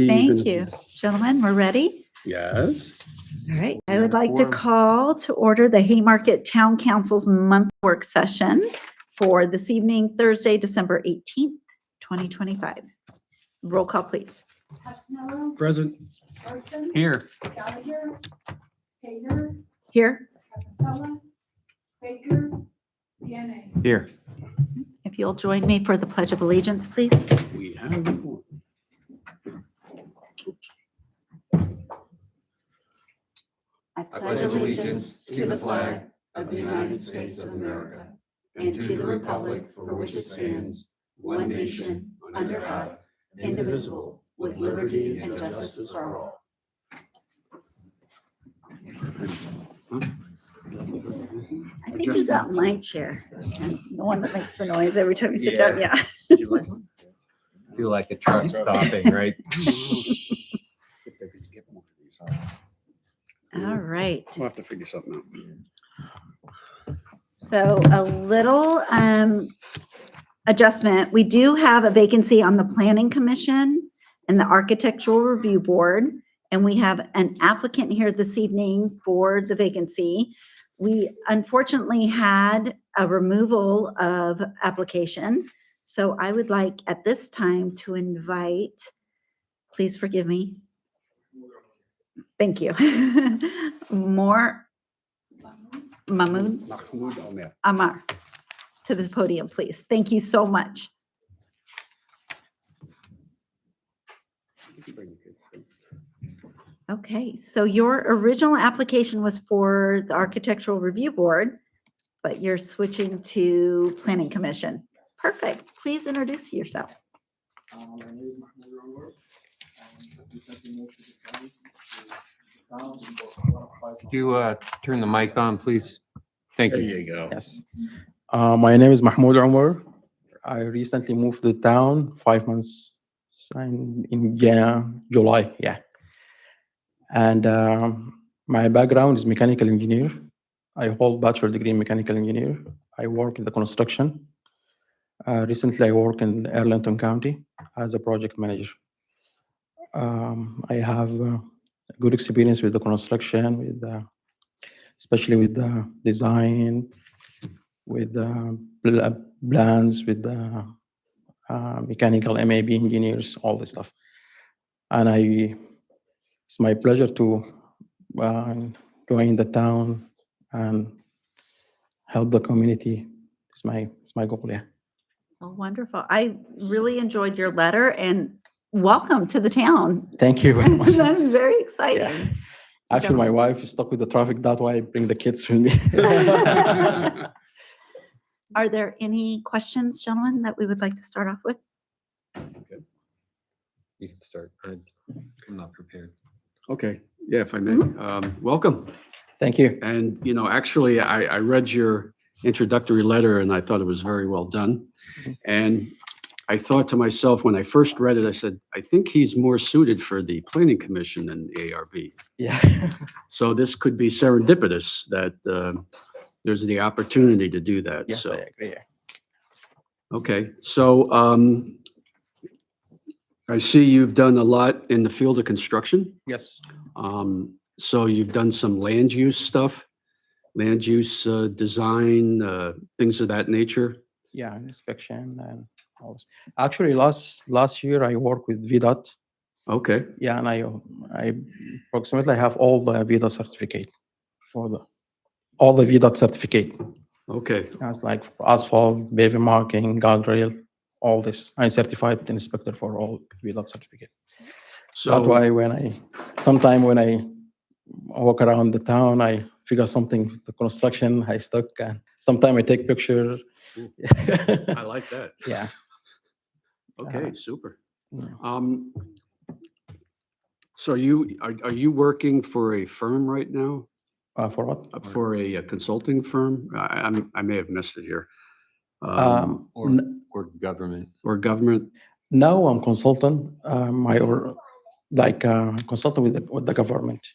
Thank you. Gentlemen, we're ready? Yes. All right. I would like to call to order the Haymarket Town Council's month work session for this evening, Thursday, December 18th, 2025. Roll call, please. Passanello, Present. Larson, Here. Gallagher, Hager, Here. Capasella, Baker, DNA. Here. If you'll join me for the Pledge of Allegiance, please. We have one. I pledge allegiance to the flag of the United States of America and to the republic for which it stands, one nation, under God, indivisible, with liberty and justice for all. I think you got my chair. The one that makes the noise every time you sit Yeah. down. Yeah. Feel like a truck stopping, right? All right. We'll have to figure something out. So a little adjustment. We do have a vacancy on the Planning Commission and the Architectural Review Board, and we have an applicant here this evening for the vacancy. We unfortunately had a removal of application, so I would like at this time to invite, please forgive me. Thank you. Mahmoud Mahmoud Omer. Amar to the podium, please. Thank you so much. You can bring the kids, too. Okay, so your original application was for the Architectural Review Board, but you're switching to Planning Commission. Perfect. Please introduce yourself. My name is Mahmoud Anwar. Recently moved to the town. Could you turn the mic on, please? Thank There you. you go. Yes. My name is Mahmoud Anwar. I recently moved to the town 5 months in July. Yeah. And my background is mechanical engineer. I hold bachelor degree in mechanical engineer. I work in the construction. Recently, I work in Arlington County as a project manager. I have good experience with the construction, with especially with the design, with the plans, with the mechanical MAB engineers, all this stuff. And it's my pleasure to join the town and help the community. It's my goal. Yeah. Oh, wonderful. I really enjoyed your letter and welcome to the town. Thank you very much. That is very exciting. Yeah. Actually, my wife is stuck with the traffic. That's why I bring the kids with me. Are there any questions, gentlemen, that we would like to start off with? You can start. I'm not prepared. Okay. Yeah, if I may. Welcome. Thank you. And, actually, I read your introductory letter and I thought it was very well done. And I thought to myself, when I first read it, I said, I think he's more suited for the Planning Commission than the ARB. Yeah. So this could be serendipitous that there's the opportunity to do that. Yes, So, I agree. okay. So I see you've done a lot in the field of construction. Yes. So you've done some land use stuff, land use design, things of that nature. Yeah, inspection and all this. Actually, last year I worked with VDOT. Okay. Yeah, and I approximately have all the VDOT certificate all the VDOT certificate. Okay. That's like asphalt, paving marking, guardrail, all this. I'm certified inspector for all VDOT certificate. So That's why when I walk around the town, I figure something with the construction, I stuck, and sometimes I take picture. I like that. Yeah. Okay, super. Yeah. So are you working for a firm right now? For what? For a consulting firm? I may have missed it here. Or government. Or government? Now I'm consultant. Consultant with the government.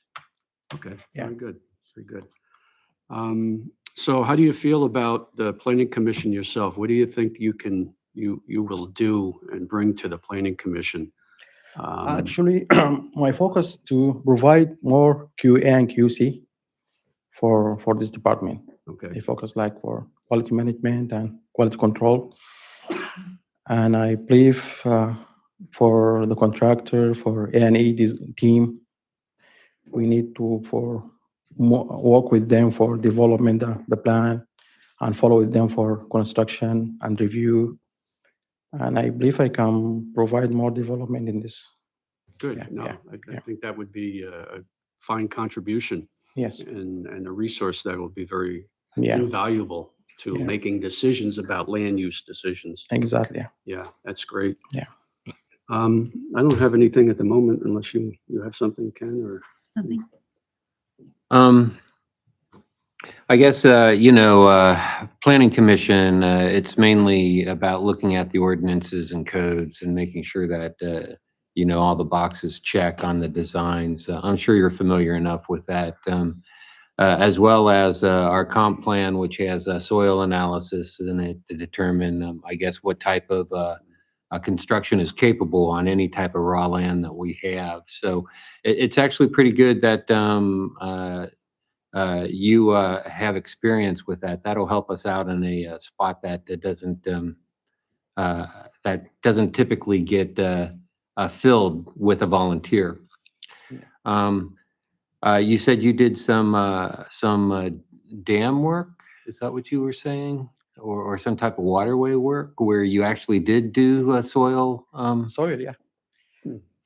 Okay, Yeah. very good, very good. So how do you feel about the Planning Commission yourself? What do you think you will do and bring to the Planning Commission? Actually, my focus to provide more QA and QC for this department. Okay, I focus like for quality management and quality control. And I believe for the contractor, for A&E team, we need to work with them for development the plan and follow with them for construction and review. And I believe I can provide more development in this. good. Yeah, No, yeah, I yeah. think that would be a fine contribution Yes. and a resource that will be very Yeah. invaluable to Yeah. making decisions about land use decisions. Exactly. Yeah, that's great. Yeah. I don't have anything at the moment unless you have something, Ken, or? Something. I guess, Planning Commission, it's mainly about looking at the ordinances and codes and making sure that, all the boxes check on the designs. I'm sure you're familiar enough with that. As well as our comp plan, which has a soil analysis in it to determine, I guess, what type of construction is capable on any type of raw land that we have. So it's actually pretty good that you have experience with that. That'll help us out in a spot that doesn't typically get filled with a volunteer. You said you did some dam work. Is that what you were saying, or some type of waterway work where you actually did do soil? Soil, yeah.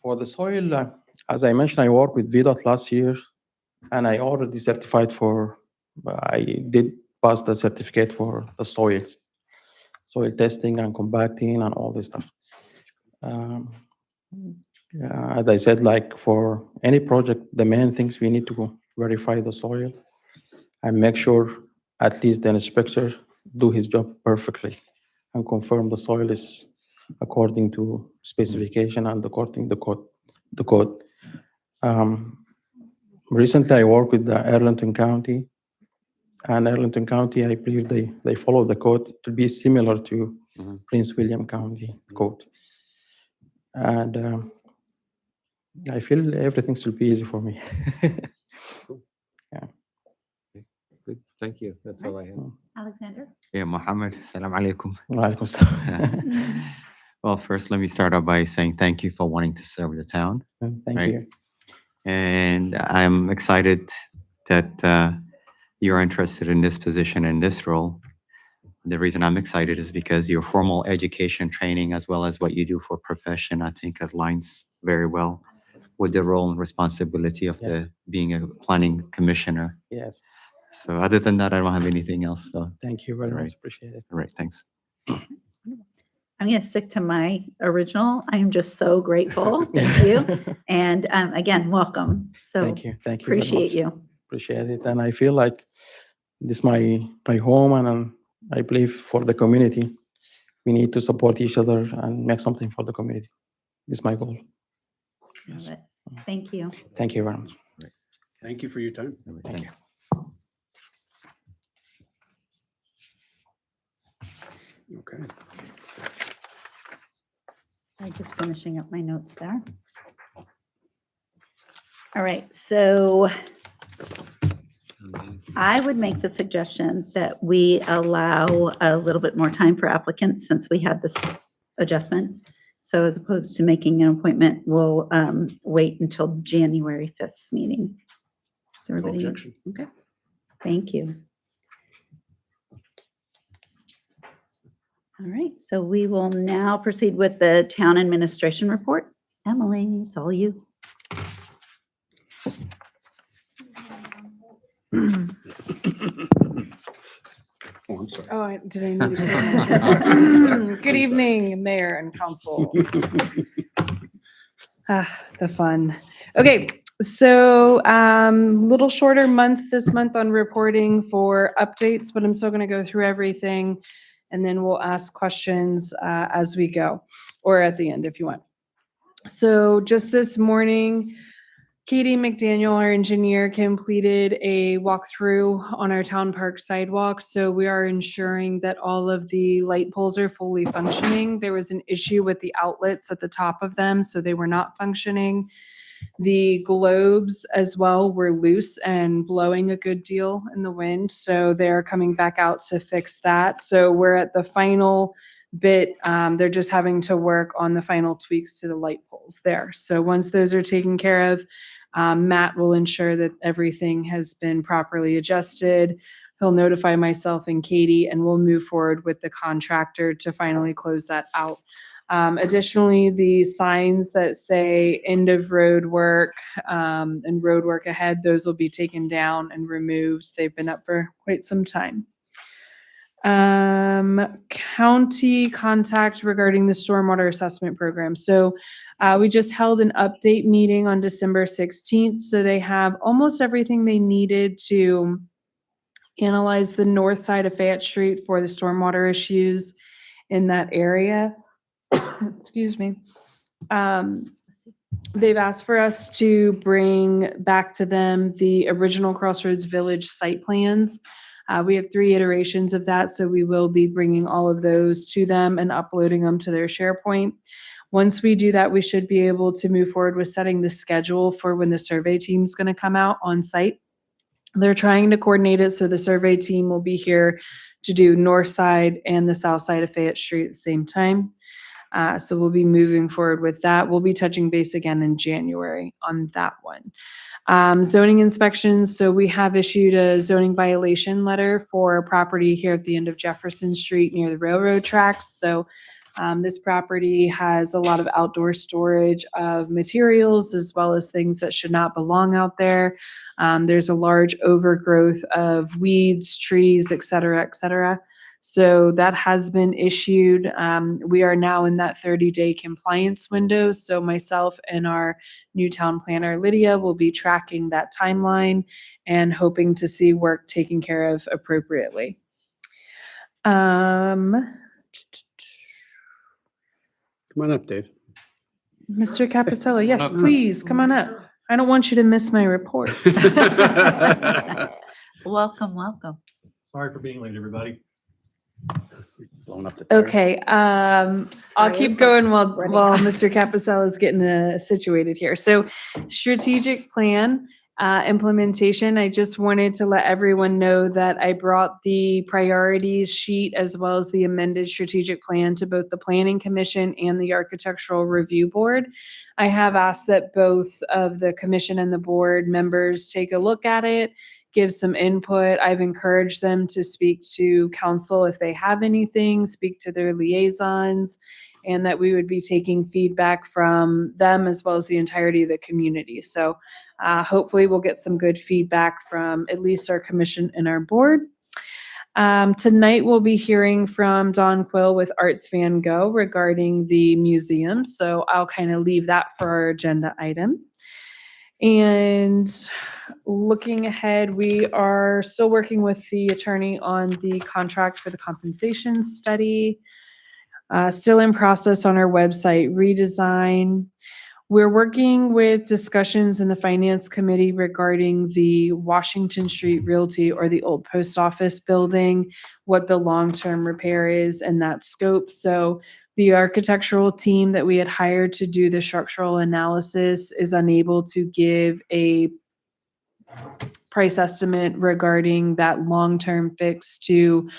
For the soil, as I mentioned, I worked with VDOT last year, and I already certified I did pass the certificate for the soil testing and compacting and all this stuff. As I said, like for any project, the main things we need to verify the soil and make sure at least the inspector do his job perfectly and confirm the soil is according to specification and according to the code. Recently, I worked with the Arlington County, and Arlington County, I believe they follow the code to be similar to Mhm. Prince William County code. And I feel everything should be easy for me. Good. Thank you. That's all I have. Alexander? Yeah, Mohammed, salam alaikum. Walaikum salam. Well, first, let me start off by saying thank you for wanting to serve the town. Thank Right. you. And I'm excited that you're interested in this position and this role. The reason I'm excited is because your formal education training, as well as what you do for profession, I think aligns very well with the role and responsibility of being a planning commissioner. Yes. So other than that, I don't have anything else. So, Thank you very Right. much. Appreciate it. all right, thanks. I'm going to stick to my original. I am just so grateful. Thank you. And again, welcome. So Thank you. Thank you. very appreciate much. you. Appreciate it. And I feel like this is my home, and I believe for the community, we need to support each other and make something for the community. This is my goal. Yes. Love it. Thank you. Thank you very much. Thank you for your time. All right, Thank you. thanks. Okay. I'm just finishing up my notes there. All right, so I would make the suggestion that we allow a little bit more time for applicants since we had this adjustment. So as opposed to making an appointment, we'll wait until January 5th's meeting. Is No everybody? objection. Okay, thank you. All right, so we will now proceed with the town administration report. Emily, it's all you. Oh, I'm sorry. Oh, did I need to give a motion? Good evening, Mayor and Council. The fun. Okay, so little shorter month this month on reporting for updates, but I'm still going to go through everything, and then we'll ask questions as we go, or at the end if you want. So just this morning, Katie McDaniel, our engineer, completed a walkthrough on our town park sidewalk. So we are ensuring that all of the light poles are fully functioning. There was an issue with the outlets at the top of them, so they were not functioning. The globes as well were loose and blowing a good deal in the wind. So they're coming back out to fix that. So we're at the final bit. They're just having to work on the final tweaks to the light poles there. So once those are taken care of, Matt will ensure that everything has been properly adjusted. He'll notify myself and Katie, and we'll move forward with the contractor to finally close that out. Additionally, the signs that say end of road work and road work ahead, those will be taken down and removed. They've been up for quite some time. County contact regarding the stormwater assessment program. So we just held an update meeting on December 16th. So they have almost everything they needed to analyze the north side of Fayette Street for the stormwater issues in that area. Excuse me. They've asked for us to bring back to them the original Crossroads Village site plans. We have 3 iterations of that, so we will be bringing all of those to them and uploading them to their SharePoint. Once we do that, we should be able to move forward with setting the schedule for when the survey team is going to come out on site. They're trying to coordinate it so the survey team will be here to do north side and the south side of Fayette Street at the same time. So we'll be moving forward with that. We'll be touching base again in January on that one. Zoning inspections. So we have issued a zoning violation letter for a property here at the end of Jefferson Street near the railroad tracks. So this property has a lot of outdoor storage of materials as well as things that should not belong out there. There's a large overgrowth of weeds, trees, et cetera, et cetera. So that has been issued. We are now in that 30-day compliance window. So myself and our new town planner, Lydia, will be tracking that timeline and hoping to see work taken care of appropriately. Come on up, Dave. Mr. Capicella, yes, please, come on up. I don't want you to miss my report. Welcome, welcome. Sorry for being late, everybody. Blowing up the tire. Okay, I'll keep going while Mr. Capicella is getting situated here. So strategic plan implementation, I just wanted to let everyone know that I brought the priorities sheet as well as the amended strategic plan to both the Planning Commission and the Architectural Review Board. I have asked that both of the commission and the board members take a look at it, give some input. I've encouraged them to speak to council if they have anything, speak to their liaisons, and that we would be taking feedback from them as well as the entirety of the community. So hopefully we'll get some good feedback from at least our commission and our board. Tonight we'll be hearing from Don Quill with Arts Van Gogh regarding the museum. So I'll kind of leave that for our agenda item. And looking ahead, we are still working with the attorney on the contract for the compensation study. Still in process on our website redesign. We're working with discussions in the Finance Committee regarding the Washington Street Realty or the old post office building, what the long-term repair is and that scope. So the architectural team that we had hired to do the structural analysis is unable to give a price estimate regarding that long-term fix to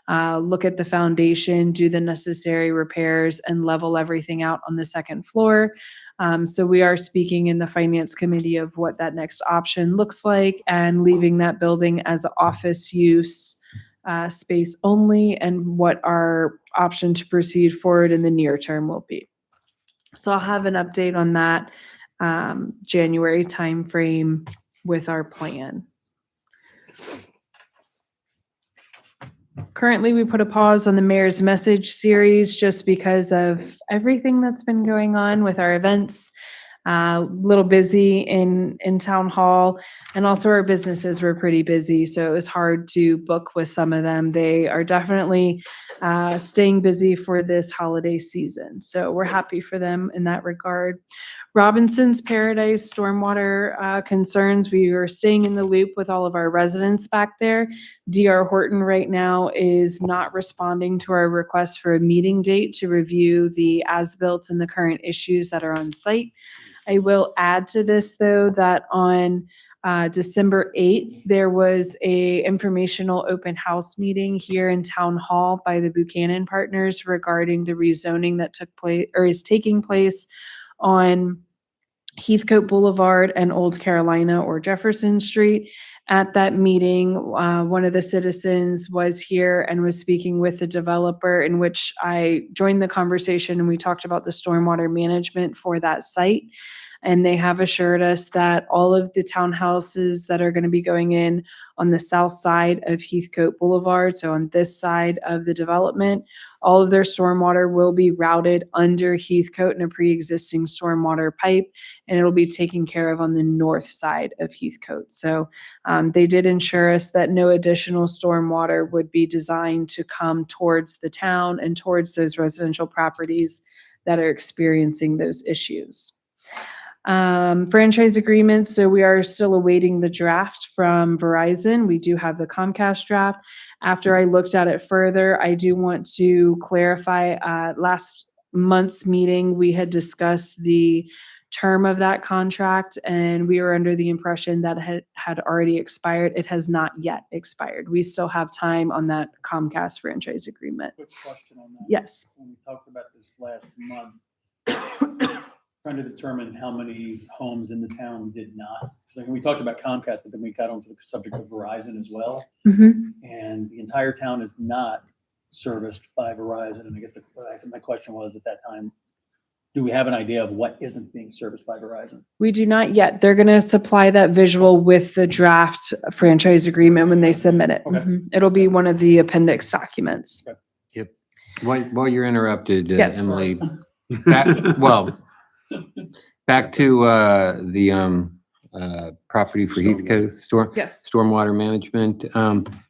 look at the foundation, do the necessary repairs, and level everything out on the second floor. So we are speaking in the Finance Committee of what that next option looks like and leaving that building as an office use space only, and what our option to proceed forward in the near term will be. So I'll have an update on that January timeframe with our plan. Currently, we put a pause on the mayor's message series just because of everything that's been going on with our events. Little busy in town hall, and also our businesses were pretty busy, so it was hard to book with some of them. They are definitely staying busy for this holiday season. So we're happy for them in that regard. Robinson's Paradise stormwater concerns, we are staying in the loop with all of our residents back there. DR Horton right now is not responding to our request for a meeting date to review the as-built and the current issues that are on site. I will add to this, though, that on December 8th, there was a informational open house meeting here in Town Hall by the Buchanan Partners regarding the rezoning that took place or is taking place on Heathcote Boulevard and Old Carolina or Jefferson Street. At that meeting, one of the citizens was here and was speaking with the developer, in which I joined the conversation and we talked about the stormwater management for that site. And they have assured us that all of the townhouses that are going to be going in on the south side of Heathcote Boulevard, so on this side of the development, all of their stormwater will be routed under Heathcote in a pre-existing stormwater pipe, and it'll be taken care of on the north side of Heathcote. So they did ensure us that no additional stormwater would be designed to come towards the town and towards those residential properties that are experiencing those issues. Franchise agreements. So we are still awaiting the draft from Verizon. We do have the Comcast draft. After I looked at it further, I do want to clarify, last month's meeting, we had discussed the term of that contract and we were under the impression that had already expired. It has not yet expired. We still have time on that Comcast franchise agreement. Quick question on that. Yes. When we talked about this last month, trying to determine how many homes in the town did not. Because we talked about Comcast, but then we got onto the subject of Verizon as well. Mhm. And the entire town is not serviced by Verizon. And I guess my question was at that time, do we have an idea of what isn't being serviced by Verizon? We do not yet. They're going to supply that visual with the draft franchise agreement when they submit it. Okay. Mhm. It'll be one of the appendix documents. While you're interrupted, Yes. Emily, back to the property for Heathcote Yes. stormwater management.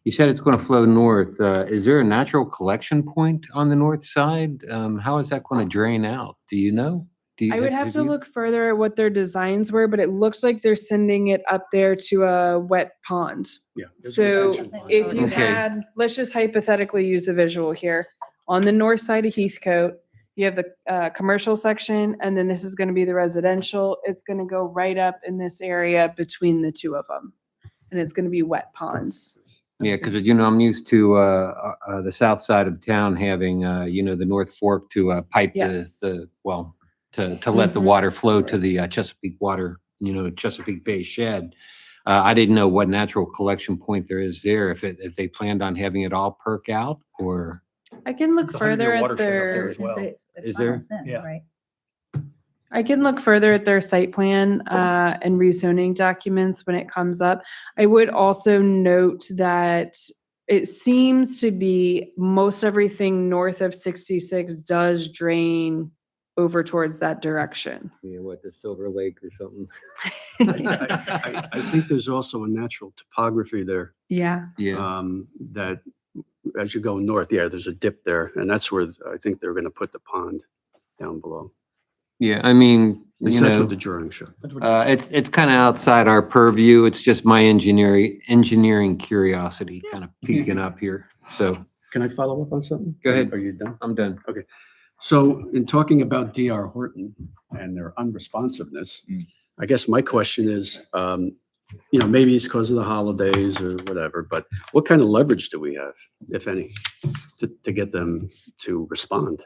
You said it's going to flow north. Is there a natural collection point on the north side? How is that going to drain out? Do you know? I would have to look further at what their designs were, but it looks like they're sending it up there to a wet pond. Yeah. there's a So retention pond. if you Okay. had, let's just hypothetically use a visual here. On the north side of Heathcote, you have the commercial section, and then this is going to be the residential. It's going to go right up in this area between the two of them. And it's going to be wet ponds. Yeah, because I'm used to the south side of town having the North Fork to pipe Yes. to let the Mhm. water flow to the Chesapeake Water, Chesapeake Bay shed. I didn't know what natural collection point there is there. If they planned on having it all perk out or. I can look The further Honeydew at watershed up there their, as well. Is there? Yeah. Right. I can look further at their site plan and rezoning documents when it comes up. I would also note that it seems to be most everything north of 66 does drain over towards that direction. Yeah, what, the Silver Lake or something? I think there's also a natural topography there, Yeah. Yeah. that as you go north, there's a dip there, and that's where I think they're gonna put the pond down below. Yeah, I mean, At least that's what the drawing showed. it's kind of outside our purview. It's just my engineering curiosity kind of peeking up here. So Can I follow up on something? Go ahead. Are you done? I'm done. So in talking about DR Horton and their unresponsiveness, I guess my question is, maybe it's because of the holidays or whatever, but what kind of leverage do we have, if any, to get them to respond?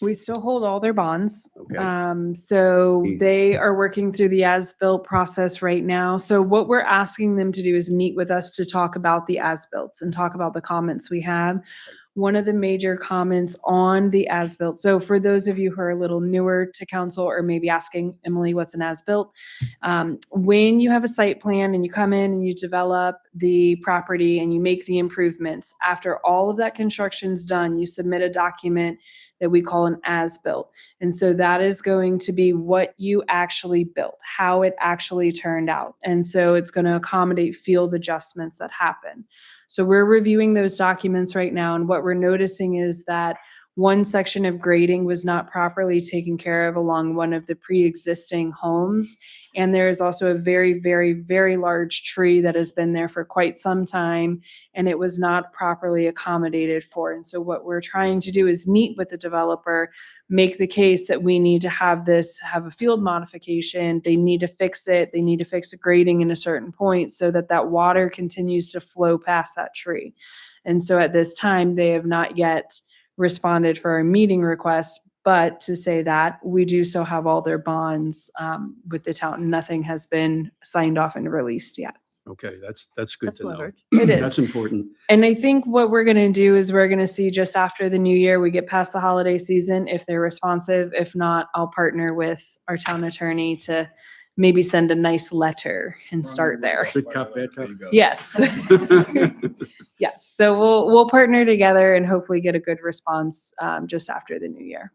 We still hold all their bonds. Okay. So they are working through the as-built process right now. So what we're asking them to do is meet with us to talk about the as-built and talk about the comments we have. One of the major comments on the as-built. So for those of you who are a little newer to council or maybe asking Emily, what's an as-built? When you have a site plan and you come in and you develop the property and you make the improvements, after all of that construction's done, you submit a document that we call an as-built. And so that is going to be what you actually built, how it actually turned out. And so it's going to accommodate field adjustments that happen. So we're reviewing those documents right now, and what we're noticing is that one section of grading was not properly taken care of along one of the pre-existing homes. And there is also a very, very, very large tree that has been there for quite some time, and it was not properly accommodated for. And so what we're trying to do is meet with the developer, make the case that we need to have a field modification. They need to fix it. They need to fix the grading in a certain point so that that water continues to flow past that tree. And so at this time, they have not yet responded for our meeting request, but to say that we do so have all their bonds with the town. Nothing has been signed off and released yet. Okay, that's good to know. It is. That's important. And I think what we're going to do is we're going to see just after the new year, we get past the holiday season, if they're responsive. If not, I'll partner with our town attorney to maybe send a nice letter and start there. Good cop, bad cop. Yes. Yes. So we'll partner together and hopefully get a good response just after the new year.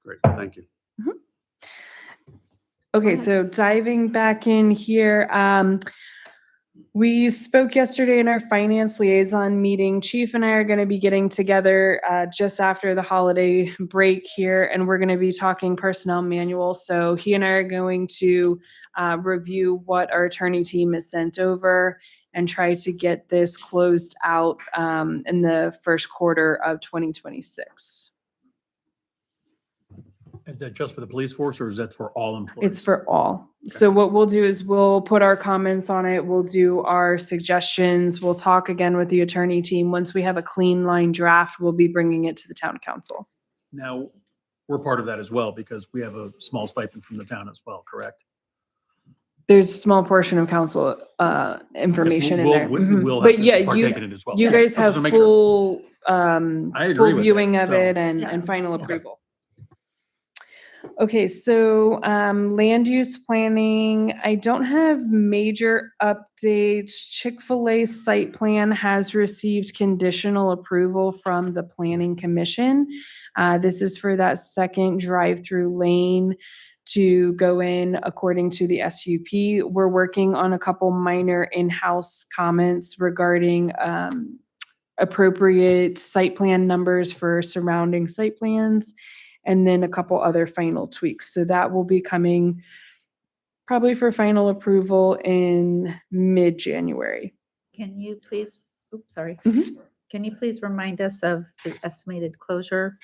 Great, thank you. Okay, so diving back in here, we spoke yesterday in our finance liaison meeting. Chief and I are going to be getting together just after the holiday break here, and we're going to be talking personnel manual. So he and I are going to review what our attorney team has sent over and try to get this closed out in the first quarter of 2026. Is that just for the police force or is that for all employees? It's for all. So what we'll do is we'll put our comments on it. We'll do our suggestions. We'll talk again with the attorney team. Once we have a clean line draft, we'll be bringing it to the town council. Now, we're part of that as well because we have a small stipend from the town as well, correct? There's a small portion of council information in there. We'll But have yeah, to partake in it as well. you guys Just have to make sure. full, I agree full with that. viewing of So- it and final approval. Okay, so land use planning, I don't have major updates. Chick-fil-A site plan has received conditional approval from the Planning Commission. This is for that second drive-through lane to go in according to the SUP. We're working on a couple minor in-house comments regarding appropriate site plan numbers for surrounding site plans, and then a couple other final tweaks. So that will be coming probably for final approval in mid-January. Can you please, oops, sorry. Mhm. Can you please remind us of the estimated closure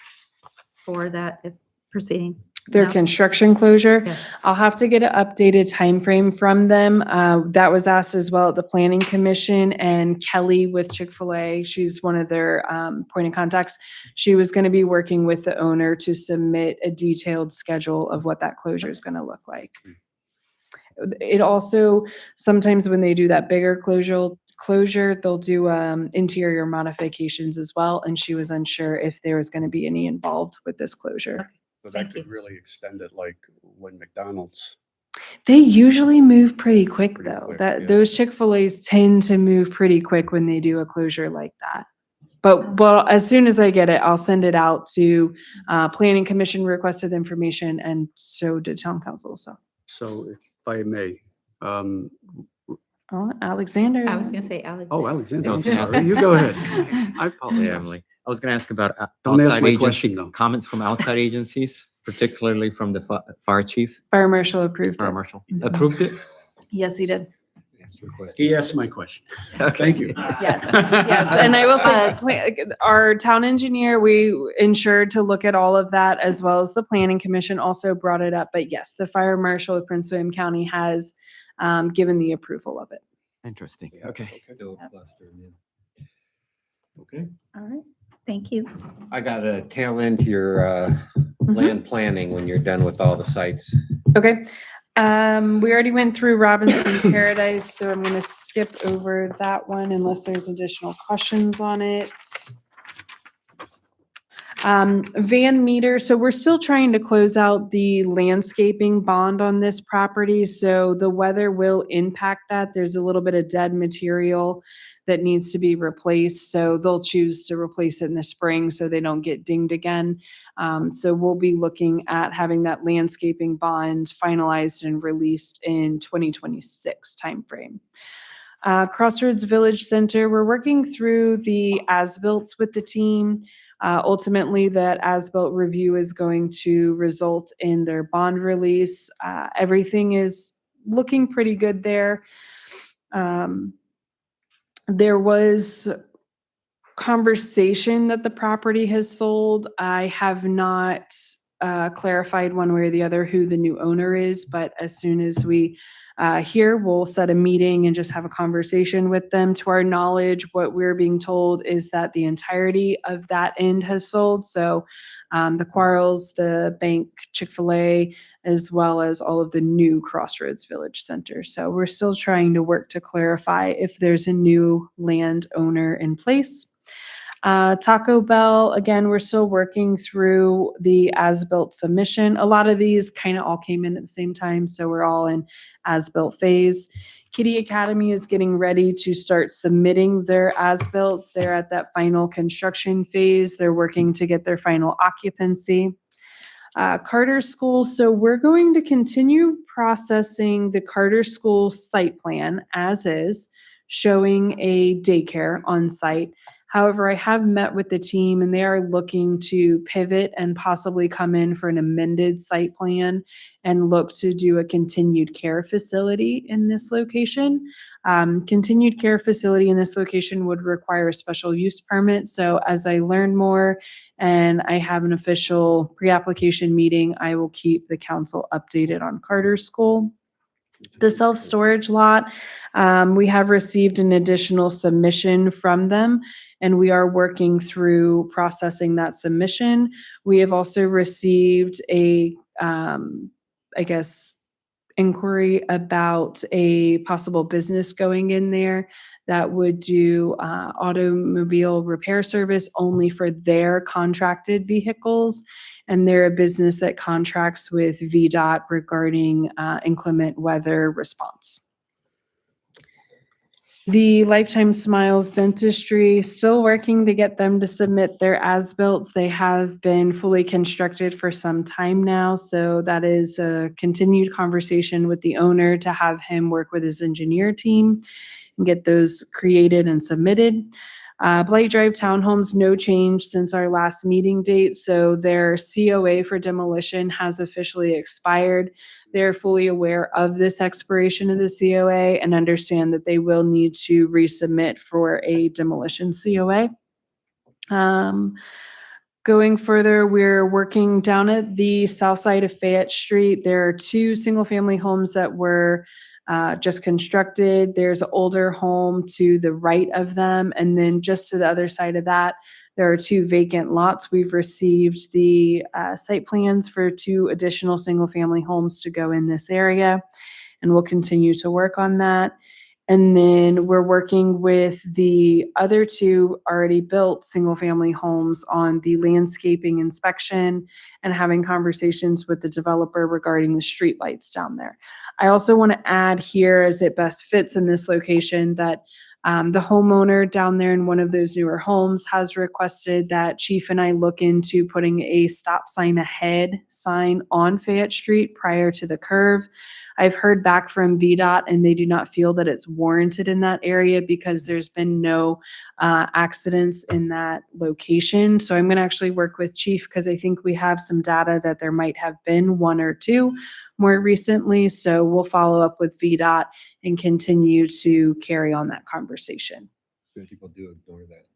for that proceeding? Their No? construction closure. Yeah. I'll have to get an updated timeframe from them. That was asked as well at the Planning Commission, and Kelly with Chick-fil-A, she's one of their point of contacts. She was going to be working with the owner to submit a detailed schedule of what that closure is going to look like. It also, sometimes when they do that bigger closure, they'll do interior modifications as well, and she was unsure if there was going to be any involved with this closure. So Thank that could you. really extend it like when McDonald's. They usually move pretty quick Pretty though. quick, That yeah. those Chick-fil-A's tend to move pretty quick when they do a closure like that. But well, as soon as I get it, I'll send it out to Planning Commission requested information, and so did Town Council. So, if I may, Alexander. I was going to say Alex. oh, Alexander, I I'm was gonna sorry, ask- you go ahead. I Yeah, apologize. Emily. I was going to ask about Don't ask outside my agency question, though. comments from outside agencies, particularly from the fire chief, Fire Marshal approved fire it. marshal. Mhm. Approved it? Yes, he did. He asked my question. Okay. Thank you. Yes, yes, and I will say, our town engineer, we ensured to look at all of that, as well as the Planning Commission also brought it up. But yes, the Fire Marshal of Prince William County has given the approval of it. Interesting. Okay. Okay. All right, thank you. I got a tail end to your land planning when you're done with all the sites. Okay, we already went through Robinson Paradise, so I'm gonna skip over that one unless there's additional questions on it. Van Meter, so we're still trying to close out the landscaping bond on this property, so the weather will impact that. There's a little bit of dead material that needs to be replaced, so they'll choose to replace it in the spring so they don't get dinged again. So we'll be looking at having that landscaping bond finalized and released in 2026 timeframe. Crossroads Village Center, we're working through the as-built with the team. Ultimately, that as-built review is going to result in their bond release. Everything is looking pretty good there. There was conversation that the property has sold. I have not clarified one way or the other who the new owner is, but as soon as we hear, we'll set a meeting and just have a conversation with them. To our knowledge, what we're being told is that the entirety of that end has sold. So the Quarles, the bank, Chick-fil-A, as well as all of the new Crossroads Village Center. So we're still trying to work to clarify if there's a new landowner in place. Taco Bell, again, we're still working through the as-built submission. A lot of these kind of all came in at the same time, so we're all in as-built phase. Kitty Academy is getting ready to start submitting their as-builts. They're at that final construction phase. They're working to get their final occupancy. Carter School, so we're going to continue processing the Carter School site plan as is, showing a daycare on site. However, I have met with the team and they are looking to pivot and possibly come in for an amended site plan and look to do a continued care facility in this location. Continued care facility in this location would require a special use permit. So as I learn more and I have an official pre-application meeting, I will keep the council updated on Carter School. The self-storage lot, we have received an additional submission from them, and we are working through processing that submission. We have also received a, inquiry about a possible business going in there that would do automobile repair service only for their contracted vehicles. And they're a business that contracts with VDOT regarding inclement weather response. The Lifetime Smiles Dentistry, still working to get them to submit their as-builts. They have been fully constructed for some time now, so that is a continued conversation with the owner to have him work with his engineer team and get those created and submitted. Blight Drive Townhomes, no change since our last meeting date, so their COA for demolition has officially expired. They're fully aware of this expiration of the COA and understand that they will need to resubmit for a demolition COA. Going further, we're working down at the south side of Fayette Street. There are 2 single-family homes that were just constructed. There's an older home to the right of them. And then just to the other side of that, there are 2 vacant lots. We've received the site plans for 2 additional single-family homes to go in this area, and we'll continue to work on that. And then we're working with the other 2 already built single-family homes on the landscaping inspection and having conversations with the developer regarding the streetlights down there. I also want to add here, as it best fits in this location, that the homeowner down there in one of those newer homes has requested that Chief and I look into putting a stop sign ahead sign on Fayette Street prior to the curve. I've heard back from VDOT and they do not feel that it's warranted in that area because there's been no accidents in that location. So I'm going to actually work with Chief because I think we have some data that there might have been 1 or 2 more recently. So we'll follow up with VDOT and continue to carry on that conversation. People do ignore that.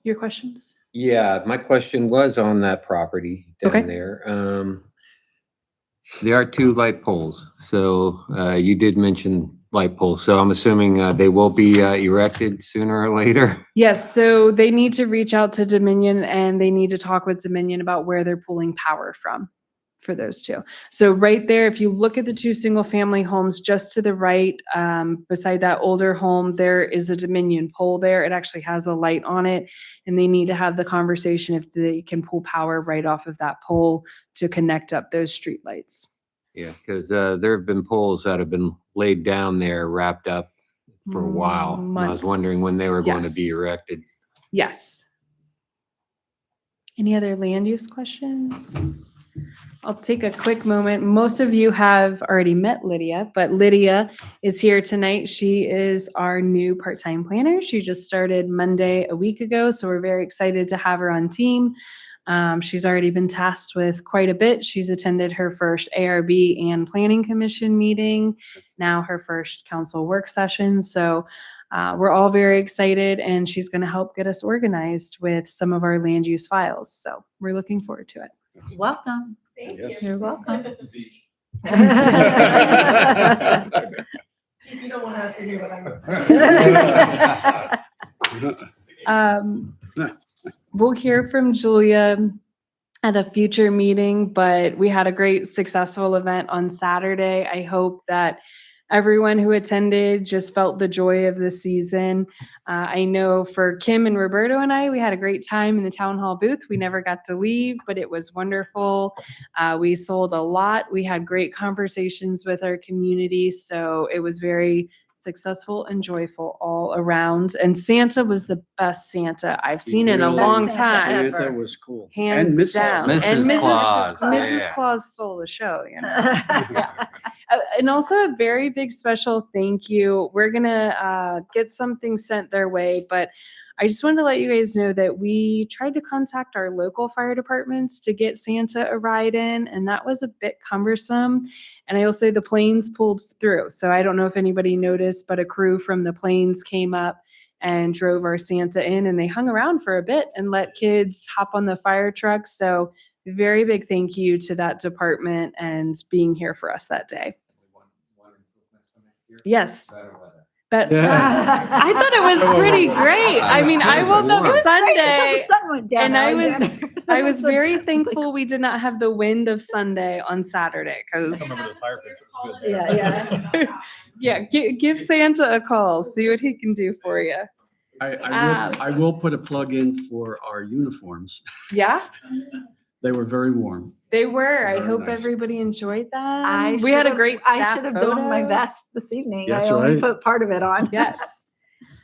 Your questions? Yeah, my question was on that property Okay. down there. There are 2 light poles. So you did mention light poles. So I'm assuming they will be erected sooner or later. Yes, so they need to reach out to Dominion and they need to talk with Dominion about where they're pulling power from for those 2. So right there, if you look at the 2 single-family homes just to the right, beside that older home, there is a Dominion pole there. It actually has a light on it, and they need to have the conversation if they can pull power right off of that pole to connect up those streetlights. Yeah, because there have been poles that have been laid down there, wrapped up for a while. And I was wondering when they were going to be Yes. erected. Yes. Any other land use questions? I'll take a quick moment. Most of you have already met Lydia, but Lydia is here tonight. She is our new part-time planner. She just started Monday a week ago, so we're very excited to have her on team. She's already been tasked with quite a bit. She's attended her first ARB and Planning Commission meeting, now her first council work session. So we're all very excited, and she's going to help get us organized with some of our land use files. So we're looking forward to it. Welcome. Thank Yes. you. You're welcome. You don't want to have to hear what I'm saying. We'll hear from Julia at a future meeting, but we had a great successful event on Saturday. I hope that everyone who attended just felt the joy of the season. I know for Kim and Roberto and I, we had a great time in the town hall booth. We never got to leave, but it was wonderful. We sold a lot. We had great conversations with our community. So it was very successful and joyful all around. And Santa was the best Santa I've seen in a Really long Best Santa time. ever. Santa was cool. Hands And Mrs. down. Claus. And Mrs. Claus, Mrs. yeah. Claus stole the show, you know. And also a very big special thank you. We're going to get something sent their way, but I just wanted to let you guys know that we tried to contact our local fire departments to get Santa a ride in, and that was a bit cumbersome. And I will say the planes pulled through. So I don't know if anybody noticed, but a crew from the planes came up and drove our Santa in, and they hung around for a bit and let kids hop on the fire truck. So very big thank you to that department and being here for us that day. Yes. But Yeah. I thought it was pretty great. I mean, I woke up It was Sunday sun went down. and I Alexander. I was very It's like, thankful we did not have the wind of Sunday on Saturday I because don't remember the fire pits. It was good. Yeah, yeah, give Santa a call, see what he can do for you. I will put a plug in for our uniforms. Yeah, They were very warm. they were. I Very hope nice. everybody enjoyed that. I We had a should've- great I staff should have donned my photo. vest this evening. That's I only right. put part of it on. Yes.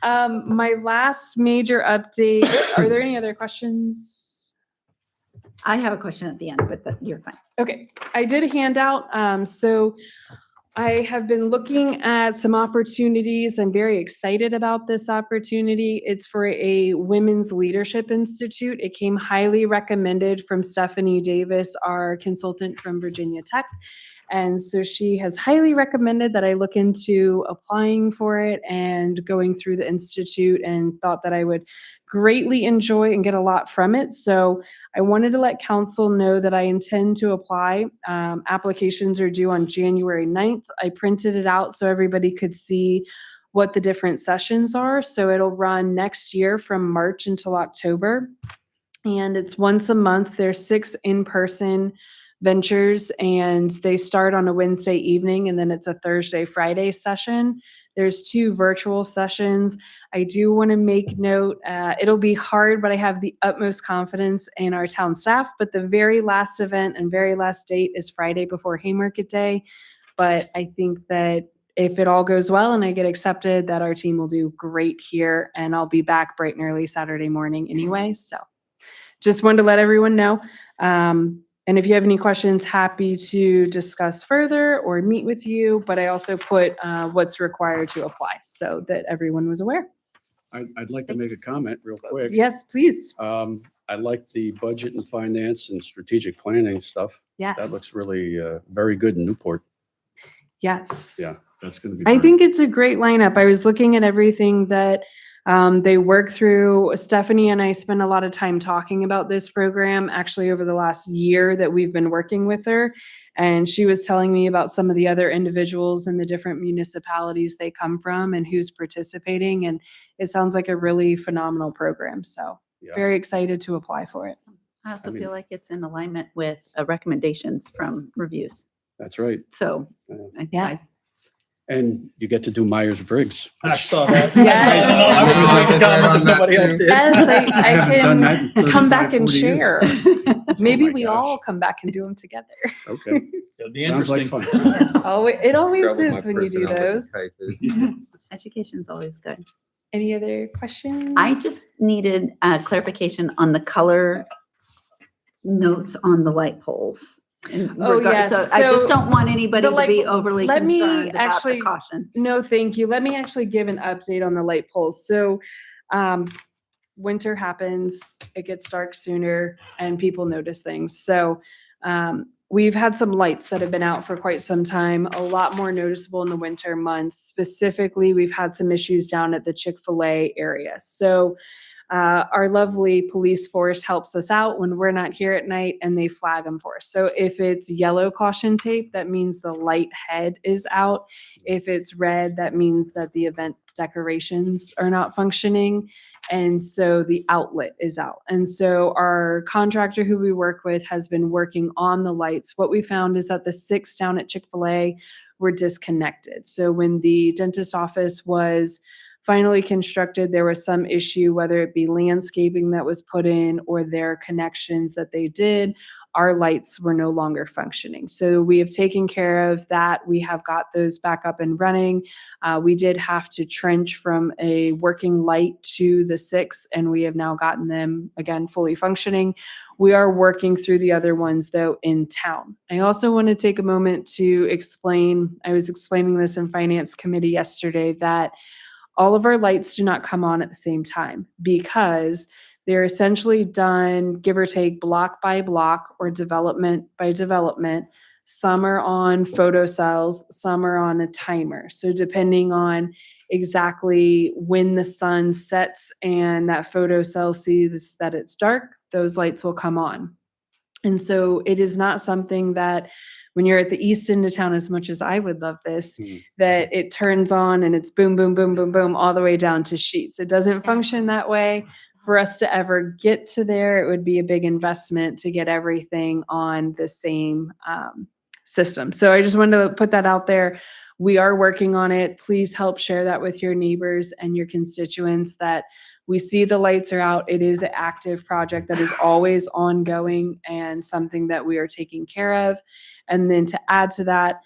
My last major update. Are there any other questions? I have a question at the end, but you're fine. Okay, I did a handout. So I have been looking at some opportunities. I'm very excited about this opportunity. It's for a Women's Leadership Institute. It came highly recommended from Stephanie Davis, our consultant from Virginia Tech. And so she has highly recommended that I look into applying for it and going through the institute, and thought that I would greatly enjoy and get a lot from it. So I wanted to let council know that I intend to apply. Applications are due on January 9th. I printed it out so everybody could see what the different sessions are. So it'll run next year from March until October. And it's once a month. There's 6 in-person ventures, and they start on a Wednesday evening, and then it's a Thursday, Friday session. There's 2 virtual sessions. I do want to make note, it'll be hard, but I have the utmost confidence in our town staff. But the very last event and very last date is Friday before Haymarket Day. But I think that if it all goes well and I get accepted, that our team will do great here, and I'll be back bright and early Saturday morning anyway. So just wanted to let everyone know. And if you have any questions, happy to discuss further or meet with you. But I also put what's required to apply so that everyone was aware. I'd like to make a comment real quick. Yes, please. I like the budget and finance and strategic planning stuff. Yes. That looks really very good in Newport. Yes. Yeah, that's going to be. I very- think it's a great lineup. I was looking at everything that they work through. Stephanie and I spent a lot of time talking about this program actually over the last year that we've been working with her. And she was telling me about some of the other individuals in the different municipalities they come from and who's participating. And it sounds like a really phenomenal program. So Yeah. very excited to apply for it. I also I mean- feel like it's in alignment with recommendations from reviews. That's right. So. Yeah. And you get to do Myers-Briggs. I saw that. Yes. I was just making a comment, but nobody else did. Yes, I Haven't done that in can come back 35, and 40 years. share. Maybe my we gosh. all come back and do them together. Okay. It'll be Sounds like interesting. fun. It always Grab my is when you do personnel type those. is- Education's always good. Any other questions? I just needed clarification on the color notes on the light poles. in Oh, regard- yes. So I just So don't want anybody the to light be pole- overly let me concerned about the actually- caution. No, thank you. Let me actually give an update on the light poles. So, winter happens, it gets dark sooner, and people notice things. So, we've had some lights that have been out for quite some time, a lot more noticeable in the winter months. Specifically, we've had some issues down at the Chick-fil-A area. So, our lovely police force helps us out when we're not here at night, and they flag them for us. So if it's yellow caution tape, that means the light head is out. If it's red, that means that the event decorations are not functioning. And so the outlet is out. And so our contractor who we work with has been working on the lights. What we found is that the 6 down at Chick-fil-A were disconnected. So when the dentist office was finally constructed, there was some issue, whether it be landscaping that was put in or their connections that they did, our lights were no longer functioning. So we have taken care of that. We have got those back up and running. We did have to trench from a working light to the 6, and we have now gotten them again fully functioning. We are working through the other ones though in town. I also want to take a moment to explain, I was explaining this in Finance Committee yesterday, that all of our lights do not come on at the same time because they're essentially done, give or take, block by block or development by development. Some are on photocells, some are on a timer. So depending on exactly when the sun sets and that photocell sees that it's dark, those lights will come on. And so it is not something that when you're at the east end of town, as much as I would love this, that it turns on and it's boom, boom, boom, boom, boom, all the way down to sheets. It doesn't function that way. For us to ever get to there, it would be a big investment to get everything on the same system. So I just wanted to put that out there. We are working on it. Please help share that with your neighbors and your constituents that we see the lights are out. It is an active project that is always ongoing and something that we are taking care of. And then to add to that,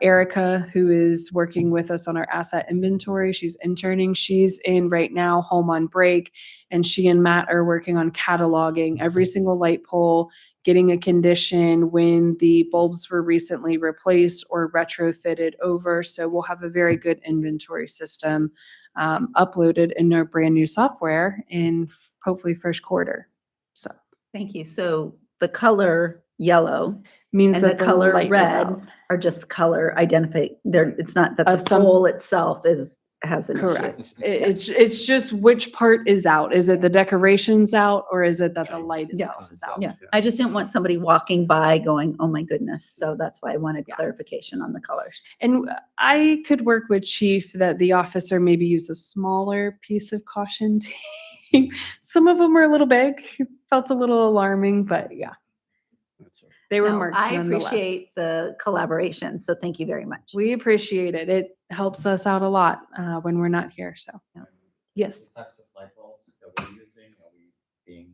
Erica, who is working with us on our asset inventory, she's interning. She's in right now, home on break, and she and Matt are working on cataloging every single light pole, getting a condition when the bulbs were recently replaced or retrofitted over. So we'll have a very good inventory system uploaded in our brand new software in hopefully first quarter. So Thank you. So the color yellow means and the that the color light is red out. are just color identify. It's not that the Of some- pole itself has an issue. Correct. It's just which part is out. Is it the decorations out or is it that the light Yeah. itself is out? Yeah, I just didn't want somebody walking by going, oh my goodness. So that's why I wanted clarification on the colors. And I could work with chief that the officer maybe use a smaller piece of caution tape. Some of them were a little big, felt a little alarming, but yeah, That's all. they were No, marked I nonetheless. appreciate the collaboration. So thank you very much. We appreciate it. It helps us out a lot when we're not here. So, yes. Types of light bulbs that we're using, are we being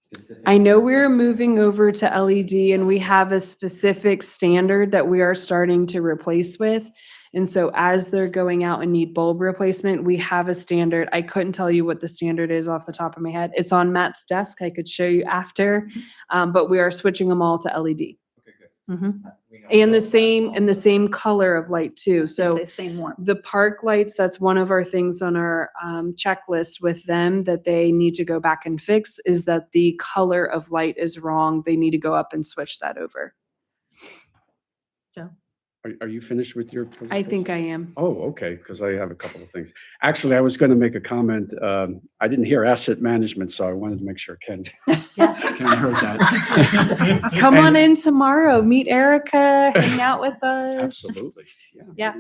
specific? I know we're moving over to LED and we have a specific standard that we are starting to replace with. And so as they're going out and need bulb replacement, we have a standard. I couldn't tell you what the standard is off the top of my head. It's on Matt's desk. I could show you after, but we are switching them all to LED. Okay, good. Mhm. We know And the that same color of light too. So It's the same warmth. the park lights, that's one of our things on our checklist with them that they need to go back and fix is that the color of light is wrong. They need to go up and switch that over. Are you finished with your? I think I am. Oh, okay, because I have a couple of things. Actually, I was going to make a comment. I didn't hear asset management, so I wanted to make sure Ken heard that. Come on And- in tomorrow, meet Erica, hang out with us. Absolutely. Yeah.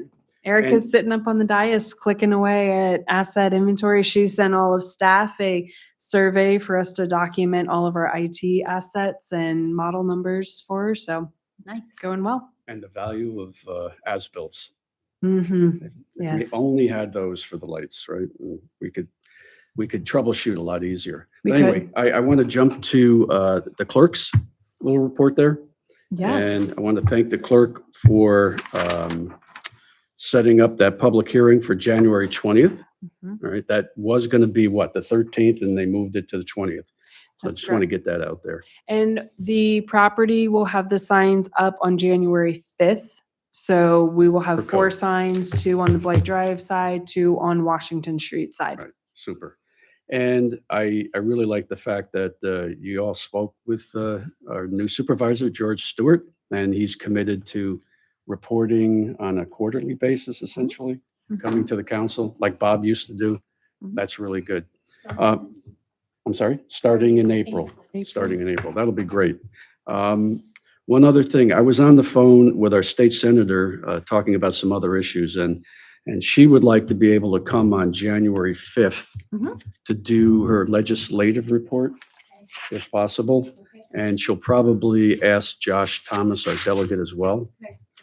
Erica's sitting up on the dais, clicking away at asset inventory. She sent all of staff a survey for us to document all of our IT assets and model numbers for her. So it's Nice. going well. And the value of as-bills. Mm-hmm. If Yes. we only had those for the lights, right? We could troubleshoot a lot easier. We But anyway, I want to jump to the clerk's little report there. Yes. And I want to thank the clerk for setting up that public hearing for January 20th. Mhm. All right, that was going to be what, the 13th, and they moved it to the 20th. So I That's just want to correct. get that out there. And the property will have the signs up on January 5th. So we will have For 4 code. signs, 2 on the Blight Drive side, 2 on Washington Street side. Right. Super. And I really like the fact that you all spoke with our new supervisor, George Stewart, and he's committed to reporting on a quarterly basis, essentially, coming to the council like Bob used to do. Mhm. That's really good. I'm sorry, starting in April. Starting in April. That'll be great. One other thing, I was on the phone with our state senator talking about some other issues, and she would like to be able to come on January 5th Mhm. to do her legislative report, if possible. And she'll probably ask Josh Thomas, our delegate, as well.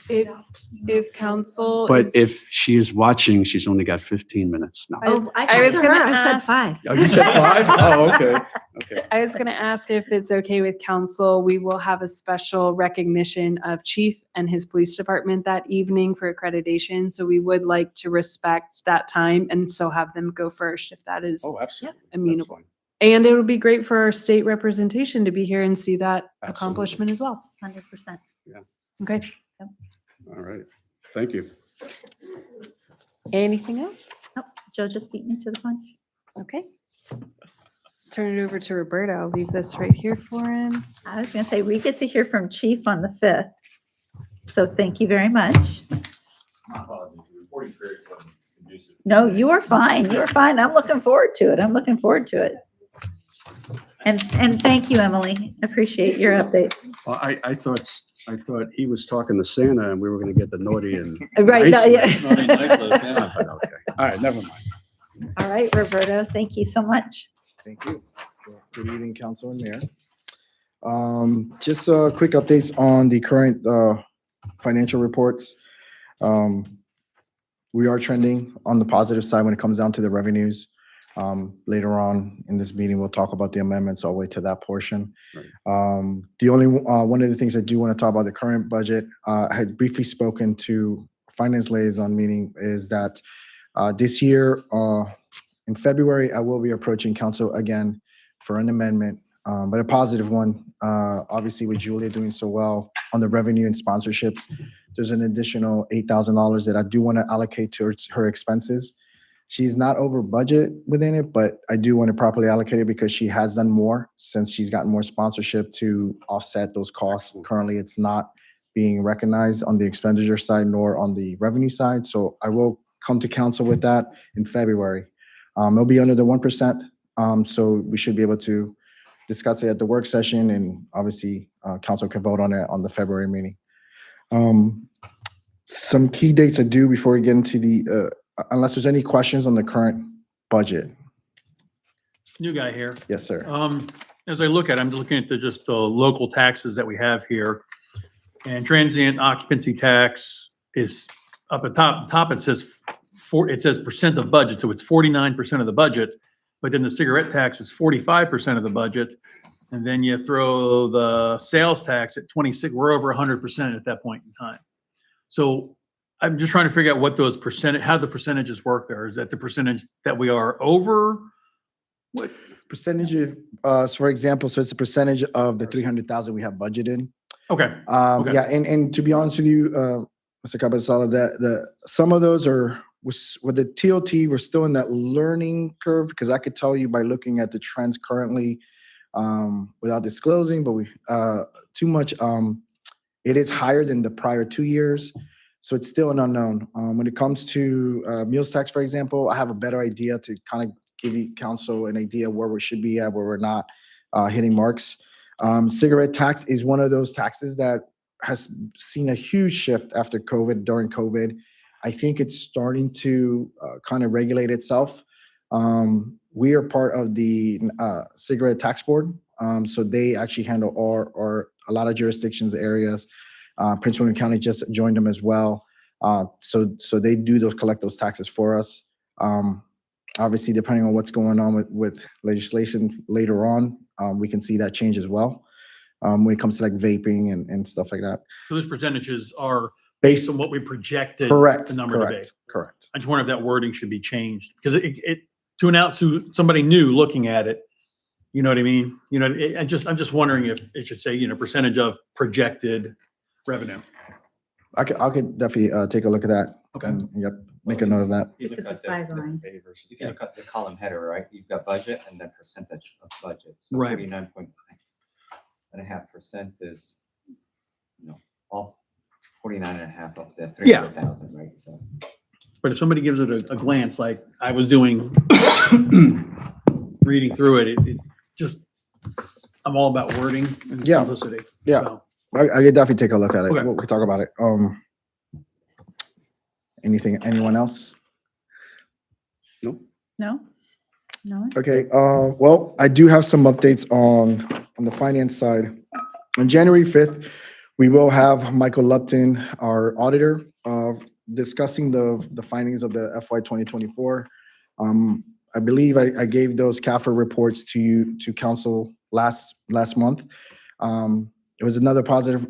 If council But is- if she is watching, she's only got 15 minutes now. Oh, I I was talked to her. gonna I said ask- 5. Oh, you said 5? Oh, okay. Okay. I was going to ask if it's okay with council. We will have a special recognition of chief and his police department that evening for accreditation. So we would like to respect that time and so have them go first if that is Oh, absolutely. That's amenable. fine. And it would be great for our state representation to be here and see that Absolutely. accomplishment as well. 100%. Okay. All right. Thank you. Anything else? Nope, Joe just beat me to the punch. Okay. Turn it over to Roberta. I'll leave this right here for him. I was going to say, we get to hear from Chief on the 5th. So thank you very much. No, you are fine. You're fine. I'm looking forward to it. I'm looking forward to it. And thank you, Emily. Appreciate your updates. Well, I thought he was talking to Santa and we were going to get the naughty and. Right, nice yeah. list. Naughty, nice list, yeah. But okay. All right, never mind. All right, Roberto, thank you so much. Thank you. Good evening, Council and Mayor. Just quick updates on the current financial reports. We are trending on the positive side when it comes down to the revenues. Later on in this meeting, we'll talk about the amendments all the way to that portion. The only one of the things I do want to talk about the current budget, I had briefly spoken to Finance Liaison meeting, is that this year, in February, I will be approaching council again for an amendment, but a positive one. Obviously, with Julia doing so well on the revenue and sponsorships, there's an additional $8,000 that I do want to allocate towards her expenses. She's not over budget within it, but I do want to properly allocate it because she has done more since she's gotten more sponsorship to offset those costs. Currently, it's not being recognized on the expenditure side nor on the revenue side. So I will come to council with that in February. It'll be under the 1%. So we should be able to discuss it at the work session, and obviously council can vote on it on the February meeting. Some key dates I do before we get into the, unless there's any questions on the current budget. New guy here. Yes, sir. As I look at, I'm looking at just the local taxes that we have here. And transient occupancy tax is up at top. The top, it says percent of budget, so it's 49% of the budget. But then the cigarette tax is 45% of the budget. And then you throw the sales tax at 26, we're over 100% at that point in time. So I'm just trying to figure out what those how the percentages work there. Is that the percentage that we are over? What? Percentage of, so for example, so it's a percentage of the 300,000 we have budgeted. Okay, Okay. Yeah, and to be honest with you, Mr. Cabezala, the some of those are with the TOT, we're still in that learning curve, because I could tell you by looking at the trends currently, without disclosing, but we too much. It is higher than the prior 2 years, so it's still an unknown. When it comes to meals tax, for example, I have a better idea to kind of give you council an idea where we should be at, where we're not hitting marks. Cigarette tax is one of those taxes that has seen a huge shift after COVID, during COVID. I think it's starting to kind of regulate itself. We are part of the cigarette tax board. So they actually handle a lot of jurisdictions, areas. Prince William County just joined them as well. So they collect those taxes for us. Obviously, depending on what's going on with legislation later on, we can see that change as well. When it comes to like vaping and stuff like that. so those percentages are based on what we projected the number to be. Correct. I just wonder if that wording should be changed, because it to announce to somebody new looking at it, You know what I mean? You know, I'm just wondering if it should say, percentage of projected revenue. I could definitely take a look at that. Okay. Yep, make a note of that. You look This at is the- five the line. pay versus- You can look at the column header, right? You've got budget and then percentage of budget. So Right. 49.5% is, all 49.5 of the Yeah. 300,000, right? So. But if somebody gives it a glance, like I was doing, reading through it, it just, I'm all about wording and Yeah. simplicity. Yeah. So, I could definitely take a look at it. Okay. We could talk about it. Anyone else? No? No? Okay, well, I do have some updates on the finance side. On January 5th, we will have Michael Lupton, our auditor, discussing the findings of the FY 2024. I believe I gave those CAFR reports to you, to council last month. It was another positive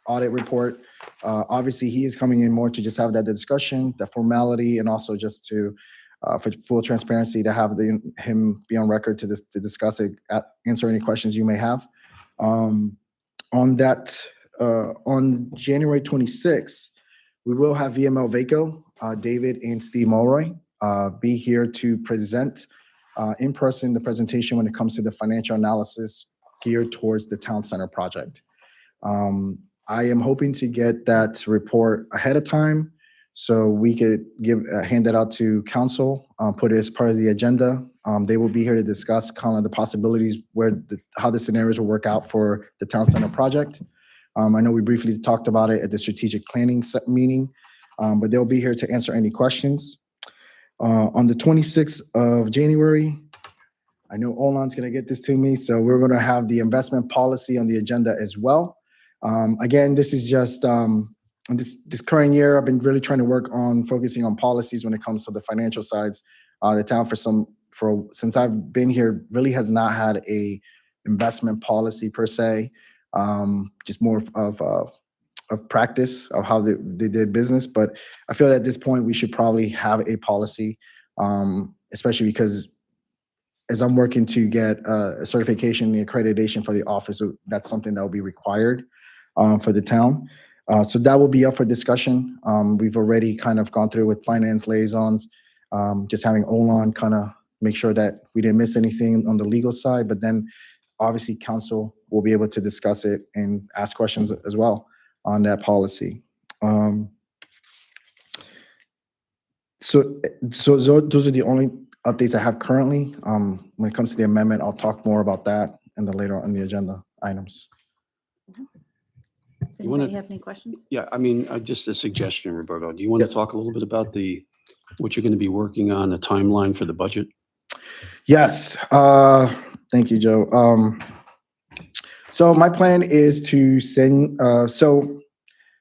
audit report. Obviously, he is coming in more to just have that discussion, the formality, and also just to, for full transparency, to have him be on record to discuss it, answer any questions you may have. On January 26th, we will have VML Vaco, David and Steve Mulroy, be here to present in person the presentation when it comes to the financial analysis geared towards the town center project. I am hoping to get that report ahead of time so we could hand that out to council, put it as part of the agenda. They will be here to discuss kind of the possibilities how the scenarios will work out for the town center project. I know we briefly talked about it at the strategic planning meeting, but they'll be here to answer any questions. On the 26th of January, I know Olan's going to get this to me, so we're going to have the investment policy on the agenda as well. Again, this is just this current year, I've been really trying to work on focusing on policies when it comes to the financial sides. The town since I've been here really has not had a investment policy per se, just more of practice of how they did business. But I feel that at this point we should probably have a policy, especially because as I'm working to get a certification, the accreditation for the office, so that's something that will be required for the town. So that will be up for discussion. We've already kind of gone through with finance liaisons, just having Olan kind of make sure that we didn't miss anything on the legal side, but then obviously council will be able to discuss it and ask questions as well on that policy. So those are the only updates I have currently. When it comes to the amendment, I'll talk more about that and then later on the agenda items. Does You wanna- anybody have any questions? Yeah, I mean, just a suggestion, Roberto. Do you want to Yes. talk a little bit about what you're going to be working on, the timeline for the budget? Yes, thank you, Joe. So my plan is to send,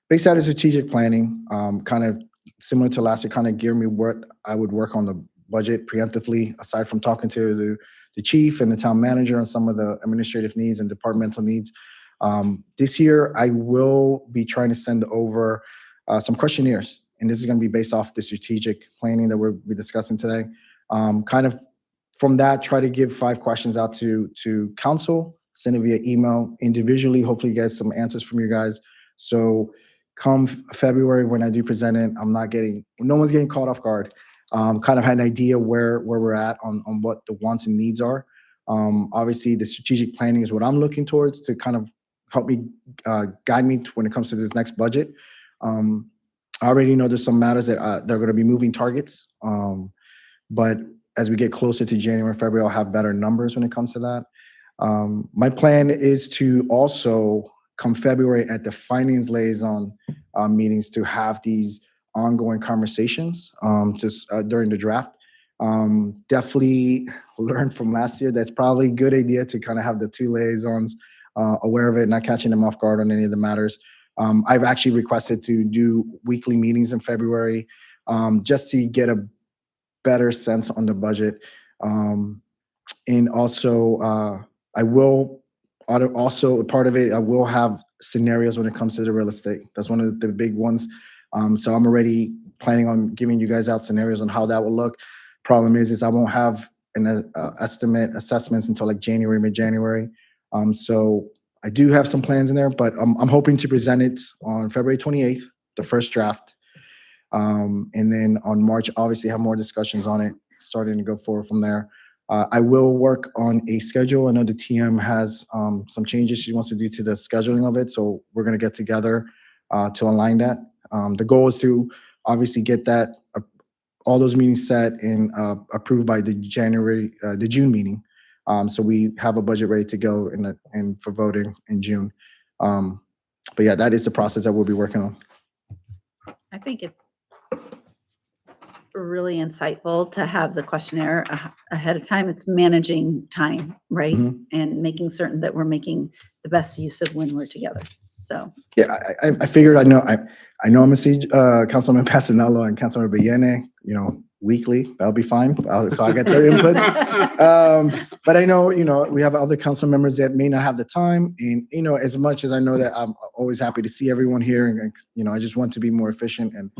based out of strategic planning, kind of similar to last year, kind of gear me what I would work on the budget preemptively, aside from talking to the chief and the town manager on some of the administrative needs and departmental needs. This year, I will be trying to send over some questionnaires, and this is going to be based off the strategic planning that we'll be discussing today. Kind of from that, try to give 5 questions out to council, send it via email individually, hopefully get some answers from you guys. So come February, when I do present it, no one's getting caught off guard. Kind of had an idea where we're at on what the wants and needs are. Obviously, the strategic planning is what I'm looking towards to kind of help me guide me when it comes to this next budget. I already know there's some matters that they're going to be moving targets, but as we get closer to January, February, I'll have better numbers when it comes to that. My plan is to also come February at the finance liaison meetings to have these ongoing conversations during the draft. Definitely learned from last year. That's probably a good idea to kind of have the 2 liaisons aware of it, not catching them off guard on any of the matters. I've actually requested to do weekly meetings in February just to get a better sense on the budget. And also, I will also part of it, I will have scenarios when it comes to the real estate. That's one of the big ones. So I'm already planning on giving you guys out scenarios on how that will look. Problem is I won't have an estimate assessments until like January, mid-January. So I do have some plans in there, but I'm hoping to present it on February 28th, the first draft. And then on March, obviously have more discussions on it, starting to go forward from there. I will work on a schedule. I know the TM has some changes she wants to do to the scheduling of it. So we're going to get together to align that. The goal is to obviously get that, all those meetings set and approved by the June meeting. So we have a budget ready to go and for voting in June. But yeah, that is the process that we'll be working on. I think it's really insightful to have the questionnaire ahead of time. It's managing time, right? Mhm. And making certain that we're making the best use of when we're together. So, Yeah, I figured I know I'm gonna see Councilman Pasanello and Councilman Bellene, weekly. That'll be fine. So I get their inputs. But I know, we have other council members that may not have the time. And, as much as I know that I'm always happy to see everyone here and, I just want to be more efficient and,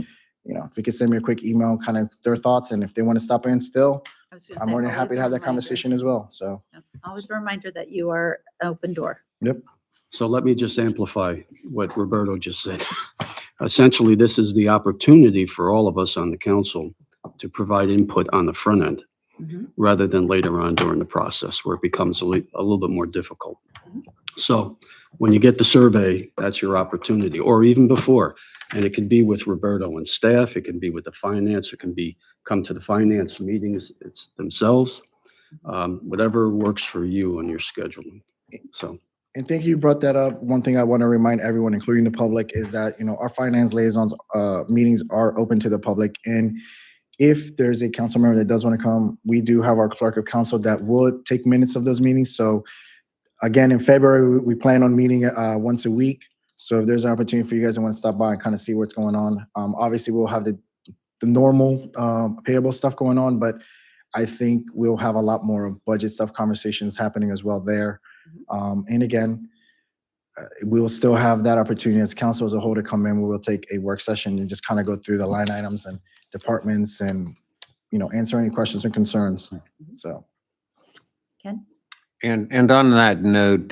if you could send me a quick email, kind of their thoughts. And if they want to stop in still, I was gonna I'm say, more than always happy to a have that reminder. conversation as well. So, Yep, always a reminder that you are open door. So let me just amplify what Roberto just said. Essentially, this is the opportunity for all of us on the council to provide input on the front end Mhm. rather than later on during the process where it becomes a little bit more difficult. So when you get the survey, that's your opportunity, or even before. And it can be with Roberto and staff, it can be with the finance, it can be come to the finance meetings themselves, whatever works for you on your schedule. So. and thank you brought that up. One thing I want to remind everyone, including the public, is that, our finance liaisons meetings are open to the public. And if there's a council member that does want to come, we do have our clerk of council that would take minutes of those meetings. So again, in February, we plan on meeting once a week. So if there's an opportunity for you guys to want to stop by and kind of see what's going on, obviously we'll have the normal payable stuff going on, but I think we'll have a lot more of budget stuff conversations happening as well there. And again, we'll still have that opportunity as council as a whole to come in. We will take a work session and just kind of go through the line items and departments and, answer any questions and concerns. So. Ken? And on that note,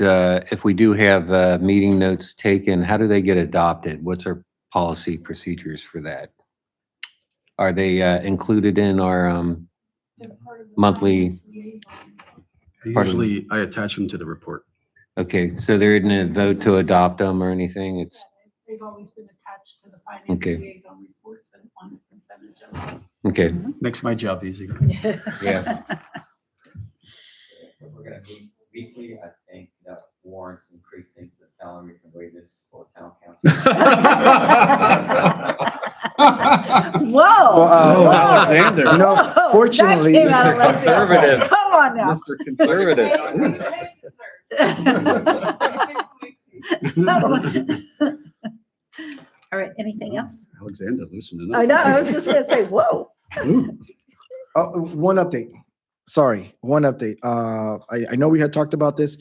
if we do have meeting notes taken, how do they get adopted? What's our policy procedures for that? Are they included in our monthly? Usually I attach them to the report. Okay, so there isn't a vote to adopt them or anything? It's, They've always been attached to the Okay. finance liaison reports and on the consent agenda. okay, Makes my job easier. Yeah. We're gonna meet weekly, I think that warrants increasing the salaries and wages for town council. Whoa. Well, Alexander. Whoa, fortunately, that came out of Mr. left field. Conservative. Come on now. Mr. Conservative. All right, anything else? Alexander, loosen it up. I know, I was just gonna say, whoa. One update. Sorry, one update. I know we had talked about this.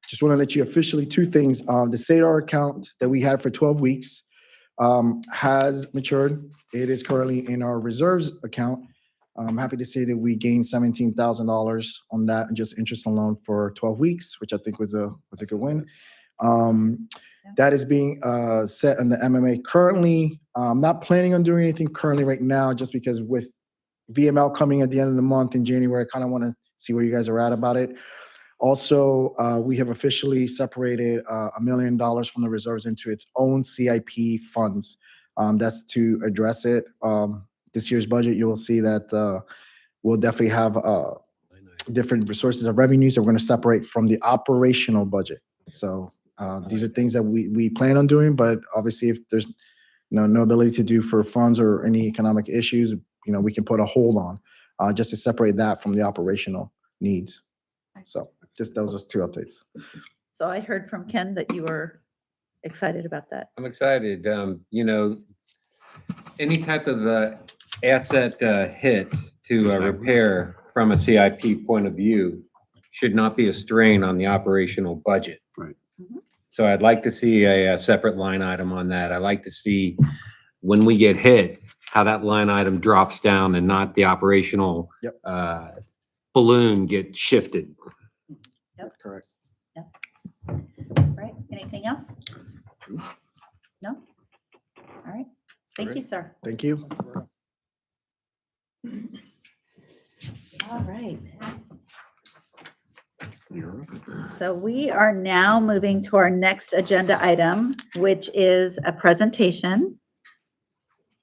Just want to let you officially, two things. The SADAR account that we had for 12 weeks has matured. It is currently in our reserves account. I'm happy to say that we gained $17,000 on that and just interest alone for 12 weeks, which I think was a good win. That is being set in the MMA currently. I'm not planning on doing anything currently right now, just because with VML coming at the end of the month in January, I kind of want to see where you guys are at about it. Also, we have officially separated $1 million from the reserves into its own CIP funds. That's to address it. This year's budget, you will see that we'll definitely have different resources of revenues that we're going to separate from the operational budget. So these are things that we plan on doing, but obviously if there's no ability to do for funds or any economic issues, we can put a hold on just to separate that from the operational needs. So just those are two updates. So I heard from Ken that you were excited about that. I'm excited. Any type of asset hit to repair from a CIP point of view should not be a strain on the operational budget. Right. Mhm. So I'd like to see a separate line item on that. I'd like to see when we get hit, how that line item drops down and not the operational Yep. balloon get shifted. Correct. Right, anything else? No? All right, thank you, sir. Thank you. All right. So we are now moving to our next agenda item, which is a presentation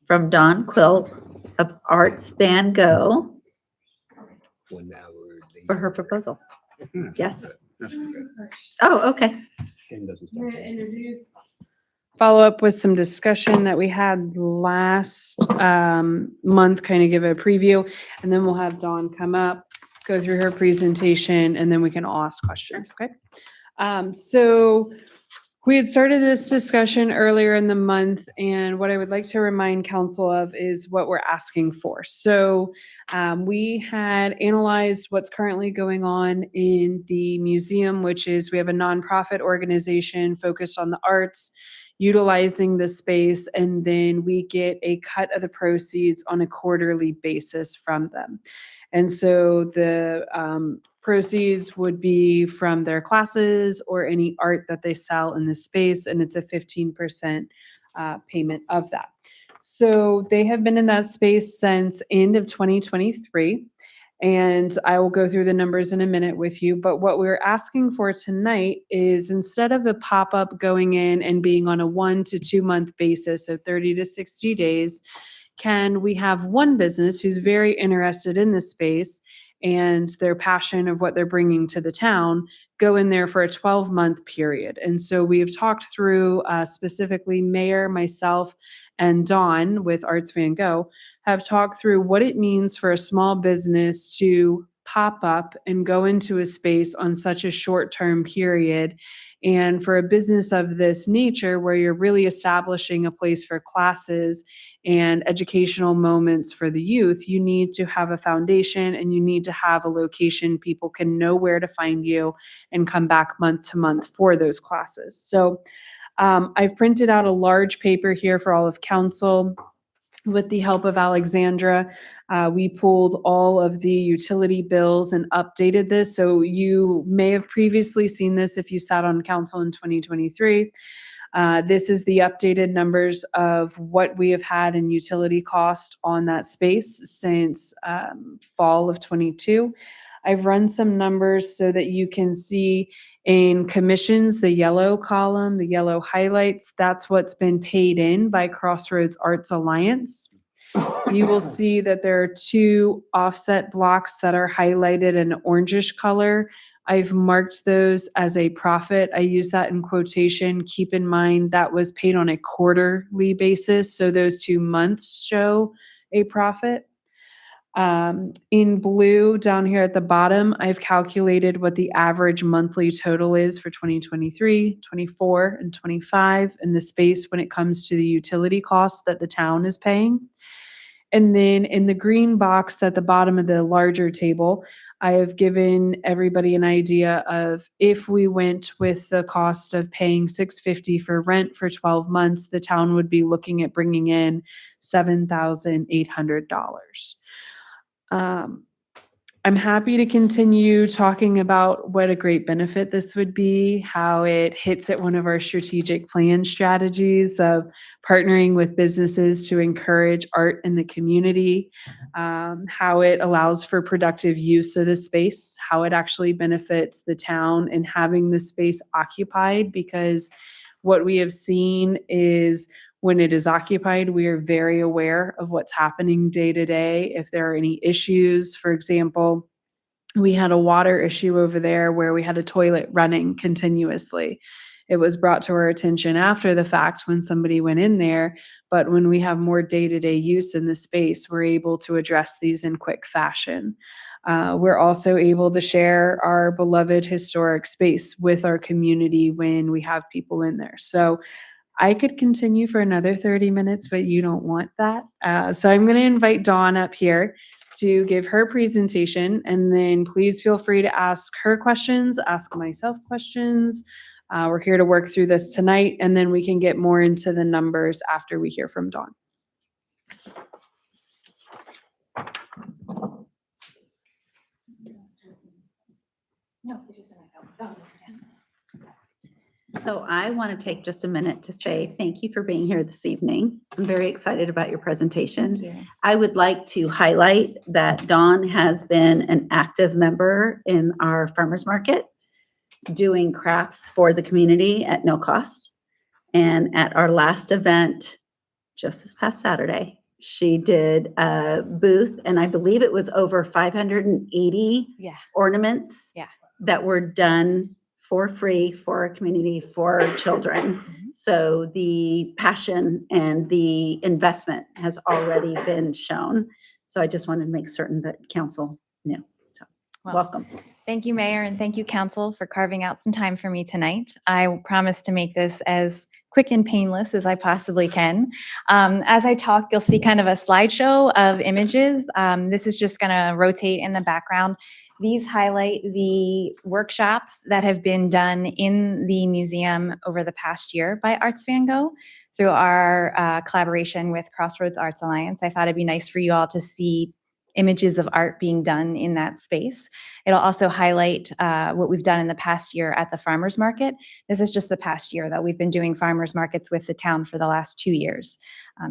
from Don Quilt of Arts Van Gogh for her proposal. Yes. Oh, okay. Follow up with some discussion that we had last month, kind of give a preview, and then we'll have Dawn come up, go through her presentation, and then we can all ask questions, okay? So we had started this discussion earlier in the month, and what I would like to remind council of is what we're asking for. So we had analyzed what's currently going on in the museum, which is we have a nonprofit organization focused on the arts, utilizing the space, and then we get a cut of the proceeds on a quarterly basis from them. And so the proceeds would be from their classes or any art that they sell in the space, and it's a 15% payment of that. So they have been in that space since end of 2023. And I will go through the numbers in a minute with you. But what we're asking for tonight is instead of a pop-up going in and being on a 1 to 2 month basis, so 30 to 60 days, can we have one business who's very interested in this space and their passion of what they're bringing to the town go in there for a 12-month period? And so we've talked through specifically Mayor, myself, and Dawn with Arts Van Gogh have talked through what it means for a small business to pop up and go into a space on such a short-term period. And for a business of this nature, where you're really establishing a place for classes and educational moments for the youth, you need to have a foundation and you need to have a location people can know where to find you and come back month to month for those classes. So I've printed out a large paper here for all of council. With the help of Alexandra, we pulled all of the utility bills and updated this. So you may have previously seen this if you sat on council in 2023. This is the updated numbers of what we have had in utility cost on that space since fall of 22. I've run some numbers so that you can see in commissions, the yellow column, the yellow highlights, that's what's been paid in by Crossroads Arts Alliance. You will see that there are 2 offset blocks that are highlighted in orangish color. I've marked those as a profit. I use that in quotation. Keep in mind that was paid on a quarterly basis, so those 2 months show a profit. In blue down here at the bottom, I've calculated what the average monthly total is for 2023, 24, and 25 in the space when it comes to the utility costs that the town is paying. And then in the green box at the bottom of the larger table, I have given everybody an idea of if we went with the cost of paying $650 for rent for 12 months, the town would be looking at bringing in $7,800. I'm happy to continue talking about what a great benefit this would be, how it hits at one of our strategic plan strategies of partnering with businesses to encourage art in the community, how it allows for productive use of the space, how it actually benefits the town in having the space occupied, because what we have seen is when it is occupied, we are very aware of what's happening day to day. If there are any issues, for example, we had a water issue over there where we had a toilet running continuously. It was brought to our attention after the fact when somebody went in there, but when we have more day-to-day use in the space, we're able to address these in quick fashion. We're also able to share our beloved historic space with our community when we have people in there. So I could continue for another 30 minutes, but you don't want that. So I'm going to invite Dawn up here to give her presentation, and then please feel free to ask her questions, ask myself questions. We're here to work through this tonight, and then we can get more into the numbers after we hear from Dawn. No, it's just an echo. So I want to take just a minute to say thank you for being here this evening. I'm very excited about your presentation. I would like to highlight that Dawn has been an active member in our farmers market, doing crafts for the community at no cost. And at our last event, just this past Saturday, she did a booth, and I believe it was over 580 Yeah. ornaments Yeah. that were done for free for our community, for our children. So the passion and the investment has already been shown. So I just wanted to make certain that council knew. So Well, welcome. Thank you, Mayor, and thank you, Council, for carving out some time for me tonight. I promise to make this as quick and painless as I possibly can. As I talk, you'll see kind of a slideshow of images. This is just going to rotate in the background. These highlight the workshops that have been done in the museum over the past year by Arts Van Gogh through our collaboration with Crossroads Arts Alliance. I thought it'd be nice for you all to see images of art being done in that space. It'll also highlight what we've done in the past year at the farmers market. This is just the past year, though. We've been doing farmers markets with the town for the last 2 years.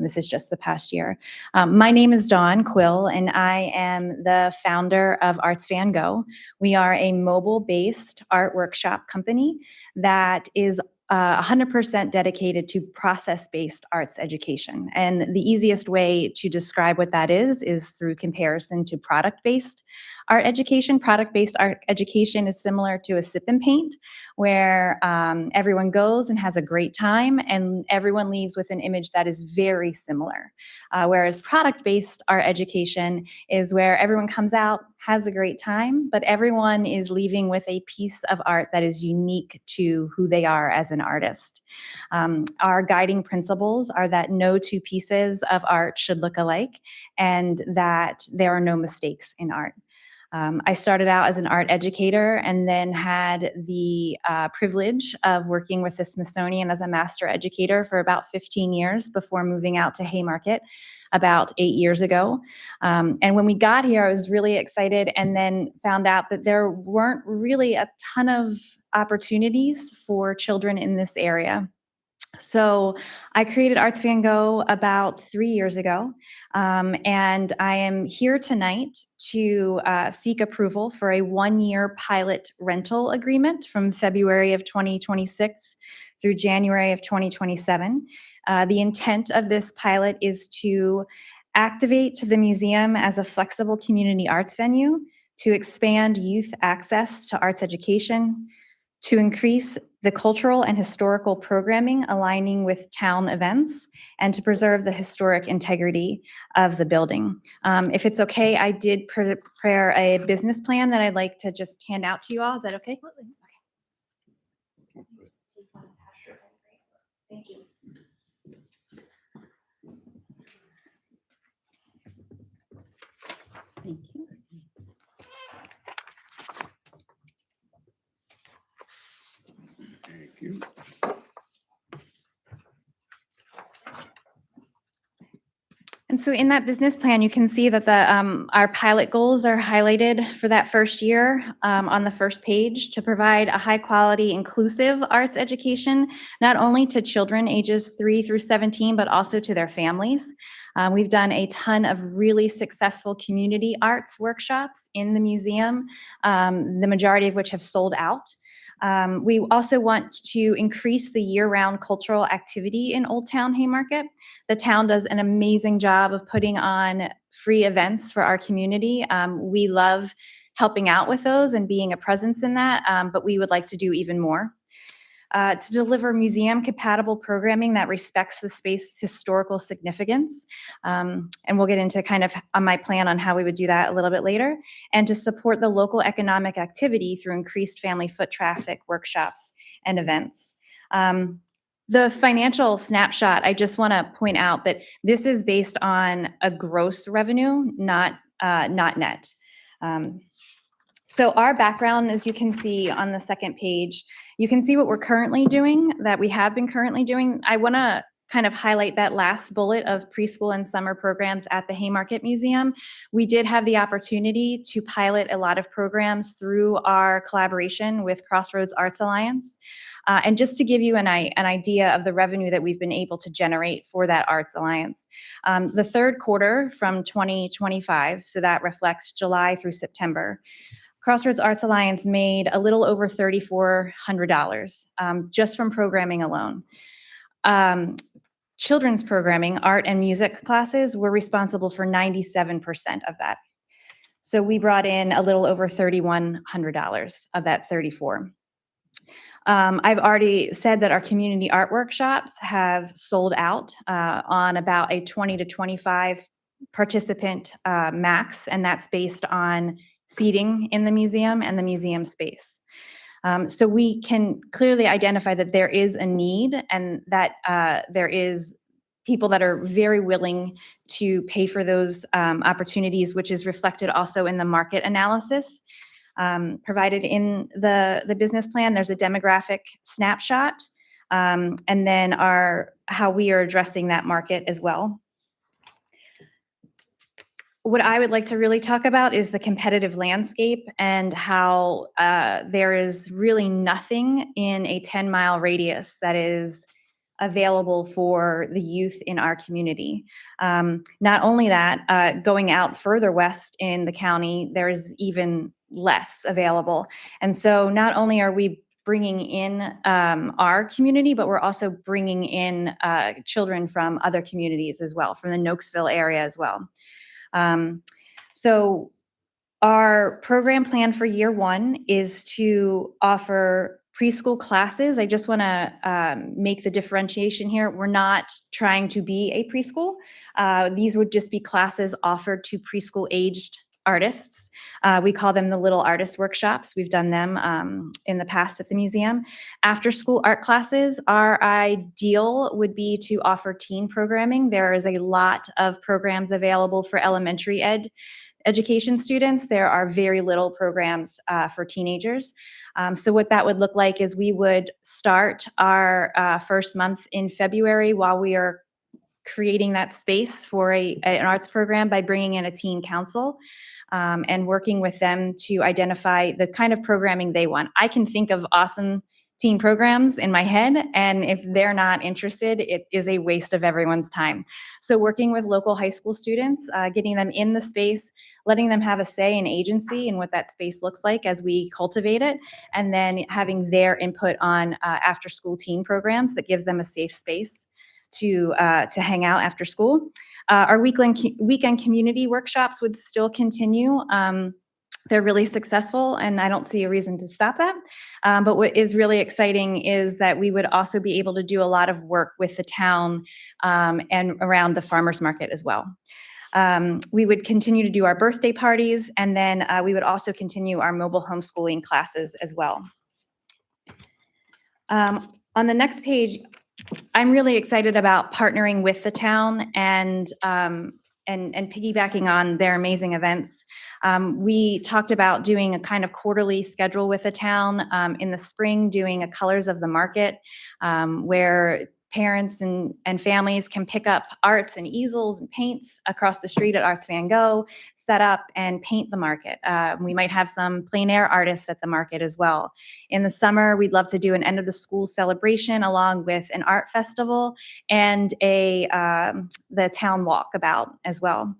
This is just the past year. My name is Dawn Quill, and I am the founder of Arts Van Gogh. We are a mobile-based art workshop company that is 100% dedicated to process-based arts education. And the easiest way to describe what that is through comparison to product-based art education. Product-based art education is similar to a sip and paint, where everyone goes and has a great time, and everyone leaves with an image that is very similar. Whereas product-based art education is where everyone comes out, has a great time, but everyone is leaving with a piece of art that is unique to who they are as an artist. Our guiding principles are that no two pieces of art should look alike, and that there are no mistakes in art. I started out as an art educator and then had the privilege of working with the Smithsonian as a master educator for about 15 years before moving out to Haymarket about 8 years ago. And when we got here, I was really excited and then found out that there weren't really a ton of opportunities for children in this area. So I created Arts Van Gogh about 3 years ago, and I am here tonight to seek approval for a 1-year pilot rental agreement from February of 2026 through January of 2027. The intent of this pilot is to activate the museum as a flexible community arts venue, to expand youth access to arts education, to increase the cultural and historical programming aligning with town events, and to preserve the historic integrity of the building. If it's okay, I did prepare a business plan that I'd like to just hand out to you all. Is that okay? Okay. Thank you. Thank you. Thank you. And so in that business plan, you can see that our pilot goals are highlighted for that first year on the first page to provide a high quality inclusive arts education, not only to children ages 3 through 17, but also to their families. We've done a ton of really successful community arts workshops in the museum, the majority of which have sold out. We also want to increase the year-round cultural activity in Old Town Haymarket. The town does an amazing job of putting on free events for our community. We love helping out with those and being a presence in that, but we would like to do even more. To deliver museum-compatible programming that respects the space's historical significance. And we'll get into kind of on my plan on how we would do that a little bit later. And to support the local economic activity through increased family foot traffic, workshops, and events. The financial snapshot, I just want to point out that this is based on a gross revenue, not net. So our background, as you can see on the second page, you can see what we're currently doing, that we have been currently doing. I want to kind of highlight that last bullet of preschool and summer programs at the Haymarket Museum. We did have the opportunity to pilot a lot of programs through our collaboration with Crossroads Arts Alliance. And just to give you an idea of the revenue that we've been able to generate for that Arts Alliance, the third quarter from 2025, so that reflects July through September, Crossroads Arts Alliance made a little over $3,400 just from programming alone. Children's programming, art and music classes were responsible for 97% of that. So we brought in a little over $3,100 of that 34. I've already said that our community art workshops have sold out on about a 20 to 25 participant max, and that's based on seating in the museum and the museum space. So we can clearly identify that there is a need and that there is people that are very willing to pay for those opportunities, which is reflected also in the market analysis provided in the business plan. There's a demographic snapshot, and then how we are addressing that market as well. What I would like to really talk about is the competitive landscape and how there is really nothing in a 10-mile radius that is available for the youth in our community. Not only that, going out further west in the county, there's even less available. And so not only are we bringing in our community, but we're also bringing in children from other communities as well, from the Nokesville area as well. So our program plan for year one is to offer preschool classes. I just want to make the differentiation here. We're not trying to be a preschool. These would just be classes offered to preschool aged artists. We call them the Little Artist Workshops. We've done them in the past at the museum. After school art classes, our ideal would be to offer teen programming. There is a lot of programs available for elementary education students. There are very little programs for teenagers. So what that would look like is we would start our first month in February while we are creating that space for an arts program by bringing in a teen council and working with them to identify the kind of programming they want. I can think of awesome teen programs in my head, and if they're not interested, it is a waste of everyone's time. So working with local high school students, getting them in the space, letting them have a say and agency in what that space looks like as we cultivate it, and then having their input on after school teen programs that gives them a safe space to hang out after school. Our weekend community workshops would still continue. They're really successful, and I don't see a reason to stop that. But what is really exciting is that we would also be able to do a lot of work with the town and around the farmers market as well. We would continue to do our birthday parties, and then we would also continue our mobile homeschooling classes as well. On the next page, I'm really excited about partnering with the town and piggybacking on their amazing events. We talked about doing a kind of quarterly schedule with the town in the spring, doing a Colors of the Market where parents and families can pick up arts and easels and paints across the street at Arts Van Gogh, set up and paint the market. We might have some plein air artists at the market as well. In the summer, we'd love to do an end of the school celebration along with an art festival and the town walkabout as well.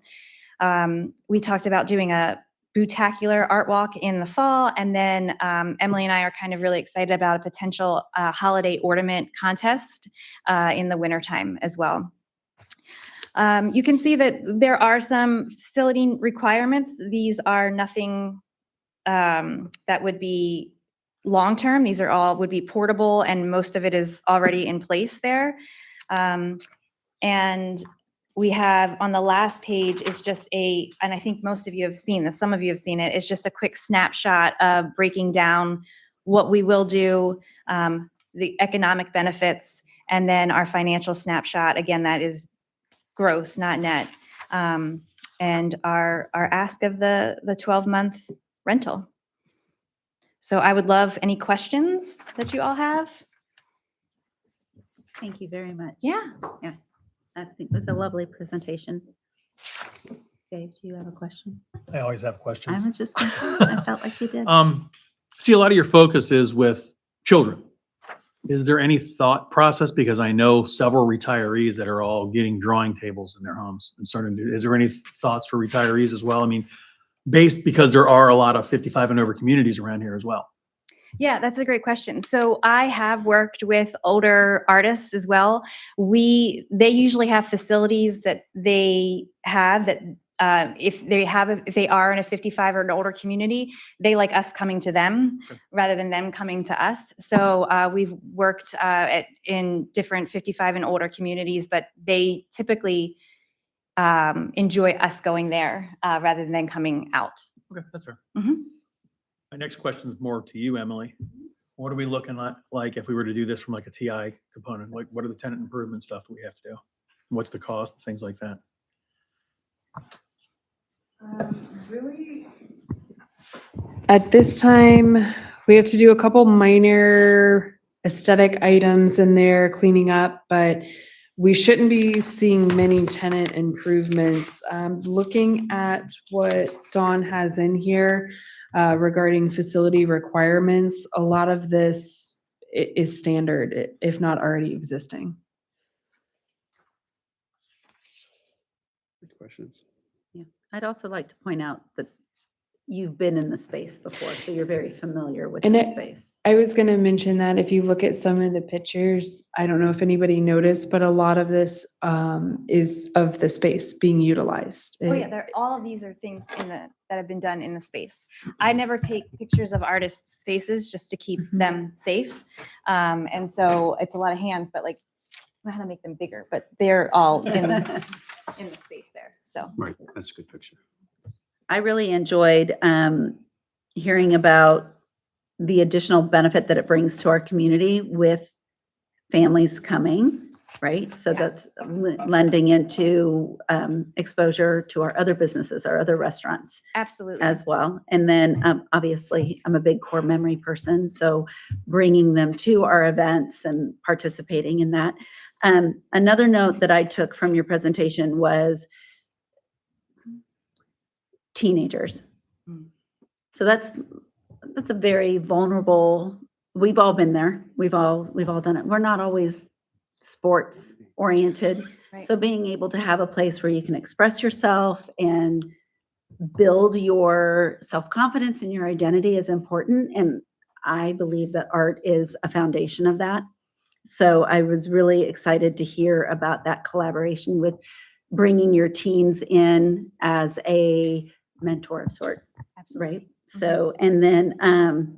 We talked about doing a Bootacular art walk in the fall, and then Emily and I are kind of really excited about a potential holiday ornament contest in the wintertime as well. You can see that there are some facility requirements. These are nothing that would be long-term. These are all would be portable, and most of it is already in place there. And we have on the last page is just and I think most of you have seen this, some of you have seen it, it's just a quick snapshot of breaking down what we will do, the economic benefits, and then our financial snapshot. Again, that is gross, not net. And our ask of the 12-month rental. So I would love any questions that you all have. Thank you very much. Yeah. I think it was a lovely presentation. Dave, do you have a question? I always have I questions. was just, gonna say, I felt like you did. See, a lot of your focus is with children. Is there any thought process? Because I know several retirees that are all getting drawing tables in their homes and starting to, is there any thoughts for retirees as well? I mean, because there are a lot of 55 and over communities around here as well. Yeah, that's a great question. So I have worked with older artists as well. They usually have facilities that they have that if they are in a 55 or an older community, they like us coming to them rather than them coming to us. So we've worked in different 55 and older communities, but they typically enjoy us going there rather than them coming out. Okay, that's fair. Mhm. My next question is more to you, Emily. What are we looking at, like, if we were to do this from like a TI component? Like, what are the tenant improvement stuff that we have to do? What's the cost, things like that? Really? At this time, we have to do a couple minor aesthetic items in there, cleaning up, but we shouldn't be seeing many tenant improvements. Looking at what Dawn has in here regarding facility requirements, a lot of this is standard, if not already existing. Good questions. Yeah. I'd also like to point out that you've been in the space before, so you're very familiar with And the space. I was going to mention that if you look at some of the pictures, I don't know if anybody noticed, but a lot of this is of the space being utilized. Oh yeah, all of these are things that have been done in the space. I never take pictures of artists' faces just to keep them safe. And so it's a lot of hands, but like, I don't know how to make them bigger, but they're all in the space there, so. Right, that's a good picture. I really enjoyed hearing about the additional benefit that it brings to our community with families coming, right? So that's lending into exposure to our other businesses, our other restaurants Absolutely. as well. And then obviously I'm a big core memory person, so bringing them to our events and participating in that. Another note that I took from your presentation was teenagers. So that's a very vulnerable, we've all been there. We've all done it. We're not always sports oriented. Right. So being able to have a place where you can express yourself and build your self-confidence and your identity is important. And I believe that art is a foundation of that. So I was really excited to hear about that collaboration with bringing your teens in as a mentor of sort, Absolutely. right? So, and then,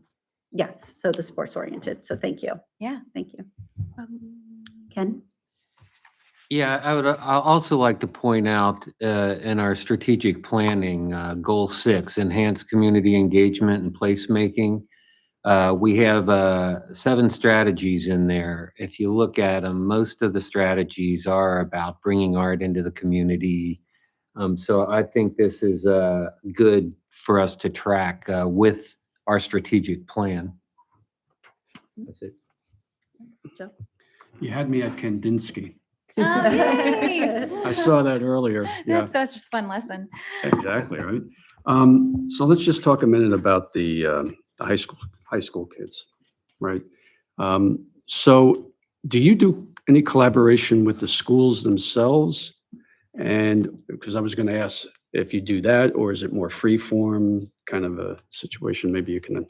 yeah, so the sports oriented. So thank you. Yeah. Thank you. Ken? Yeah, I'll also like to point out in our strategic planning, Goal 6, enhance community engagement and placemaking. We have 7 strategies in there. If you look at them, most of the strategies are about bringing art into the community. So I think this is good for us to track with our strategic plan. That's it. Joe? You had me at Kandinsky. Oh, yay. I saw that earlier. Yeah, That's such a fun lesson. exactly, right? So let's just talk a minute about the high school kids, right? So do you do any collaboration with the schools themselves? And because I was going to ask if you do that, or is it more free form kind of a situation? Maybe you can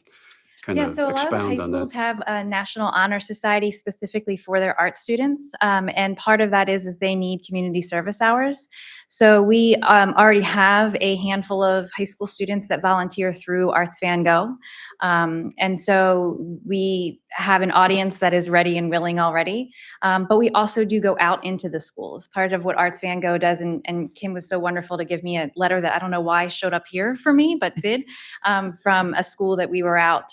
kind Yeah, of so a lot of the high expound on schools that. have a National Honor Society specifically for their art students. And part of that is they need community service hours. So we already have a handful of high school students that volunteer through Arts Van Go. And so we have an audience that is ready and willing already. But we also do go out into the schools. Part of what Arts Van Go does, and Kim was so wonderful to give me a letter that I don't know why showed up here for me, but did, from a school that we were out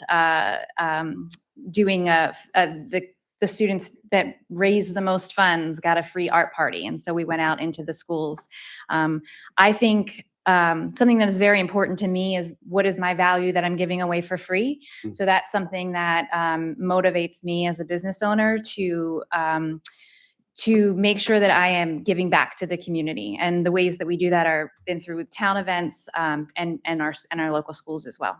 doing the students that raised the most funds got a free art party. And so we went out into the schools. I think something that is very important to me is what is my value that I'm giving away for free. So that's something that motivates me as a business owner to to make sure that I am giving back to the community. And the ways that we do that are been through town events and our local schools as well.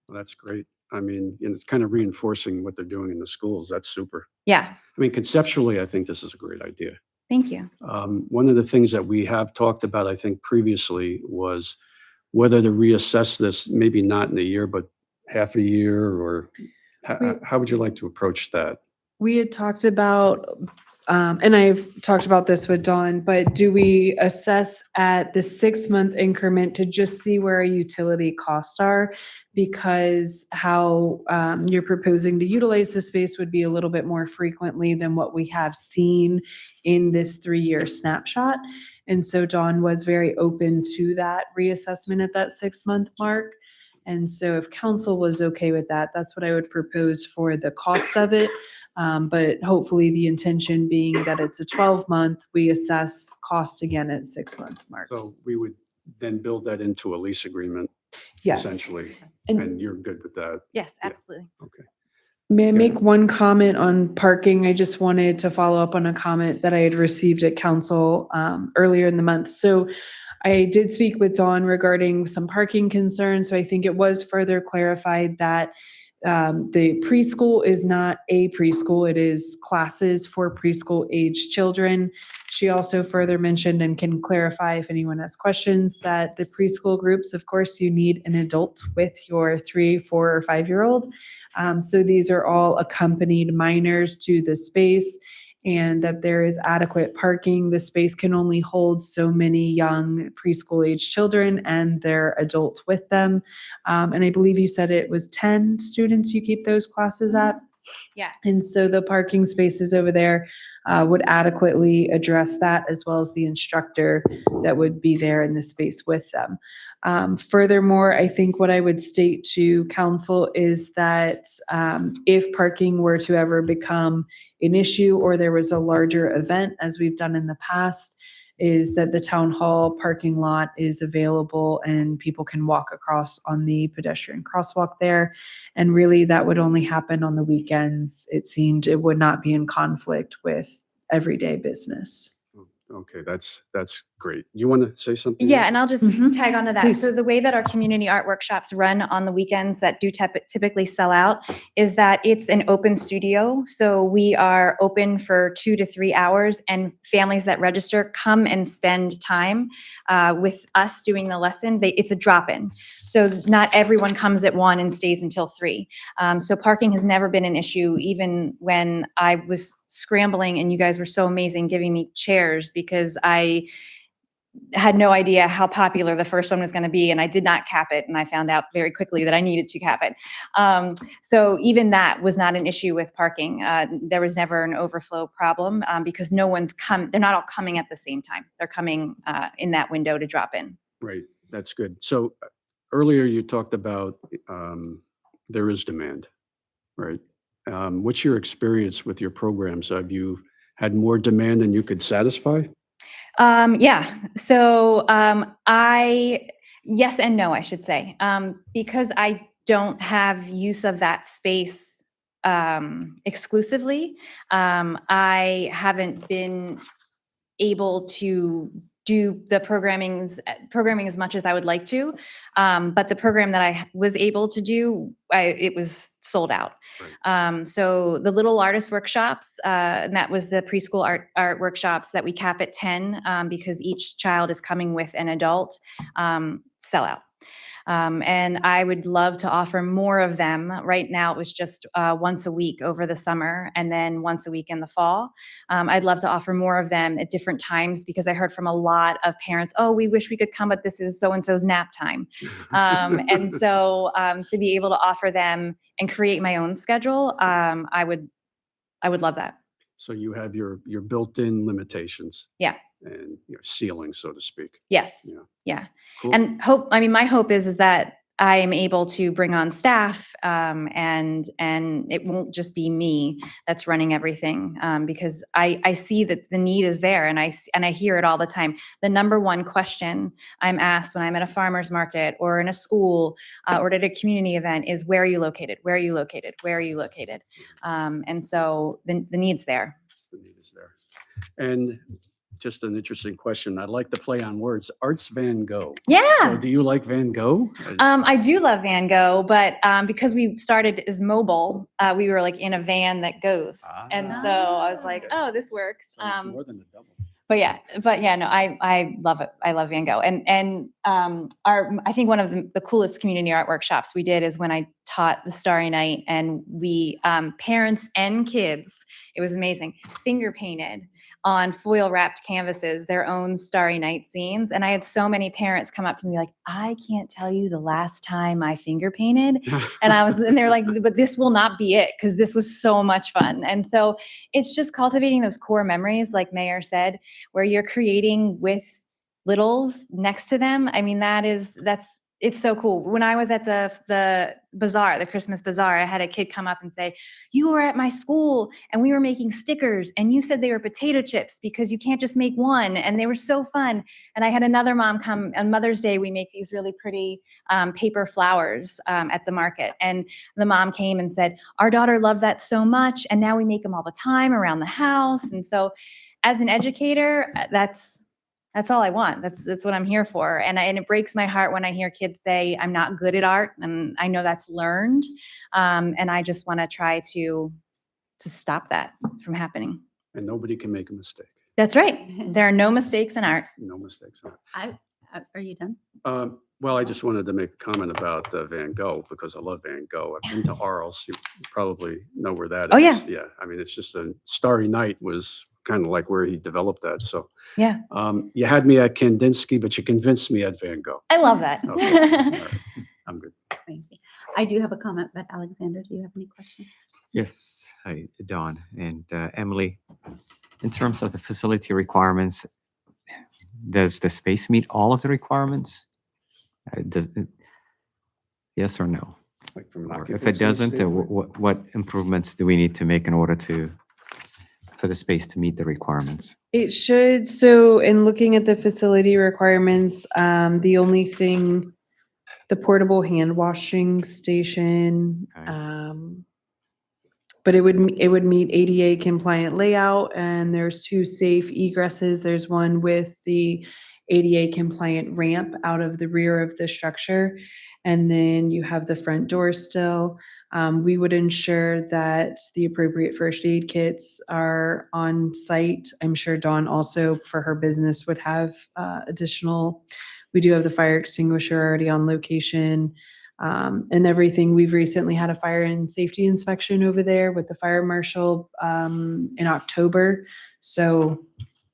Well, that's great. I mean, and it's kind of reinforcing what they're doing in the schools. That's super. Yeah, I mean, conceptually, I think this is a great idea. thank you. One of the things that we have talked about, I think previously, was whether to reassess this, maybe not in a year, but half a year, or how would you like to approach that? We had talked about, and I've talked about this with Dawn, but do we assess at the 6-month increment to just see where our utility costs are? Because how you're proposing to utilize the space would be a little bit more frequently than what we have seen in this 3-year snapshot. And so Dawn was very open to that reassessment at that 6-month mark. And so if council was okay with that, that's what I would propose for the cost of it. But hopefully the intention being that it's a 12-month, we assess cost again at 6-month mark. So we would then build that into a lease agreement, Yes. essentially, And and you're good with that? Yes, Yeah. absolutely. Okay. may I Okay. make one comment on parking? I just wanted to follow up on a comment that I had received at council earlier in the month. So I did speak with Dawn regarding some parking concerns. So I think it was further clarified that the preschool is not a preschool. It is classes for preschool age children. She also further mentioned, and can clarify if anyone has questions, that the preschool groups, of course, you need an adult with your 3, 4, or 5-year-old. So these are all accompanied minors to the space, and that there is adequate parking. The space can only hold so many young preschool age children and their adult with them. And I believe you said it was 10 students you keep those classes at? Yeah. And so the parking spaces over there would adequately address that, as well as the instructor that would be there in the space with them. Furthermore, I think what I would state to council is that if parking were to ever become an issue, or there was a larger event, as we've done in the past, is that the town hall parking lot is available and people can walk across on the pedestrian crosswalk there. And really, that would only happen on the weekends. It seemed it would not be in conflict with everyday business. Okay, that's great. You want to say something? Yeah, else? and I'll just Mhm. tag onto that. Please. So the way that our community art workshops run on the weekends that do typically sell out is that it's an open studio. So we are open for 2 to 3 hours, and families that register come and spend time with us doing the lesson. It's a drop-in. So not everyone comes at 1 and stays until 3. So parking has never been an issue, even when I was scrambling and you guys were so amazing giving me chairs, because I had no idea how popular the first one was going to be, and I did not cap it, and I found out very quickly that I needed to cap it. So even that was not an issue with parking. There was never an overflow problem because they're not all coming at the same time. They're coming in that window to drop in. Right, that's good. So earlier you talked about there is demand, right? What's your experience with your programs? Have you had more demand than you could satisfy? Yeah. So yes and no, I should say, because I don't have use of that space exclusively. I haven't been able to do the programming as much as I would like to. But the program that I was able to do, it was sold out. So the little artist workshops, and that was the preschool art workshops that we cap at 10 because each child is coming with an adult, sell out. And I would love to offer more of them. Right now, it was just once a week over the summer, and then once a week in the fall. I'd love to offer more of them at different times, because I heard from a lot of parents, oh, we wish we could come, but this is so-and-so's nap time. And so to be able to offer them and create my own schedule, I would love that. So you have your built-in limitations. Yeah. And your ceiling, so to speak. Yes. Yeah. Yeah. Cool. And my hope is that I am able to bring on staff, and it won't just be me that's running everything, because I see that the need is there, and I hear it all the time. The number one question I'm asked when I'm at a farmer's market or in a school or at a community event is, where are you located? Where are you located? Where are you located? And so the need's there. The need is there. And just an interesting question. I like the play on words. Arts Van Gogh. So Yeah. do you like Van Gogh? I do love Van Gogh, but because we started as mobile, we were like in a van that goes. And so I was like, oh, this works. So it's more than a double. But yeah, no, I love it. I love Van Gogh. And I think one of the coolest community art workshops we did is when I taught the Starry Night, and we, parents and kids, it was amazing, finger painted on foil wrapped canvases their own Starry Night scenes. And I had so many parents come up to me like, I can't tell you the last time I finger painted. And they're like, but this will not be it, because this was so much fun. And so it's just cultivating those core memories, like Mayor said, where you're creating with littles next to them. I mean, it's so cool. When I was at the bazaar, the Christmas bazaar, I had a kid come up and say, you were at my school and we were making stickers and you said they were potato chips because you can't just make one, and they were so fun. And I had another mom come on Mother's Day. We make these really pretty paper flowers at the market. And the mom came and said, our daughter loved that so much, and now we make them all the time around the house. And so as an educator, that's all I want. That's what I'm here for. And it breaks my heart when I hear kids say, I'm not good at art. And I know that's learned. And I just want to try to stop that from happening. And nobody can make a mistake. That's right. There are no mistakes in art. No mistakes. Are you done? Well, I just wanted to make a comment about Van Gogh, because I love Van Gogh. I've been to Arles. You probably know where that is. Oh, yeah. Yeah. I mean, it's just a Starry Night was kind of like where he developed that. So Yeah. you had me at Kandinsky, but you convinced me at Van Gogh. I love that. Okay. All right. I'm good. Thank you. I do have a comment, but Alexander, do you have any questions? Yes, hi, Dawn and Emily. In terms of the facility requirements, does the space meet all of the requirements? Yes or no? Like from an Or if occupancy it doesn't, standpoint? what improvements do we need to make in order for the space to meet the requirements? It should, so in looking at the facility requirements, the only thing, the portable hand washing station, Okay. but it would meet ADA compliant layout, and there's 2 safe egresses. There's one with the ADA compliant ramp out of the rear of the structure. And then you have the front door still. We would ensure that the appropriate first aid kits are on site. I'm sure Dawn also, for her business, would have additional. We do have the fire extinguisher already on location, and everything. We've recently had a fire and safety inspection over there with the fire marshal in October. So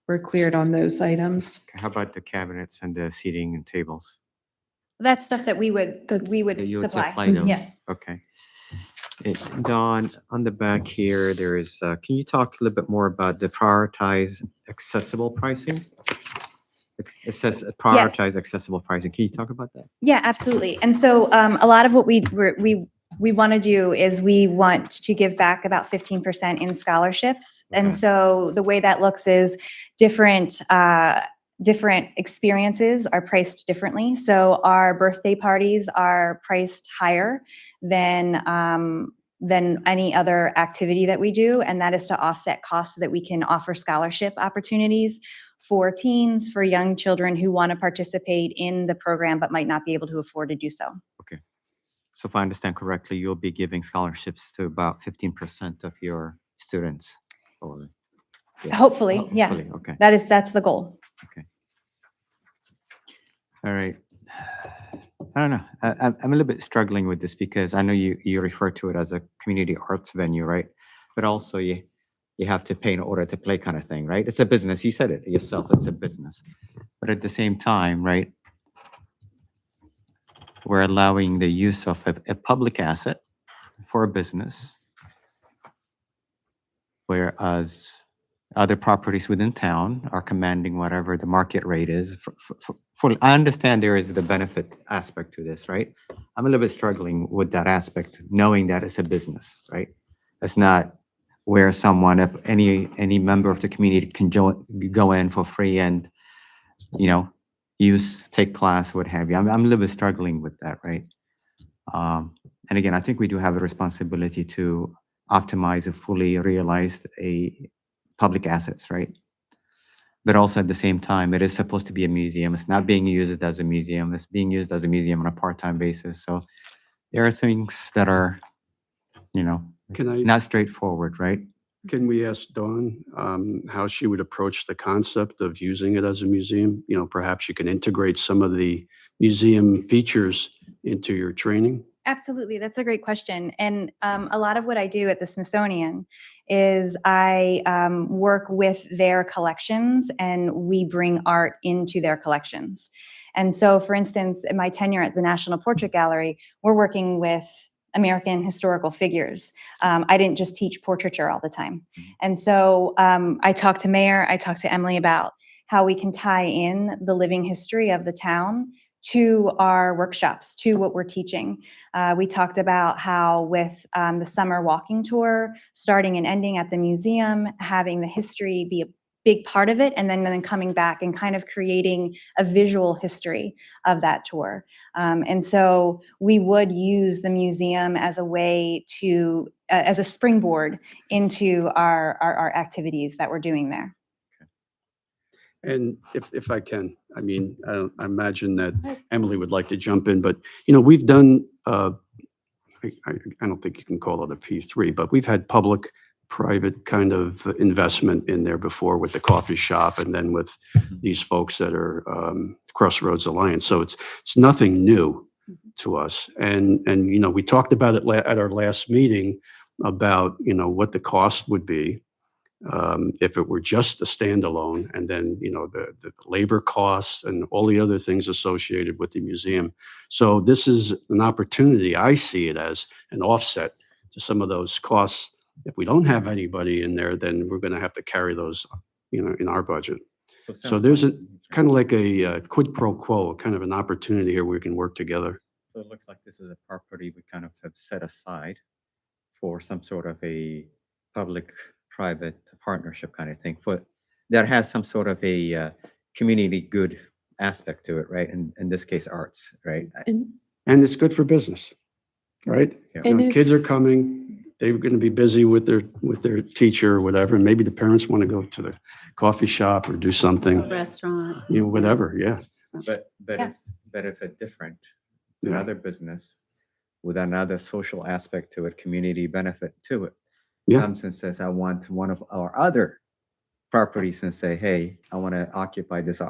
we're cleared on those items. How about the cabinets and the seating and tables? That's stuff that we would You would supply. supply those? Yes. Okay. Dawn, on the back here, there is, can you talk a little bit more about the prioritize accessible pricing? It says prioritize accessible pricing. Can you talk about that? Yeah, absolutely. And so a lot of what we want to do is we want to give back about 15% in scholarships. And Okay. so the way that looks is different experiences are priced differently. So our birthday parties are priced higher than any other activity that we do. And that is to offset costs so that we can offer scholarship opportunities for teens, for young children who want to participate in the program but might not be able to afford to do so. Okay. So if I understand correctly, you'll be giving scholarships to about 15% of your students? Or, yeah. Hopefully, yeah. Hopefully, okay. That's the goal. All right. I don't know. I'm a little bit struggling with this because I know you refer to it as a community arts venue, right? But also you have to pay in order to play kind of thing, right? It's a business. You said it yourself. It's a business. But at the same time, right, we're allowing the use of a public asset for a business, whereas other properties within town are commanding whatever the market rate is. I understand there is the benefit aspect to this, right? I'm a little bit struggling with that aspect, knowing that it's a business, right? It's not where someone, any member of the community can go in for free and, take class, what have you. I'm a little bit struggling with that, right? And again, I think we do have a responsibility to optimize a fully realized public assets, right? but also at the same time, it is supposed to be a museum. It's not being used as a museum. It's being used as a museum on a part-time basis. So there are things that are, Can not straightforward, right? can we ask Dawn how she would approach the concept of using it as a museum? Perhaps you can integrate some of the museum features into your training? Absolutely. That's a great question. And a lot of what I do at the Smithsonian is I work with their collections and we bring art into their collections. And so, for instance, in my tenure at the National Portrait Gallery, we're working with American historical figures. I didn't just teach portraiture all the time. And so I talked to Mayor, I talked to Emily about how we can tie in the living history of the town to our workshops, to what we're teaching. We talked about how with the summer walking tour, starting and ending at the museum, having the history be a big part of it, and then coming back and kind of creating a visual history of that tour. And so we would use the museum as a way to, as a springboard into our activities that we're doing there. And if I can, I mean, I imagine that Emily would like to jump in, but, we've done, I don't think you can call it a P3, but we've had public-private kind of investment in there before with the coffee shop and then with these folks that are Crossroads Alliance. So it's nothing new to us. And we talked about it at our last meeting about, what the cost would be. If it were just a standalone, and then, the labor costs and all the other things associated with the museum. So this is an opportunity, I see it as an offset to some of those costs. If we don't have anybody in there, then we're going to have to carry those, in our budget. So there's kind of like a quid pro quo, kind of an opportunity here where we can work together. So it looks like this is a property we kind of have set aside for some sort of a public-private partnership kind of thing that has some sort of a community good aspect to it, right? And in this case, arts, right? And it's good for business, right? And Kids are coming, they're going to be busy with their teacher or whatever, and maybe the parents want to go to the coffee shop or do something, Restaurant. whatever, yeah. But Yeah. if a different, Yeah. another business with another social aspect to it, community benefit to it, Yeah. comes and says, I want one of our other properties and say, hey, I want to occupy this,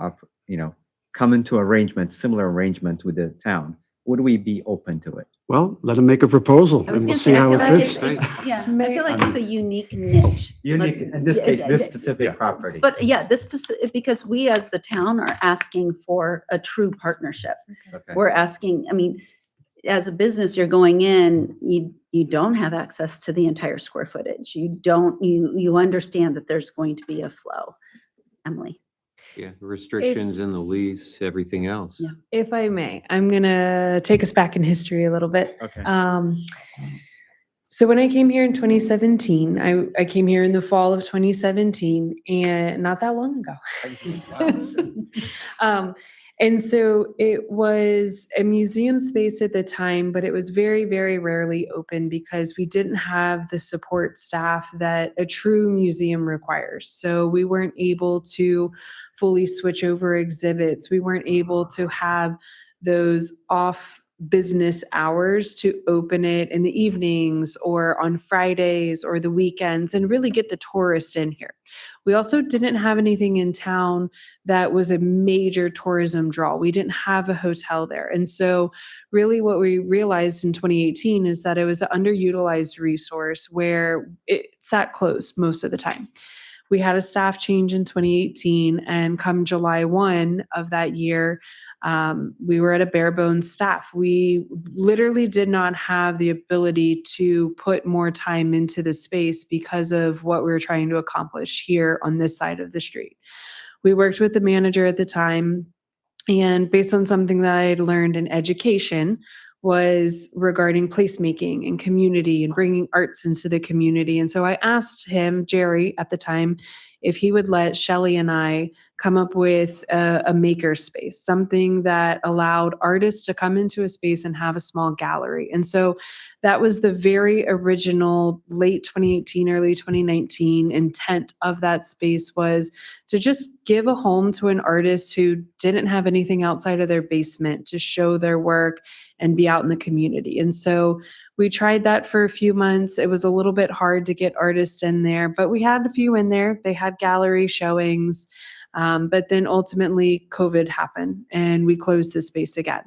come into similar arrangement with the town. Would we be open to it? Well, let them make a proposal I was and we'll gonna see say, I how it feel like fits. Yeah, I May- feel like it's a unique niche. Unique, Like, in this yeah, case, yeah, this yeah. specific property. But yeah, because we as the town are asking for a true partnership. Okay. We're asking, I mean, as a business, you're going in, you don't have access to the entire square footage. You understand that there's going to be a flow. Emily. Yeah, restrictions in the lease, everything else. Yeah. If I may, I'm going to take us back in history a little bit. Okay. So when I came here in 2017, I came here in the fall of 2017, and not that long ago. And so it was a museum space at the time, but it was very, very rarely open because we didn't have the support staff that a true museum requires. So we weren't able to fully switch over exhibits. We weren't able to have those off business hours to open it in the evenings or on Fridays or the weekends and really get the tourists in here. We also didn't have anything in town that was a major tourism draw. We didn't have a hotel there. And so really what we realized in 2018 is that it was an underutilized resource where it sat closed most of the time. We had a staff change in 2018, and come July 1 of that year, we were at a bare bones staff. We literally did not have the ability to put more time into the space because of what we were trying to accomplish here on this side of the street. We worked with the manager at the time, and based on something that I had learned in education, was regarding placemaking and community and bringing arts into the community. And so I asked him, Jerry, at the time, if he would let Shelley and I come up with a maker space, something that allowed artists to come into a space and have a small gallery. And so that was the very original late 2018, early 2019 intent of that space, was to just give a home to an artist who didn't have anything outside of their basement to show their work and be out in the community. And so we tried that for a few months. It was a little bit hard to get artists in there, but we had a few in there. They had gallery showings. But then ultimately COVID happened and we closed the space again.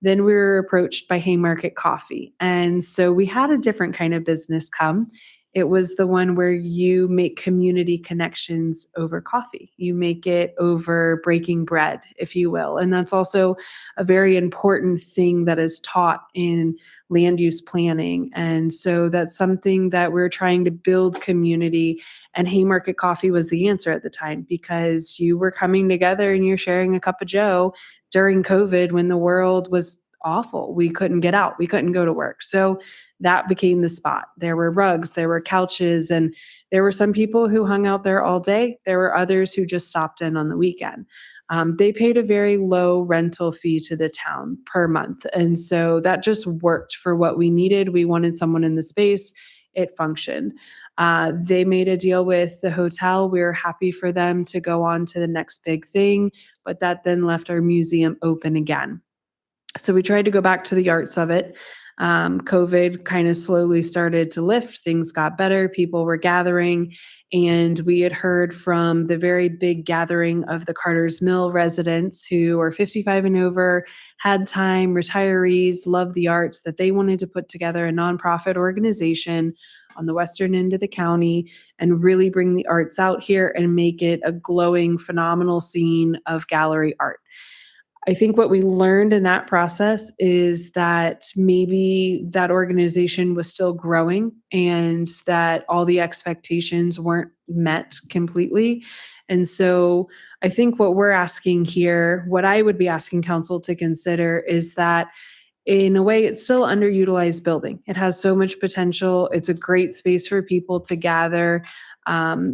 Then we were approached by Haymarket Coffee. And so we had a different kind of business come. It was the one where you make community connections over coffee. You make it over breaking bread, if you will. And that's also a very important thing that is taught in land use planning. And so that's something that we're trying to build community. And Haymarket Coffee was the answer at the time, because you were coming together and you're sharing a cup of joe during COVID when the world was awful. We couldn't get out. We couldn't go to work. So that became the spot. There were rugs, there were couches, and there were some people who hung out there all day. There were others who just stopped in on the weekend. They paid a very low rental fee to the town per month. And so that just worked for what we needed. We wanted someone in the space. It functioned. They made a deal with the hotel. We were happy for them to go on to the next big thing, but that then left our museum open again. So we tried to go back to the arts of it. COVID kind of slowly started to lift. Things got better. People were gathering. And we had heard from the very big gathering of the Carter's Mill residents who are 55 and over, had time, retirees, loved the arts, that they wanted to put together a nonprofit organization on the western end of the county and really bring the arts out here and make it a glowing, phenomenal scene of gallery art. I think what we learned in that process is that maybe that organization was still growing and that all the expectations weren't met completely. And so I think what we're asking here, what I would be asking council to consider, is that in a way, it's still an underutilized building. It has so much potential. It's a great space for people to gather.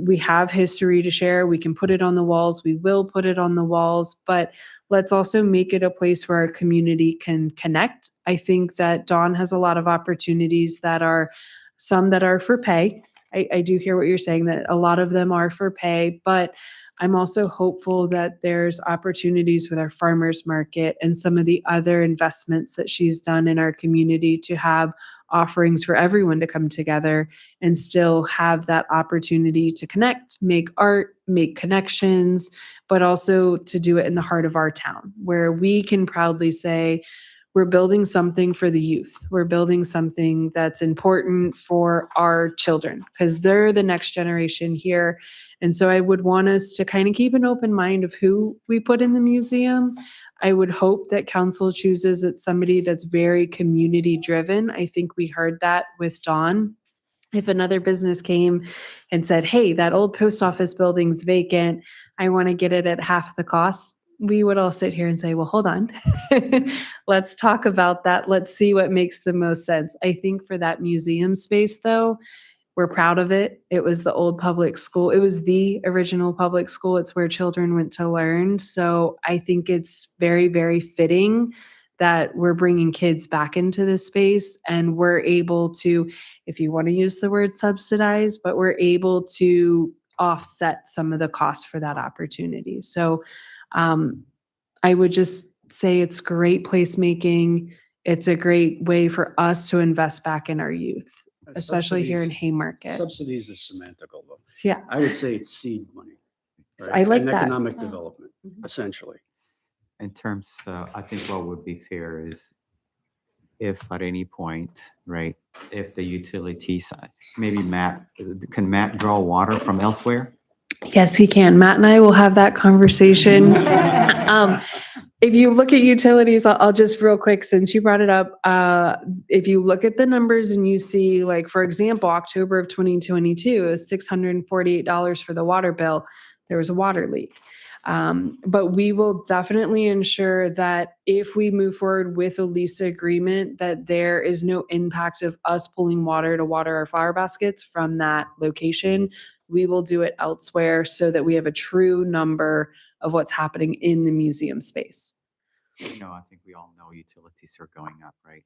We have history to share. We can put it on the walls. We will put it on the walls, but let's also make it a place where our community can connect. I think that Dawn has a lot of opportunities that are some that are for pay. I do hear what you're saying, that a lot of them are for pay, but I'm also hopeful that there's opportunities with our farmers market and some of the other investments that she's done in our community to have offerings for everyone to come together and still have that opportunity to connect, make art, make connections, but also to do it in the heart of our town, where we can proudly say, we're building something for the youth. We're building something that's important for our children, because they're the next generation here. And so I would want us to kind of keep an open mind of who we put in the museum. I would hope that council chooses it's somebody that's very community driven. I think we heard that with Dawn. If another business came and said, hey, that old post office building's vacant, I want to get it at half the cost, we would all sit here and say, well, hold on. Let's talk about that. Let's see what makes the most sense. I think for that museum space, though, we're proud of it. It was the old public school. It was the original public school. It's where children went to learn. So I think it's very, very fitting that we're bringing kids back into this space and we're able to, if you want to use the word subsidize, but we're able to offset some of the costs for that opportunity. So I would just say it's great placemaking. It's a great way for us to invest back in our youth, especially here in Haymarket. Subsidies is semantical, though. Yeah. I would say it's seed money. I like and that. economic development, essentially. In terms, I think what would be fair is if at any point, right, if the utility side, maybe can Matt draw water from elsewhere? Yes, he can. Matt and I will have that conversation. If you look at utilities, I'll just real quick, since you brought it up, if you look at the numbers and you see, like, for example, October of 2022 is $648 for the water bill. There was a water leak. But we will definitely ensure that if we move forward with a lease agreement, that there is no impact of us pulling water to water our flower baskets from that location. We will do it elsewhere so that we have a true number of what's happening in the museum space. I think we all know utilities are going up, right?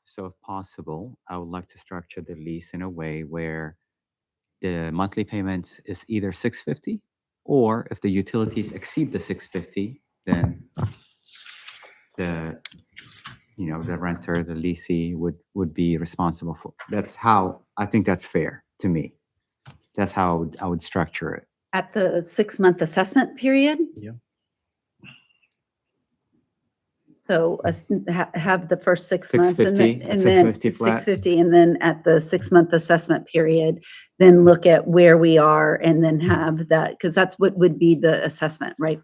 So if possible, I would like to structure the lease in a way where the monthly payment is either 650, or if the utilities exceed the 650, then the renter, the leasee would be responsible for. That's how, I think that's fair to me. That's how I would structure it. At the 6-month assessment period? Yeah. So have the first 6 months and then, 650, and then 650 flat. 650, and then at the 6-month assessment period, then look at where we are and then have that, because that's what would be the assessment, right?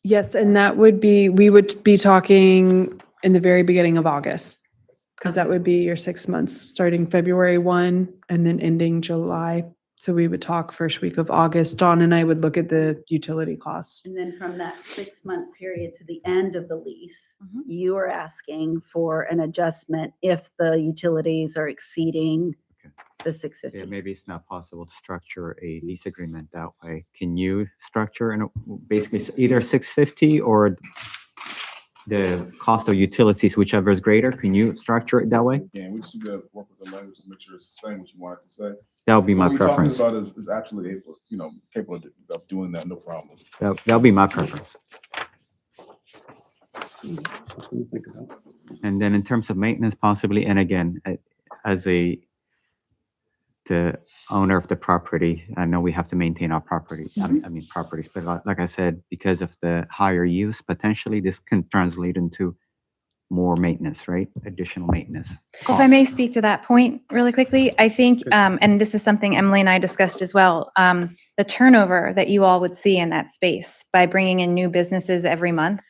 Yes, and we would be talking in the very beginning of August, because that would be your 6 months, starting February 1 and then ending July. So we would talk first week of August. Dawn and I would look at the utility costs. And then from that 6-month period to the end of the lease, Mhm. you are asking for an adjustment if the utilities are exceeding Okay. the Yeah, 650. maybe it's not possible to structure a lease agreement that way. Can you structure basically it's either 650 or the cost of utilities, whichever is greater? Can you structure it that way? Yeah, we should work with the language to make sure it's saying what you wanted to say. That would be my What we're talking preference. about is absolutely able, capable of doing that, no problem. That would be my preference. Something to think about. And then in terms of maintenance, possibly, and again, as the owner of the property, I know we have to maintain our property. I mean properties, but like I said, because of the higher use, potentially this can translate into more maintenance, right? Additional maintenance. If I may costs. speak to that point really quickly, I think, and this is something Emily and I discussed as well, the turnover that you all would see in that space by bringing in new businesses every month,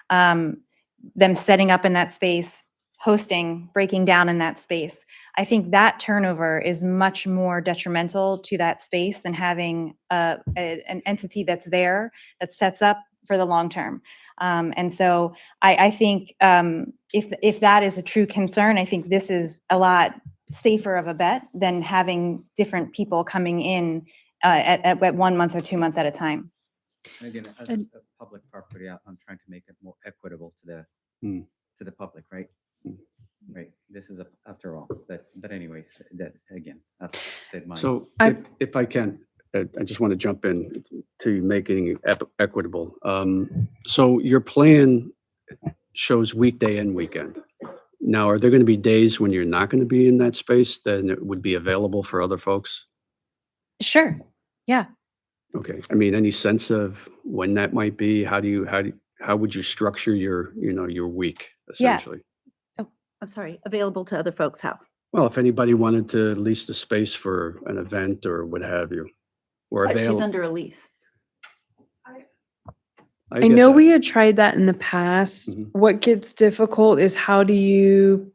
them setting up in that space, hosting, breaking down in that space. I think that turnover is much more detrimental to that space than having an entity that's there that sets up for the long term. And so I think if that is a true concern, I think this is a lot safer of a bet than having different people coming in at 1 month or 2 months at a time. And again, as And- a public property, I'm trying to make it more equitable to Hmm. the public, right? Right. This is after all, but anyways, that again, I've said mine. So I- if I can, I just want to jump in to making it equitable. So your plan shows weekday and weekend. Now, are there going to be days when you're not going to be in that space, then it would be available for other folks? Sure. Okay. I mean, any sense of when that might be? How would you structure your week Yeah. essentially? I'm sorry, available to other folks, how? Well, if anybody wanted to lease the space for an event or what have you, or But she's available. under a lease. I get know that. we had tried that in the past. Mhm. What gets difficult is how do you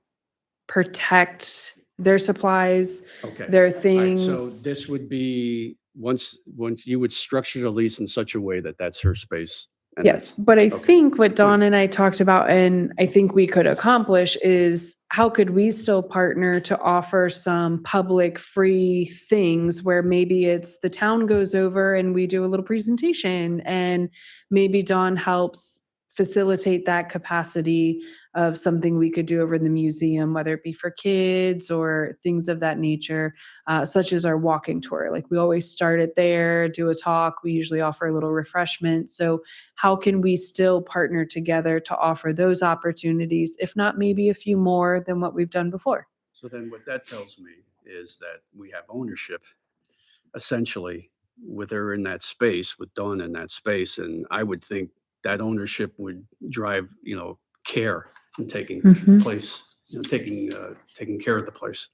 protect their supplies, Okay. their All right, things? so this would be, once you would structure the lease in such a way that that's her space. and Yes, that's- but I okay. think what Dawn and I talked about, and I think we could accomplish, is how could we still partner to offer some public free things where maybe it's the town goes over and we do a little presentation, and maybe Dawn helps facilitate that capacity of something we could do over in the museum, whether it be for kids or things of that nature, such as our walking tour. Like we always start it there, do a talk. We usually offer a little refreshment. So how can we still partner together to offer those opportunities, if not maybe a few more than what we've done before? So then what that tells me is that we have ownership essentially with her in that space, with Dawn in that space. And I would think that ownership would drive, care and taking Mhm. place, taking care of the place.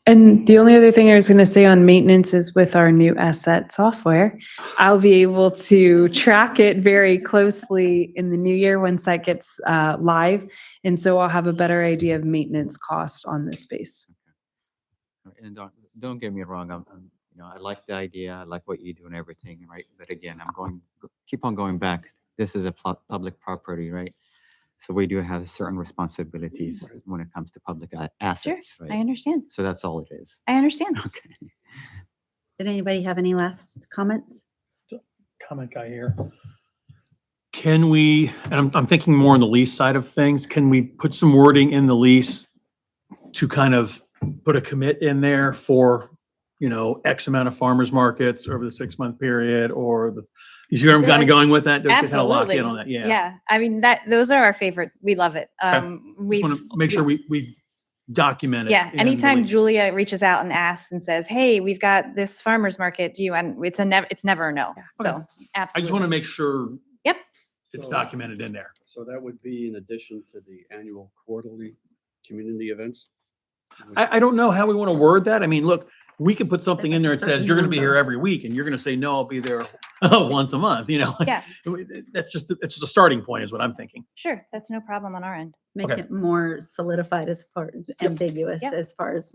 And the only other thing I was going to say on maintenance is with our new asset software, I'll be able to track it very closely in the new year once that gets live. And so I'll have a better idea of maintenance cost on this space. And don't get me wrong, I like the idea, I like what you do and everything, right? But again, keep on going back. This is a public property, right? So we do have certain responsibilities when it comes to public assets, I right? understand. So that's all it is. I understand. Okay. Did anybody have any last comments? comment guy here. Can we, and I'm thinking more on the lease side of things, can we put some wording in the lease to kind of put a commit in there for, X amount of farmers markets over the 6-month period, or you see where I'm kind of going with that? To kind of lock in on that, yeah. Yeah, I mean, those are our favorite. We love it. We Want to make sure we document it. Yeah, in the anytime lease. Julia reaches out and asks and says, "Hey, we've got this farmer's market. Do you?" And it's never a no. So Okay. absolutely. I just want to make sure. Yep. It's documented in there. So that would be in addition to the annual quarterly community events? I don't know how we want to word that. I mean, look, we could put something in there that says, Certain you're going to be here number. every week, and you're going to say, no, I'll be there once a month, Yeah. It's just a starting point is what I'm thinking. Sure, that's no problem on our end. Make Okay. it more solidified as far as ambiguous Yep. as far as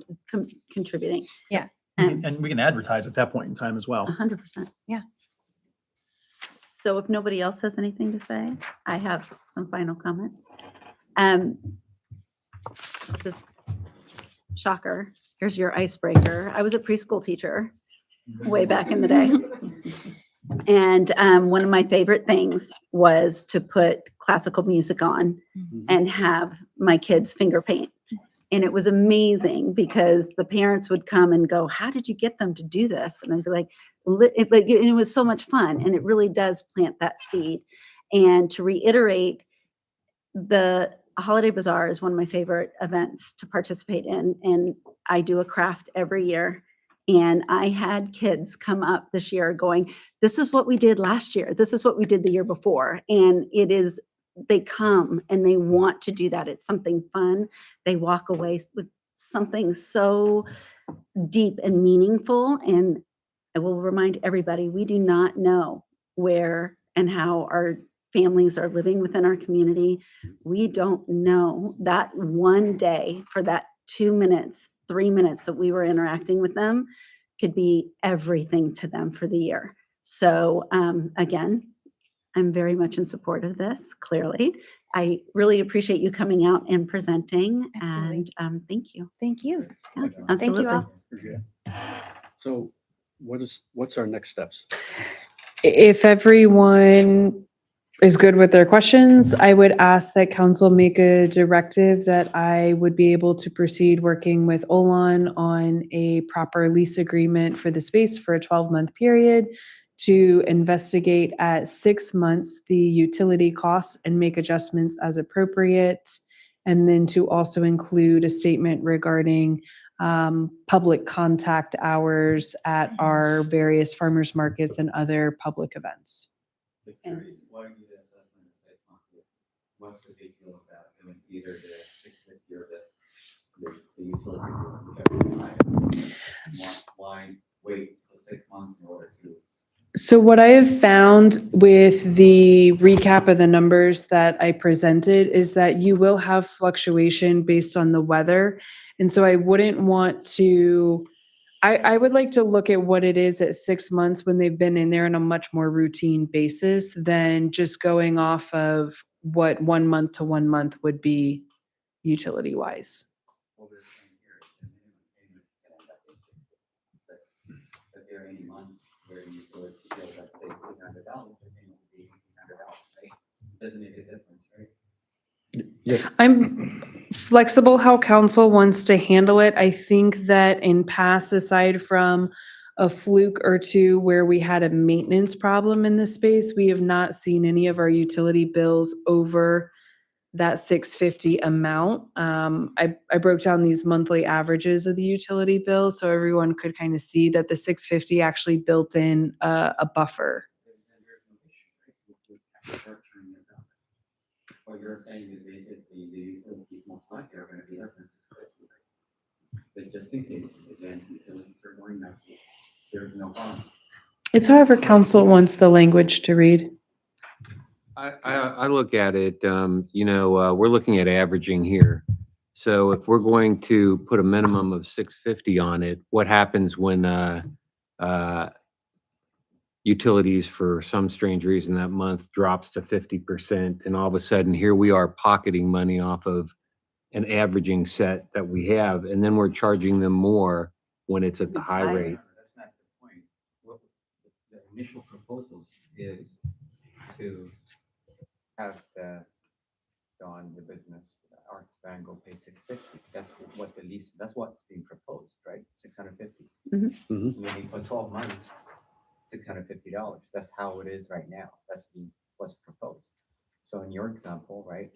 contributing. Yeah. And we can advertise at that point in time as well. 100%. Yeah. So if nobody else has anything to say, I have some final comments. This shocker, here's your icebreaker. I was a preschool teacher way back in the day. And one of my favorite things was to put classical music on and have my kids finger paint. And it was amazing because the parents would come and go, "How did you get them to do this?" And I'd be like, it was so much fun. And it really does plant that seed. And to reiterate, the Holiday Bazaar is one of my favorite events to participate in. And I do a craft every year. And I had kids come up this year going, "This is what we did last year. This is what we did the year before." And they come and they want to do that. It's something fun. They walk away with something so deep and meaningful. And I will remind everybody, we do not know where and how our families are living within our community. We don't know. That one day for that 2 minutes, 3 minutes that we were interacting with them could be everything to them for the year. So again, I'm very much in support of this, clearly. I really appreciate you coming out and presenting. Absolutely. And thank you. Thank you. Yeah, Thank you absolutely. all. So what's our next steps? If everyone is good with their questions, I would ask that council make a directive that I would be able to proceed working with Olan on a proper lease agreement for the space for a 12-month period to investigate at 6 months the utility costs and make adjustments as appropriate. And then to also include a statement regarding public contact hours at our various farmers markets and other public events. What would they feel about doing either the 650 or the utility bill? Why wait for 6 months in order to? So what I have found with the recap of the numbers that I presented is that you will have fluctuation based on the weather. And so I wouldn't want to, I would like to look at what it is at 6 months when they've been in there on a much more routine basis than just going off of what 1 month to 1 month would be utility wise. What we're saying here is the minimum payment is going to end up in 650. But there are any months where the utility bill, let's say $800, the payment would be $800, right? Doesn't make a difference, right? Yes. I'm flexible how council wants to handle it. I think that in past, aside from a fluke or two where we had a maintenance problem in this space, we have not seen any of our utility bills over that 650 amount. I broke down these monthly averages of the utility bill so everyone could kind of see that the 650 actually built in a buffer. What you're saying is basically the utilities most likely are going to be less than 650. But just in case, again, utilities are going up, there's no harm. It's however council wants the language to read. I look at it, we're looking at averaging here. So if we're going to put a minimum of 650 on it, what happens when utilities for some strange reason that month drops to 50%, and all of a sudden here we are pocketing money off of an averaging set that we have, and then we're charging them more when it's at the It's high higher. rate. That's not the point. What the initial proposal is to have the business, Arts Van go pay $650. That's what the lease, that's what's being proposed, right? $650. Mhm. Meaning for 12 months, $650. That's how it is right now. That's what's proposed. So in your example, right,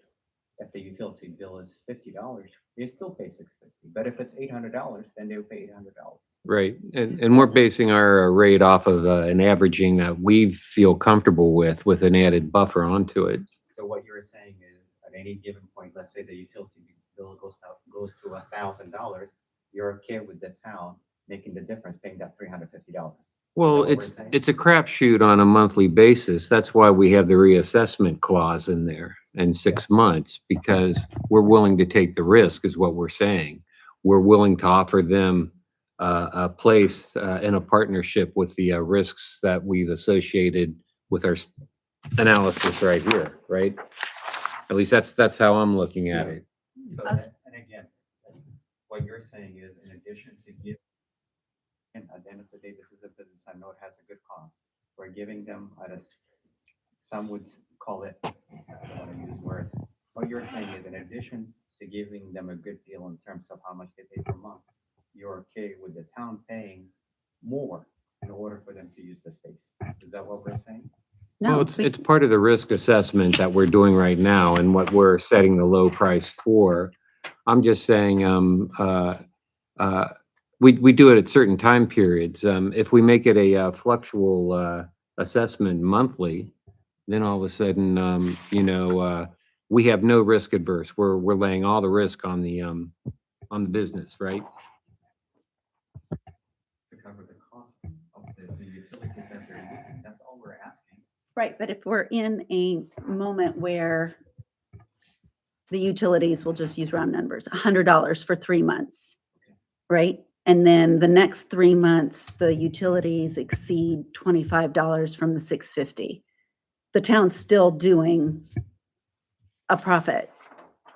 if the utility bill is $50, they still pay $650. But if it's $800, then they'll pay $800. Right, and we're basing our rate off of an averaging that we feel comfortable with an added buffer onto it. So what you're saying is, at any given point, let's say the utility bill goes to $1,000, you're okay with the town making the difference, paying that $350. Well, what we're it's saying? it's a crapshoot on a monthly basis. That's why we have the reassessment clause in there in 6 months, because we're willing to take the risk, is what we're saying. We're willing to offer them a place in a partnership with the risks that we've associated with our analysis right here, right? At least that's how I'm looking at it. So, Us- and again, what you're saying is, in addition to give, and at the end of the day, this is a business, I know it has a good cost. We're giving them some would call it, I don't want to use words. What you're saying is, in addition to giving them a good deal in terms of how much they pay per month, you're okay with the town paying more in order for them to use the space. Is that what we're saying? Well, No, it's part of the risk assessment that we're doing right now and what we're setting the low price for. I'm just saying, we do it at certain time periods. If we make it a fluctual assessment monthly, then all of a sudden, we have no risk adverse. We're laying all the risk on the business, right? To cover the cost of the utilities that they're using, that's all we're asking. right, but if we're in a moment where the utilities, will just use round numbers, $100 for 3 months, right? And then the next 3 months, the utilities exceed $25 from the $650. The town's still doing a profit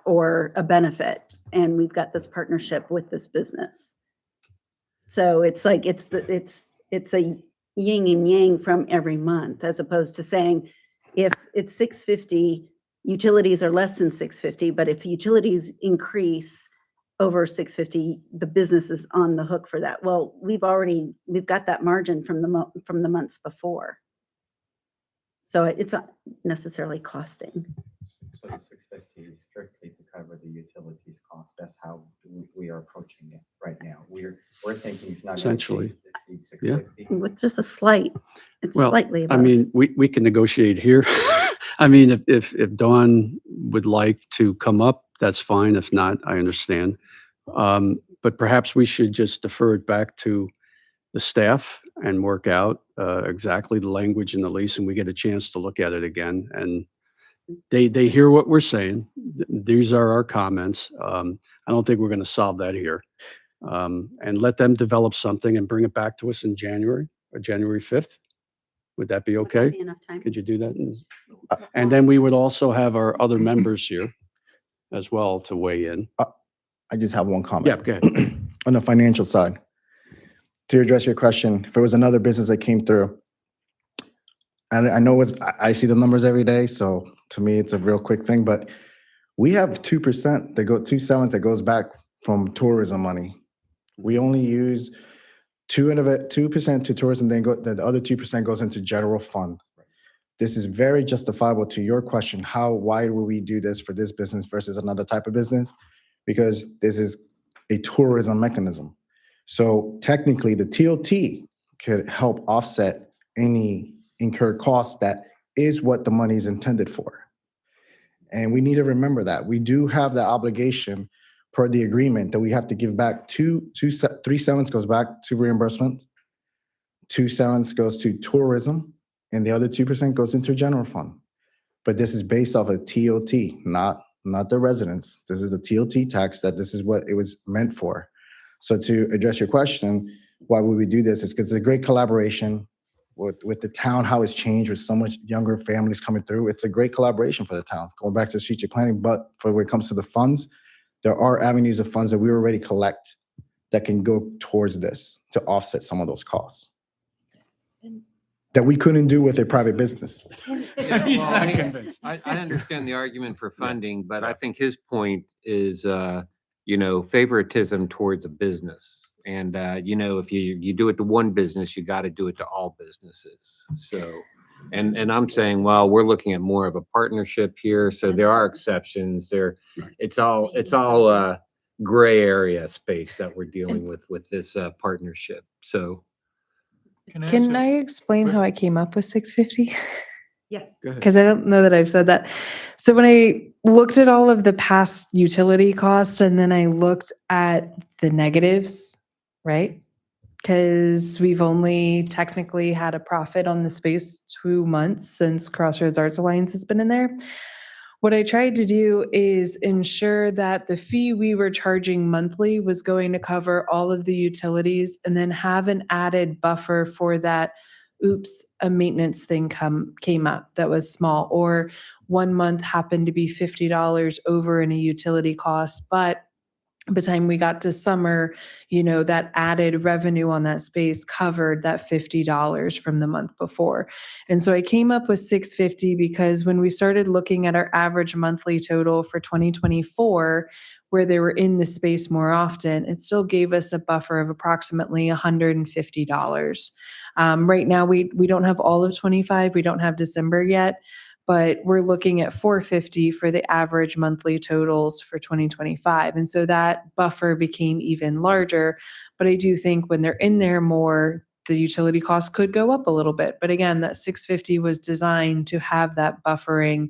or a benefit, and we've got this partnership with this business. So it's like, it's a yin and yang from every month, as opposed to saying, if it's $650, utilities are less than $650, but if utilities increase over $650, the business is on the hook for that. Well, we've got that margin from the months before. So it's not necessarily costing. So the $650 is strictly to cover the utilities cost. That's how we are approaching it right now. We're thinking it's not going Essentially, to exceed yeah. $650. With just a slight, it's Well, slightly I above. mean, we can negotiate here. I mean, if Dawn would like to come up, that's fine. If not, I understand. But perhaps we should just defer it back to the staff and work out exactly the language in the lease, and we get a chance to look at it again. And they hear what we're saying. These are our comments. I don't think we're going to solve that here. And let them develop something and bring it back to us in January or January 5th. Would that be Would that okay? be enough time? Could you do that? And then we would also have our other members here as well to weigh in. I just have one comment. Yeah, go ahead. On the financial side, to address your question, if it was another business that came through, and I know I see the numbers every day, so to me, it's a real quick thing, but we have 2% that go, 2/7 that goes back from tourism money. We only use 2% to tourism, then the other 2% goes into general fund. This is very justifiable to your question. Why would we do this for this business versus another type of business? Because this is a tourism mechanism. So technically, the TOT could help offset any incurred costs. That is what the money is intended for. And we need to remember that. We do have the obligation per the agreement that we have to give back 3/7 goes back to reimbursement, 2/7 goes to tourism, and the other 2% goes into general fund. But this is based off a TOT, not the residents. This is the TOT tax, that this is what it was meant for. So to address your question, why would we do this? It's because it's a great collaboration with the town, how it's changed with so much younger families coming through. It's a great collaboration for the town, going back to strategic planning. But for when it comes to the funds, there are avenues of funds that we already collect that can go towards this to offset some of those costs. that we couldn't do with a private business. He's Well, not I mean, convinced. I understand the argument for funding, but I think his point is, favoritism towards a business. And, if you do it to one business, you got to do it to all businesses. So, and I'm saying, well, we're looking at more of a partnership here. So there are exceptions there. It's all gray area space that we're dealing with this partnership. So. Can I explain how I came up with 650? Yes. Go ahead. Because I don't know that I've said that. So when I looked at all of the past utility costs and then I looked at the negatives, right? Because we've only technically had a profit on the space 2 months since Crossroads Arts Alliance has been in there. What I tried to do is ensure that the fee we were charging monthly was going to cover all of the utilities and then have an added buffer for that, oops, a maintenance thing came up that was small, or 1 month happened to be $50 over in a utility cost, but by the time we got to summer, that added revenue on that space covered that $50 from the month before. And so I came up with 650 because when we started looking at our average monthly total for 2024, where they were in the space more often, it still gave us a buffer of approximately $150. Right now, we don't have all of 25. We don't have December yet, but we're looking at 450 for the average monthly totals for 2025. And so that buffer became even larger. But I do think when they're in there more, the utility costs could go up a little bit. But again, that 650 was designed to have that buffering.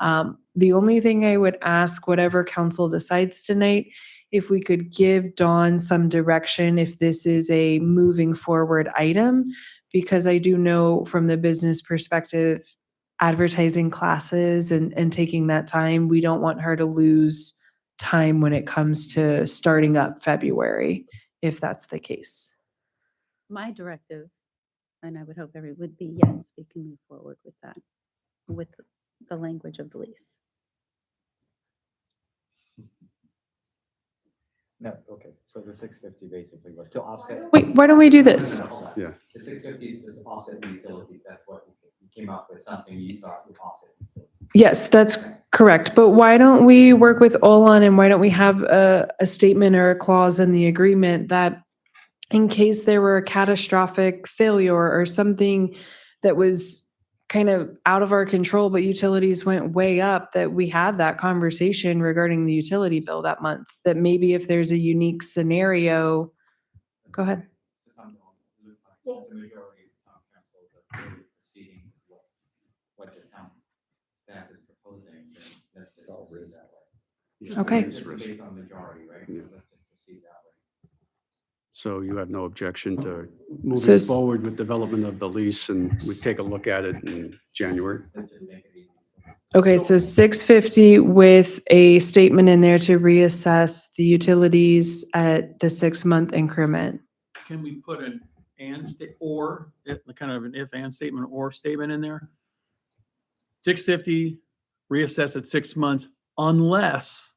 The only thing I would ask, whatever council decides tonight, if we could give Dawn some direction if this is a moving forward item, because I do know from the business perspective, advertising classes and taking that time, we don't want her to lose time when it comes to starting up February, if that's the case. My directive, and I would hope would be, yes, we can move forward with that, with the language of the lease. No, okay, so the 650 basically was to offset. Wait, why don't we do this? Yeah. The 650 is just offset the utilities, that's what you came up with, something you thought would offset. Yes, that's correct. But why don't we work with Olan and why don't we have a statement or a clause in the agreement that in case there were a catastrophic failure or something that was kind of out of our control, but utilities went way up, that we have that conversation regarding the utility bill that month, that maybe if there's a unique scenario, go ahead. The majority of the town council is proceeding with what the town staff is proposing, then let's just proceed that way. Okay. This is based on majority, right? So let's just proceed that way. So you have no objection to So moving s- forward with development of the lease, and we take a look at it in January? Let's just make it easy. Okay, so 650 with a statement in there to reassess the utilities at the 6-month increment. Can we put an and or kind of an if and statement or statement in there? 650, reassess at 6 months unless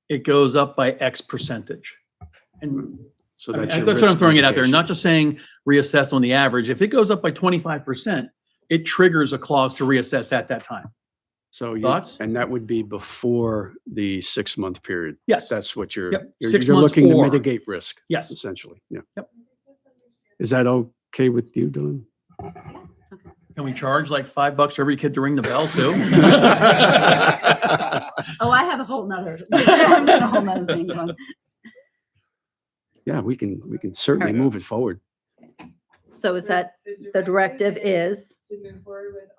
it goes up by X percentage. And So I mean, that's your that's what I'm risk throwing it out there, mitigation. not just saying reassess on the average. If it goes up by 25%, it triggers a clause to reassess at that time. So you, Thoughts? and that would be before the 6-month period? Yes. That's what you're, Yep, you're 6 you're months looking to or- mitigate risk, Yes. essentially, yeah. Yep. Is that okay with you, Dawn? Can we charge like $5 for every kid to ring the bell too? Oh, I have a whole nother, a whole nother thing going. Yeah, we can certainly move it forward. So is that, the directive is, To move forward with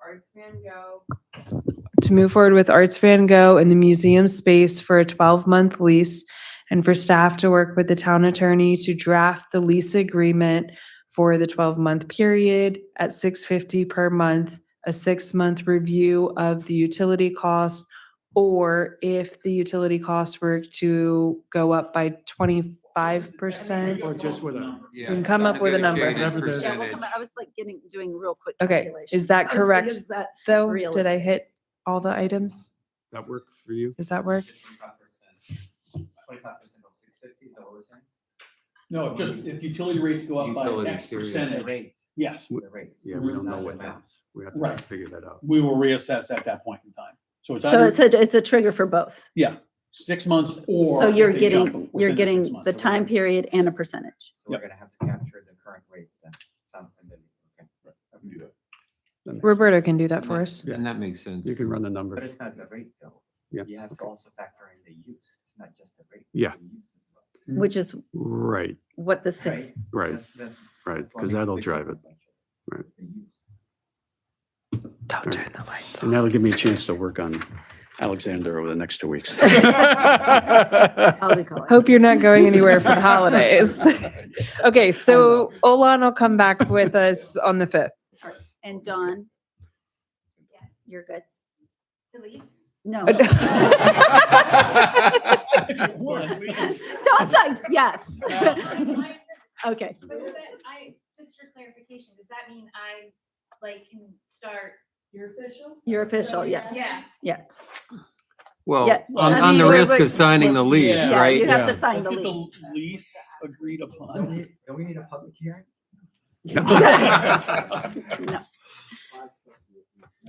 Arts Van Gogh in the museum space for a 12-month lease and for staff to work with the town attorney to draft the lease agreement for the 12-month period at $650 per month, a 6-month review of the utility cost, or if the utility costs were to go up by 25%. Or just with a, We can come up with a number. Negotiated yeah, percentage. I was like doing real quick Okay, calculations. is that I was like, correct? is that Though, did I realistic? hit all the items? that work for you? Does that work? 25% of 650, is that what we're saying? No, just if utility rates go up by Utility X period. percentage, yes, The rates. Yeah, we don't know Not what the that, amounts. we have Right. to figure that out. we will reassess at that point in time. So it's So either, it's a trigger for both. yeah, 6 months or. So you're if they jump getting, within the 6 the months. time period and a percentage. So we're gonna have to capture the current rate then, some, and then, okay. That makes Roberto sense. can do that for us. And that makes sense. You can run the But numbers. it's not the rate though. Yeah, You have to okay. also factor in the use. It's not just the rate. Yeah. it's the use as well. Which is Right, what the six, right. That's right, what 'cause makes a that'll big drive it. difference, actually. Right. It's the use. Don't turn the lights And that'll give me a chance to work on Alexander over the next 2 weeks. I'll be calling. Hope you're not going anywhere for the holidays. Okay, so Olan will come back with us on the 5th. And Dawn? You're good? To leave? No. Dawn's Dawn's like, yes. Okay. Just for clarification, does that mean I can start? You're official? You're official, yes. Yeah. Well, Yeah, on, I on mean, the risk we're- of signing the lease, Yeah. Yeah, right? you have to Yeah. sign Let's the get lease. lease agreed upon. Don't we need a public hearing? No.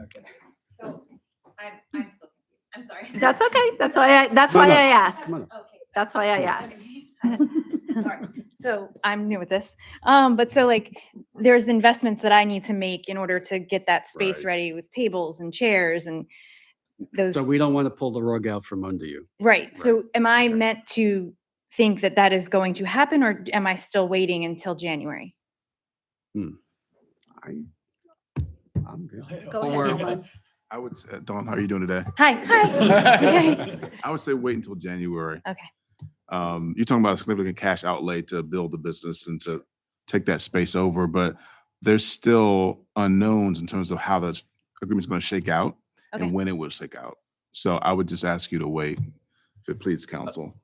Okay. So I'm still confused. I'm sorry. That's okay. That's why I asked. Come on up. Okay. That's why I asked. Sorry. So I'm new with this. But so there's investments that I need to make in order to get that space Right. ready with tables and chairs and those. So we don't want to pull the rug out from under you. Right. So am I meant to think that that is going to happen or am I still waiting until January? I'm good. Go Or- ahead, Nolan. I would say, Dawn, how are you doing today? Hi. Hi. I would say wait until January. Okay. You're talking about a significant cash outlay to build the business and to take that space over, but there's still unknowns in terms of how the agreement's going to shake out Okay. and when it will shake out. So I would just ask you to wait, if it pleases council.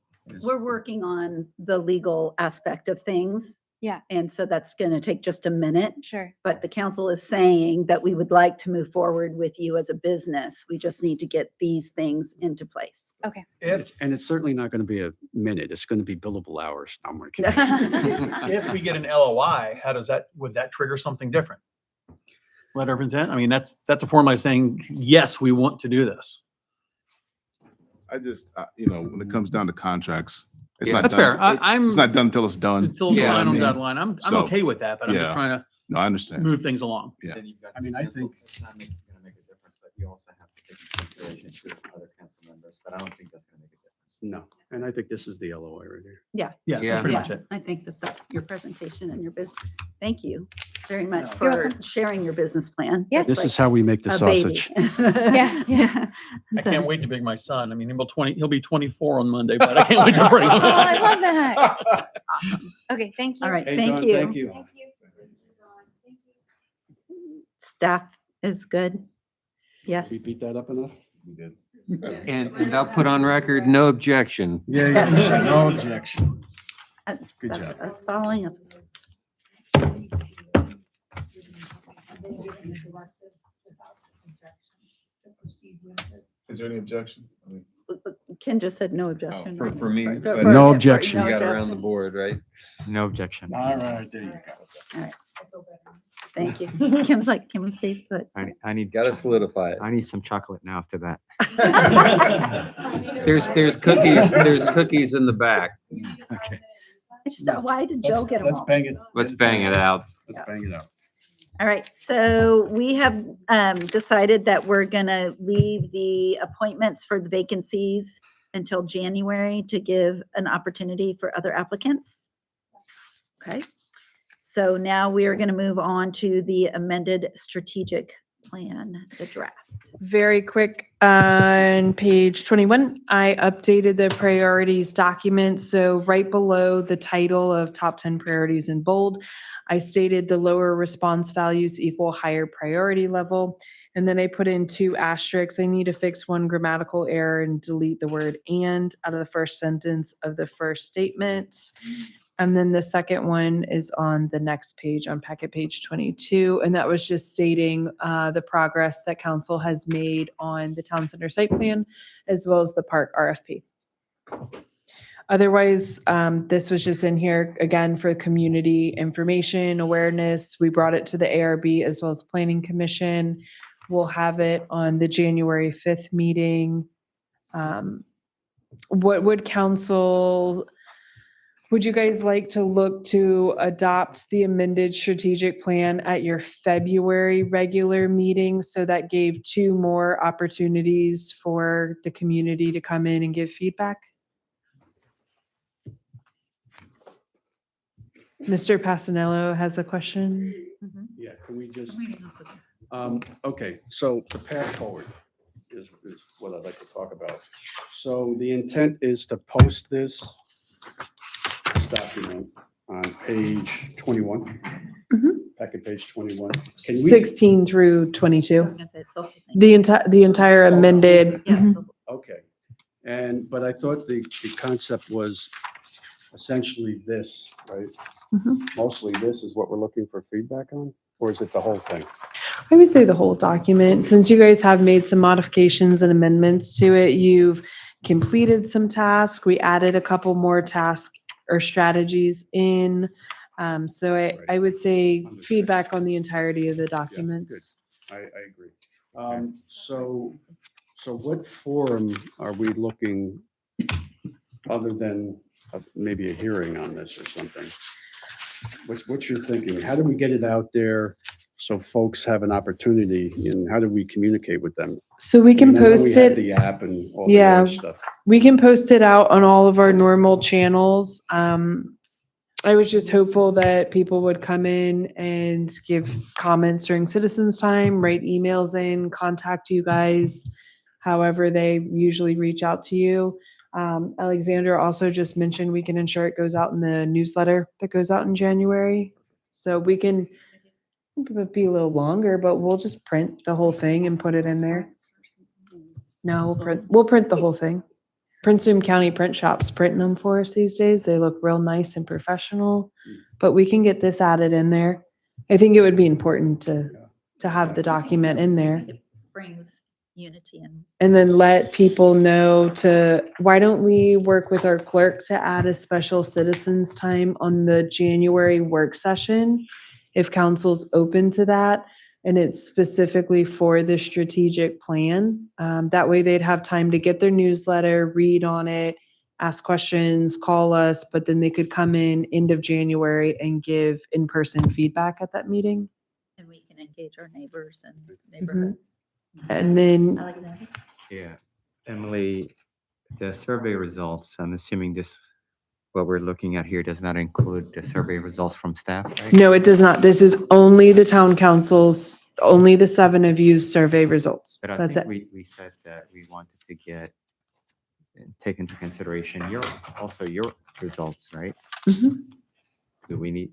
We're working on the legal aspect of things. Yeah. And so that's going to take just a minute, Sure. but the council is saying that we would like to move forward with you as a business. We just need to get these things into place. And it's certainly not going to be a minute. It's going to be billable hours. I'm working. If we get an LOI, would that trigger something different? Letter of intent? I mean, that's a formula saying, yes, we want to do this. I just, when it comes down to contracts, it's Yeah. not That's done. fair. I'm, It's not done until it's done. until the Yeah, sign I on mean, deadline, I'm so, okay with that, but I'm just yeah. trying to No, I understand. move things along. Yeah. Then you've got I mean, two I council- think- It's not gonna make a difference, but you also have to take into consideration two other council members, but I don't think that's gonna make a difference. No, and I think this is the LOI right here. Yeah, Yeah. that's pretty Yeah, much it. I think that your presentation and your business, thank you very much You're for welcome. sharing your business plan. Yes. It's This like is how we make the a baby. sausage. Yeah, yeah. I can't wait to bring my son. I mean, he'll be 24 on Monday, but I can't wait to bring him. Oh, I love that. Okay, thank you. All right, Hey, thank Dawn, you. Thank you. Thank you. Staff is good. Yes. We beat that up enough? We did. And I'll put on record, no objection. Yeah, no objection. Good That's job. us following up. Is there any objection? Ken just said no objection. right? For me, For- but- for- No for- objection. You got objection. around the board, right? No objection. All right, there you go. Thank you. Kim's like, can we please put? I need. Gotta solidify it. I need some chocolate now after that. There's cookies in the back. Okay. It's just, why did Joe get them Let's all? bang it. Let's bang it out. Let's bang it out. All right, so we have decided that we're gonna leave the appointments for the vacancies until January to give an opportunity for other applicants. Okay, so now we are gonna move on to the amended strategic plan, the draft. Very quick, on page 21, I updated the priorities document. So right below the title of top 10 priorities in bold, I stated the lower response values equal higher priority level. And then I put in 2 asterisks. I need to fix one grammatical error and delete the word "and" out of the first sentence of the first statement. And then the second one is on the next page, on packet page 22. And that was just stating the progress that council has made on the town center site plan, as well as the park RFP. Otherwise, this was just in here again for community information, awareness. We brought it to the ARB as well as Planning Commission. We'll have it on the January 5th meeting. What would council, would you guys like to look to adopt the amended strategic plan at your February regular meeting? So that gave 2 more opportunities for the community to come in and give feedback? Mr. Passanello has a question. Yeah, can we just, okay, so the path forward is what I'd like to talk about. So the intent is to post this document on page 21, packet page 21. Can we, 16 through 22. The entire amended. okay, but I thought the concept was essentially this, right? Mostly this is what we're looking for feedback on, or is it the whole thing? I would say the whole document, since you guys have made some modifications and amendments to it, you've completed some tasks. We added a couple more tasks or strategies in. So I would say feedback on the entirety of the documents. I agree. So what forum are we looking, other than maybe a hearing on this or something? What's your thinking? How do we get it out there so folks have an opportunity, and how do we communicate with them? So we can I know we post have it. the app and all the Yeah. other stuff. We can post it out on all of our normal channels. I was just hopeful that people would come in and give comments during citizens time, write emails in, contact you guys, however they usually reach out to you. Alexandra also just mentioned we can ensure it goes out in the newsletter that goes out in January. So we can be a little longer, but we'll just print the whole thing and put it in there. No, we'll print the whole thing. Prince William County Print Shop's printing them for us these days. They look real nice and professional, but we can get this added in there. I think it would be important to have the document in there. It brings unity and And then let people know why don't we work with our clerk to add a special citizens time on the January work session, if council's open to that. And it's specifically for the strategic plan. That way they'd have time to get their newsletter, read on it, ask questions, call us, but then they could come in end of January and give in-person feedback at that meeting. and we can engage our neighbors and neighborhoods. And then Alexander? Yeah, Emily, the survey results, I'm assuming what we're looking at here does not include the survey results from staff, right? no, it does not. This is only the town council's, only the 7 of you's survey results. But I That's think it. we said that we wanted to get, and take into consideration your results, right? Mhm.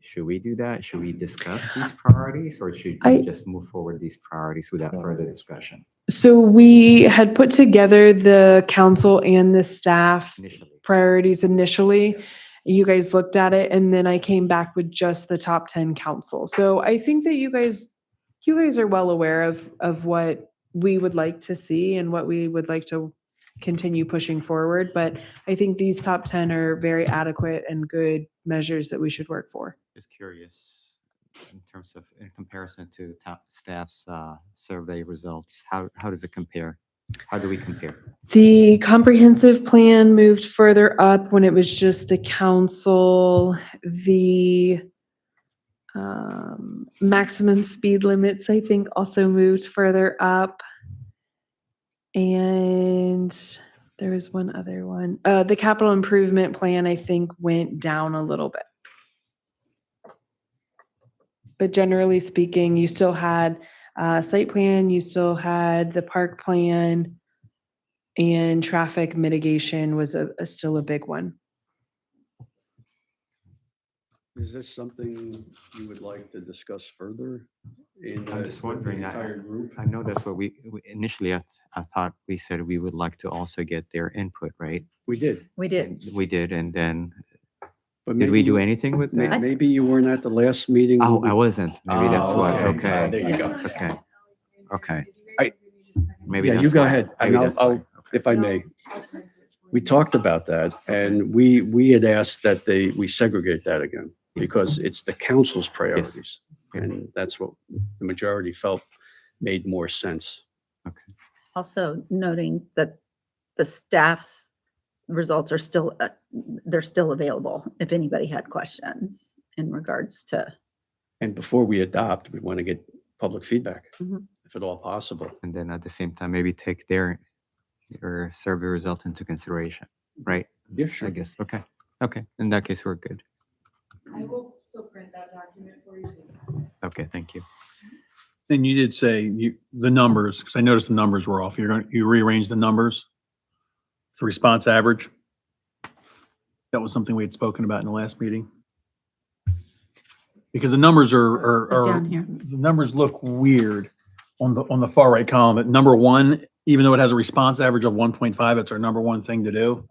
Should we do that? Should we discuss these priorities, or should I- we just move forward these priorities without further discussion So we had put together the council and the staff initially? priorities initially. You guys looked at it, and then I came back with just the top 10 council. So I think that you guys are well aware of what we would like to see and what we would like to continue pushing forward. But I think these top 10 are very adequate and good measures that we should work for. Just curious, in terms of, in comparison to top staff's survey results, how does it compare? How do we compare? The comprehensive plan moved further up when it was just the council. The maximum speed limits, I think, also moved further up. And there was one other one. The capital improvement plan, I think, went down a little bit. But generally speaking, you still had site plan, you still had the park plan, and traffic mitigation was still a big one. Is this something you would like to discuss further? I'm just wondering, The entire group? I know that's what we initially, I thought we said we would like to also get their input, right? We did. We did. And we did, and then, But did we maybe do you- anything with that? Maybe you weren't at the last meeting. Oh, I wasn't. Maybe that's Oh, why, okay. okay. There you go. Okay, okay. I- Maybe Yeah, that's you go why. ahead, and Maybe that's why. I'll, if I may. We talked about that, and we had asked that we segregate that again, because it's the council's priorities. And that's what the majority felt made more sense. Also noting that the staff's results are still, they're still available if anybody had questions in regards to. And before we adopt, we want to get public feedback, Mhm. if at all possible. And then at the same time, maybe take your survey result into consideration, right? Yeah, I sure. guess, okay, okay, in that case, we're good. I will still print that document for you. Okay, thank you. And you did say the numbers, because I noticed the numbers were off. You rearranged the numbers, the response average. That was something we had spoken about in the last meeting. Because the numbers are Down here. the numbers look weird on the far right column. At number one, even though it has a response average of 1.5, it's our number one thing to do.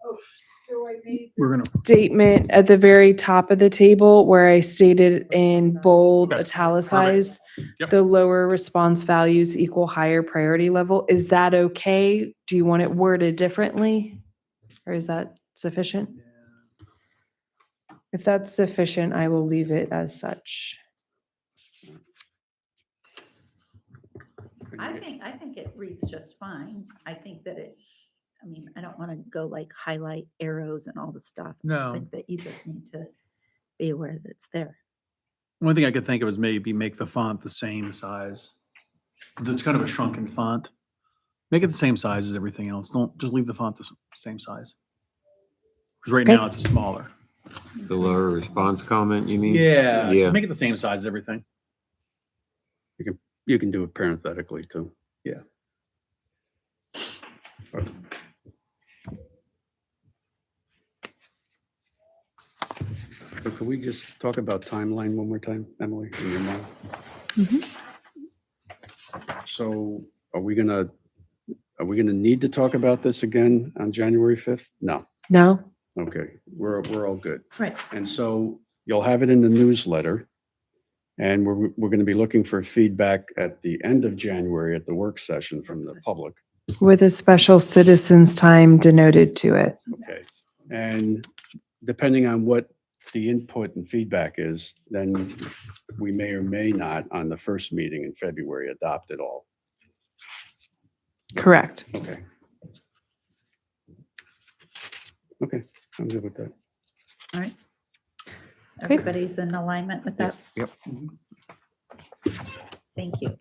We're gonna, Statement at the very top of the table where I stated in bold Okay. italicized, Yep. the lower response values equal higher priority level. Is that okay? Do you want it worded differently? Or is that sufficient? If that's sufficient, I will leave it as such. I think it reads just fine. I think that I mean, I don't want to go like highlight arrows and all the stuff. I no. think that you just need to be aware that it's there. One thing I could think of is maybe make the font the same size. 'Cause it's kind of a shrunken font. Make it the same size as everything else. Don't just leave the font the same size. Because right Okay. now it's smaller. The lower response comment, you mean? Yeah, Yeah. just make it the same size as everything. You can do it parenthetically too. Yeah. So could we just talk about timeline one more time, Emily, in your mind? So are we gonna need to talk about this again on January 5th? No. No? Okay, we're all good. Right. And so you'll have it in the newsletter. And we're going to be looking for feedback at the end of January at the work session from the public. With a special citizens time denoted to it. Okay. And depending on what the input and feedback is, then we may or may not, on the first meeting in February, adopt it all. Correct. Okay. Okay, I'm good with that. All right. Everybody's in alignment with that? Yep. Thank you.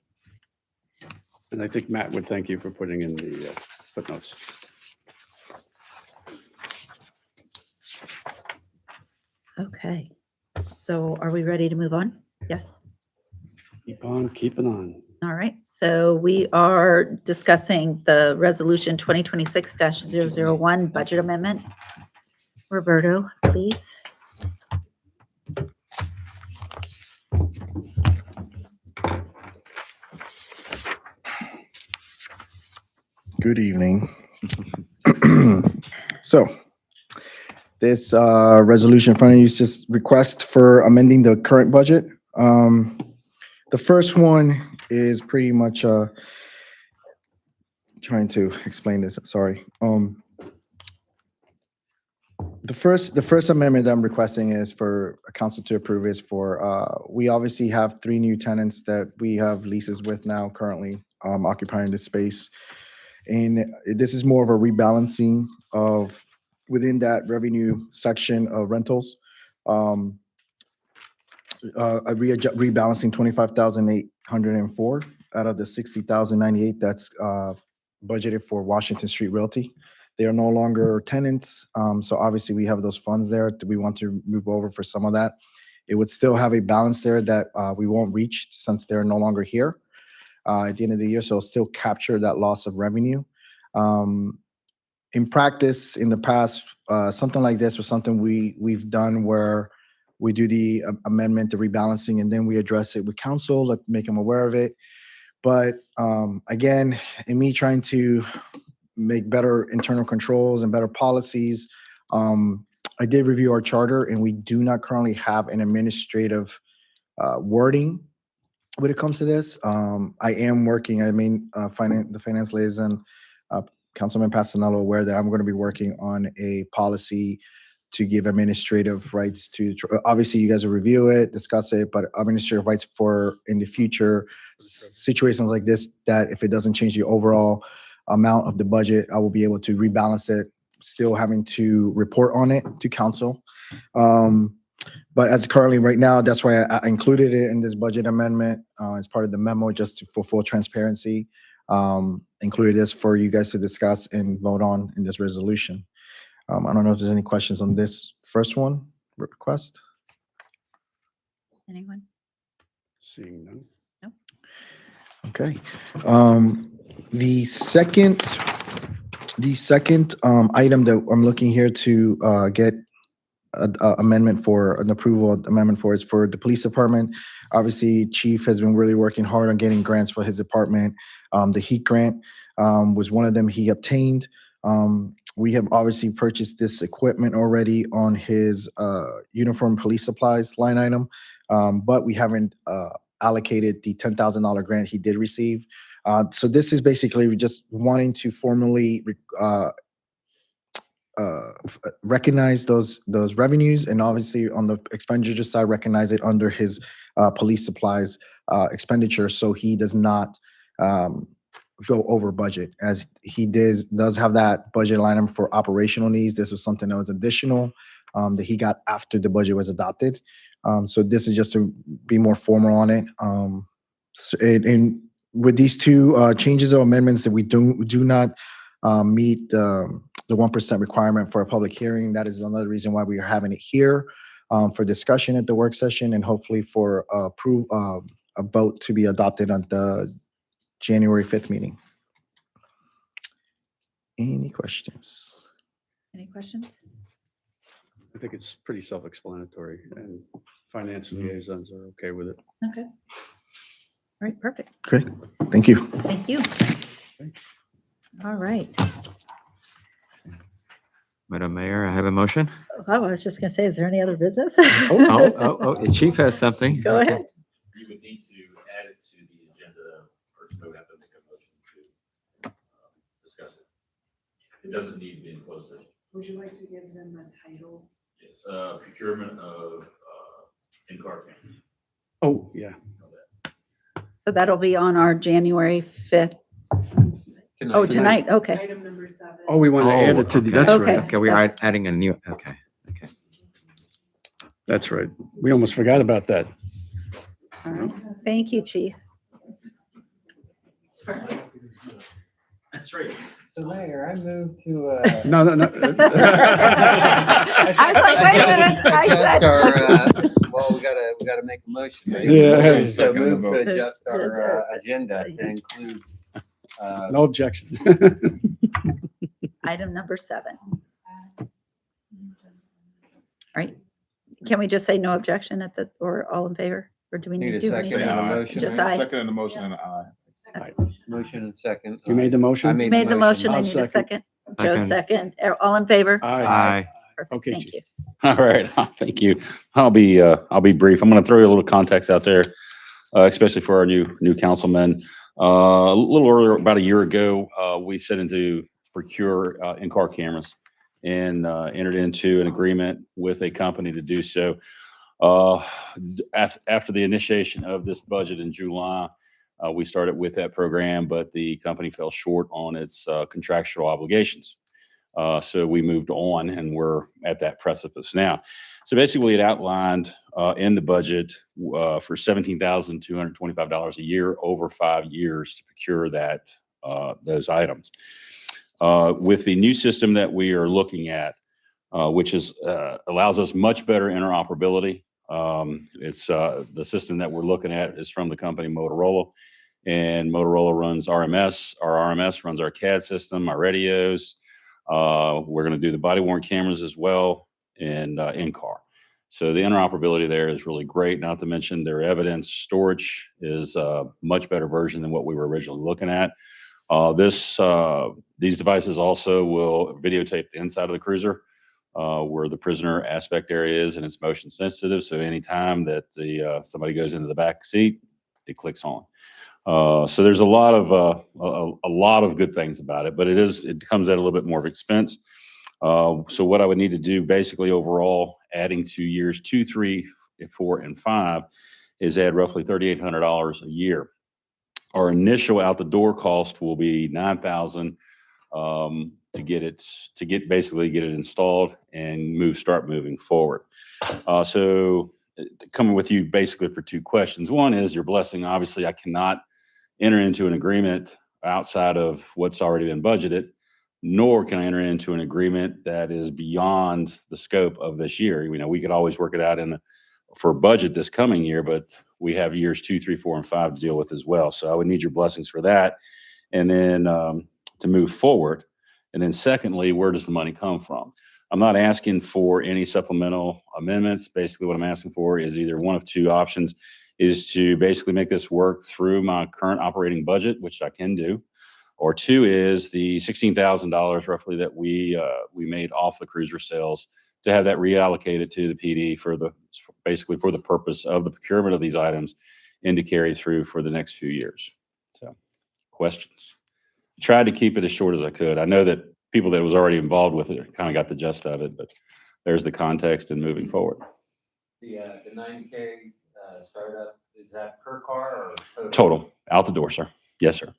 And I think Matt would thank you for putting in the footnotes. Okay. So are we ready to move on? Yes. Keep on keeping on. All right. So we are discussing the resolution 2026-001 budget amendment. Roberto, please. Good evening. So this resolution in front of you is just request for amending the current budget. The first one is pretty much trying to explain this, sorry. The first amendment that I'm requesting is for a council to approve is for, we obviously have 3 new tenants that we have leases with now currently occupying this space. And this is more of a rebalancing of within that revenue section of rentals. Rebalancing 25,804 out of the 60,098 that's budgeted for Washington Street Realty. They are no longer tenants, so obviously we have those funds there that we want to move over for some of that. It would still have a balance there that we won't reach since they're no longer here at the end of the year, so still capture that loss of revenue. In practice, in the past, something like this was something we've done where we do the amendment, the rebalancing, and then we address it with council, like make them aware of it. But again, in me trying to make better internal controls and better policies, I did review our charter, and we do not currently have an administrative wording when it comes to this. I am working, the finance liaison Councilman Pasanello aware that I'm going to be working on a policy to give administrative rights to, obviously you guys will review it, discuss it, but administrative rights for in the future situations like this, that if it doesn't change the overall amount of the budget, I will be able to rebalance it, still having to report on it to council. But as currently right now, that's why I included it in this budget amendment as part of the memo, for full transparency. Included this for you guys to discuss and vote on in this resolution. I don't know if there's any questions on this first one, request. Anyone? Seeing none. Okay. The second item that I'm looking here to get an amendment for an approval amendment for is for the police department. Obviously, Chief has been really working hard on getting grants for his department. The HEAT grant was one of them he obtained. We have obviously purchased this equipment already on his uniform police supplies line item, but we haven't allocated the $10,000 grant he did receive. So this is basically just wanting to formally recognize those revenues, and obviously on the expenditure side, recognize it under his police supplies expenditure, so he does not go over budget, as he does have that budget line item for operational needs. This was something that was additional that he got after the budget was adopted. So this is just to be more formal on it. And with these two changes or amendments that we do not meet the 1% requirement for a public hearing, that is another reason why we are having it here for discussion at the work session, and hopefully for a vote to be adopted on the January 5th meeting. Any questions? Any questions? I think it's pretty self-explanatory, and finance liaisons are okay with it. Okay. All right, perfect. Okay, thank you. Thank you. All right. Madam Mayor, I have a motion. Oh, I was just gonna say, is there any other business? The chief has something. Go ahead. You would need to add it to the agenda, or we would have to make a motion to discuss it. It doesn't need to be in closed session. Would you like to give them a title? Yes, procurement of in-car cameras. Oh, yeah. So that'll be on our January 5th. Oh, tonight, okay. Item number 7. Oh, we want to add it to the, that's Okay. right. Okay, we are adding a new, okay. That's right. We almost forgot about that. All right. Thank you, Chief. That's right. So Mayor, I moved to, No. I was like, wait a minute. I adjust said- our, well, we gotta make a motion, right? Yeah. So move to adjust our agenda to include, No objection. Item number 7. All right. Can we just say no objection at the, or all in favor? Or do we Need need a to do second anything? on the motion. Just aye. Second in the motion and aye. motion and second. You made the motion? I Made the motion. I I'll need a second. second. Joe, Second. second. All in favor? Aye. Perfect. Okay, Thank Chief. you. All right, thank you. I'll be brief. I'm going to throw you a little context out there, especially for our new councilmen. A little earlier, about a year ago, we set into procure in-car cameras and entered into an agreement with a company to do so. After the initiation of this budget in July, we started with that program, but the company fell short on its contractual obligations. So we moved on, and we're at that precipice now. So basically, it outlined in the budget for $17,225 a year over 5 years to procure those items. With the new system that we are looking at, which allows us much better interoperability. It's the system that we're looking at is from the company Motorola, and Motorola runs RMS. Our RMS runs our CAD system, our radios. We're going to do the body worn cameras as well, and in-car. So the interoperability there is really great. Not to mention their evidence storage is a much better version than what we were originally looking at. These devices also will videotape the inside of the cruiser, where the prisoner aspect area is, and it's motion sensitive. So anytime that somebody goes into the back seat, it clicks on. So there's a lot of good things about it, but it comes at a little bit more of expense. So what I would need to do basically overall, adding to years 2, 3, 4, and 5, is add roughly $3,800 a year. Our initial out the door cost will be $9,000 to basically get it installed and start moving forward. So coming with you basically for 2 questions. One is your blessing. Obviously, I cannot enter into an agreement outside of what's already been budgeted, nor can I enter into an agreement that is beyond the scope of this year. We could always work it out for budget this coming year, but we have years 2, 3, 4, and 5 to deal with as well. So I would need your blessings for that. And then to move forward. And then secondly, where does the money come from? I'm not asking for any supplemental amendments. Basically what I'm asking for is either one of 2 options, is to basically make this work through my current operating budget, which I can do. Or 2 is the $16,000 roughly that we made off the cruiser sales, to have that reallocated to the PD basically for the purpose of the procurement of these items and to carry through for the next few years. So, questions? Tried to keep it as short as I could. I know that people that was already involved with it kind of got the gist of it, but there's the context and moving forward. The 90K startup, is that per car or Total, out the door, sir. Yes, sir.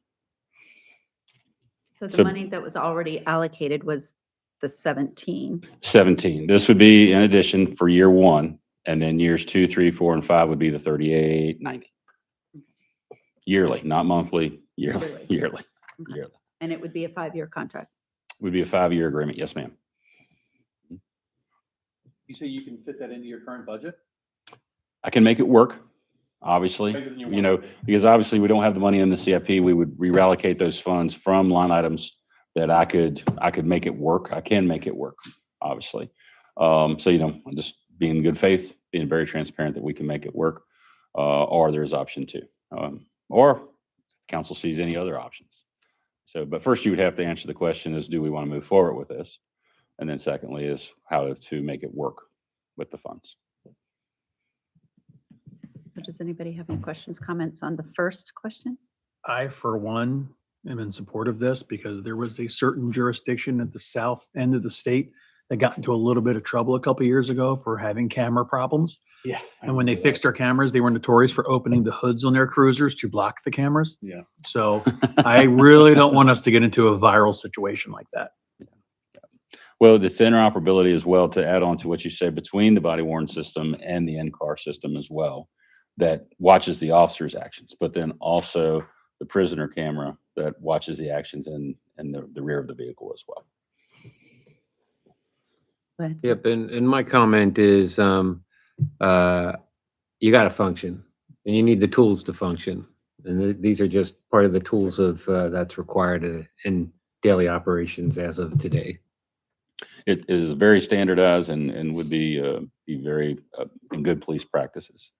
So the So- money that was already allocated was the 17. 17. This would be in addition for year 1, and then years 2, 3, 4, and 5 would be the 3890. Yearly, not monthly, yearly. Yearly. Yearly. And it would be a 5-year contract. Would be a 5-year agreement. Yes, ma'am. You say you can fit that into your current budget? I can make it work, obviously, Bigger than you want. because obviously we don't have the money in the CIP. We would reallocate those funds from line items that I could make it work. I can make it work, obviously. So, just being in good faith, being very transparent that we can make it work, or there's option 2, or council sees any other options. So, but first you would have to answer the question is, do we want to move forward with this? And then secondly is how to make it work with the funds. Does anybody have any questions, comments on the first question? I, for one, am in support of this because there was a certain jurisdiction at the south end of the state that got into a little bit of trouble a couple years ago for having camera problems. Yeah. And when they fixed our cameras, they were notorious for opening the hoods on their cruisers to block the cameras. Yeah. So I really don't want us to get into a viral situation like that. Well, this interoperability as well, to add on to what you say, between the body worn system and the in-car system as well, that watches the officer's actions, but then also the prisoner camera that watches the actions in the rear of the vehicle as well. Go ahead. Yep, and my comment is, you got to function, and you need the tools to function. And these are just part of the tools of that's required in daily operations as of today. It is very standardized and would be very in good police practices.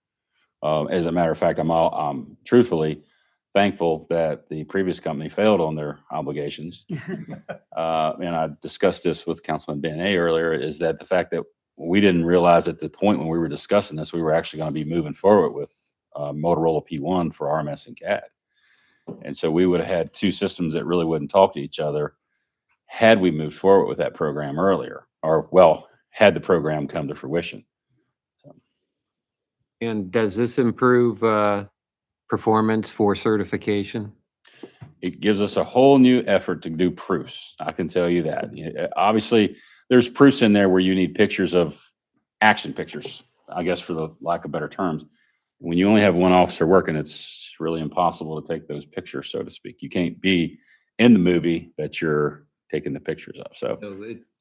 As a matter of fact, I'm truthfully thankful that the previous company failed on their obligations. And I discussed this with Councilman Ben-A earlier, is that the fact that we didn't realize at the point when we were discussing this, we were actually going to be moving forward with Motorola P1 for RMS and CAD. And so we would have had 2 systems that really wouldn't talk to each other had we moved forward with that program earlier, or had the program come to fruition. And does this improve performance for certification? It gives us a whole new effort to do proofs. I can tell you that. Obviously, there's proofs in there where you need pictures of action pictures, I guess, for the lack of better terms. When you only have one officer working, it's really impossible to take those pictures, so to speak. You can't be in the movie that you're taking the pictures of. So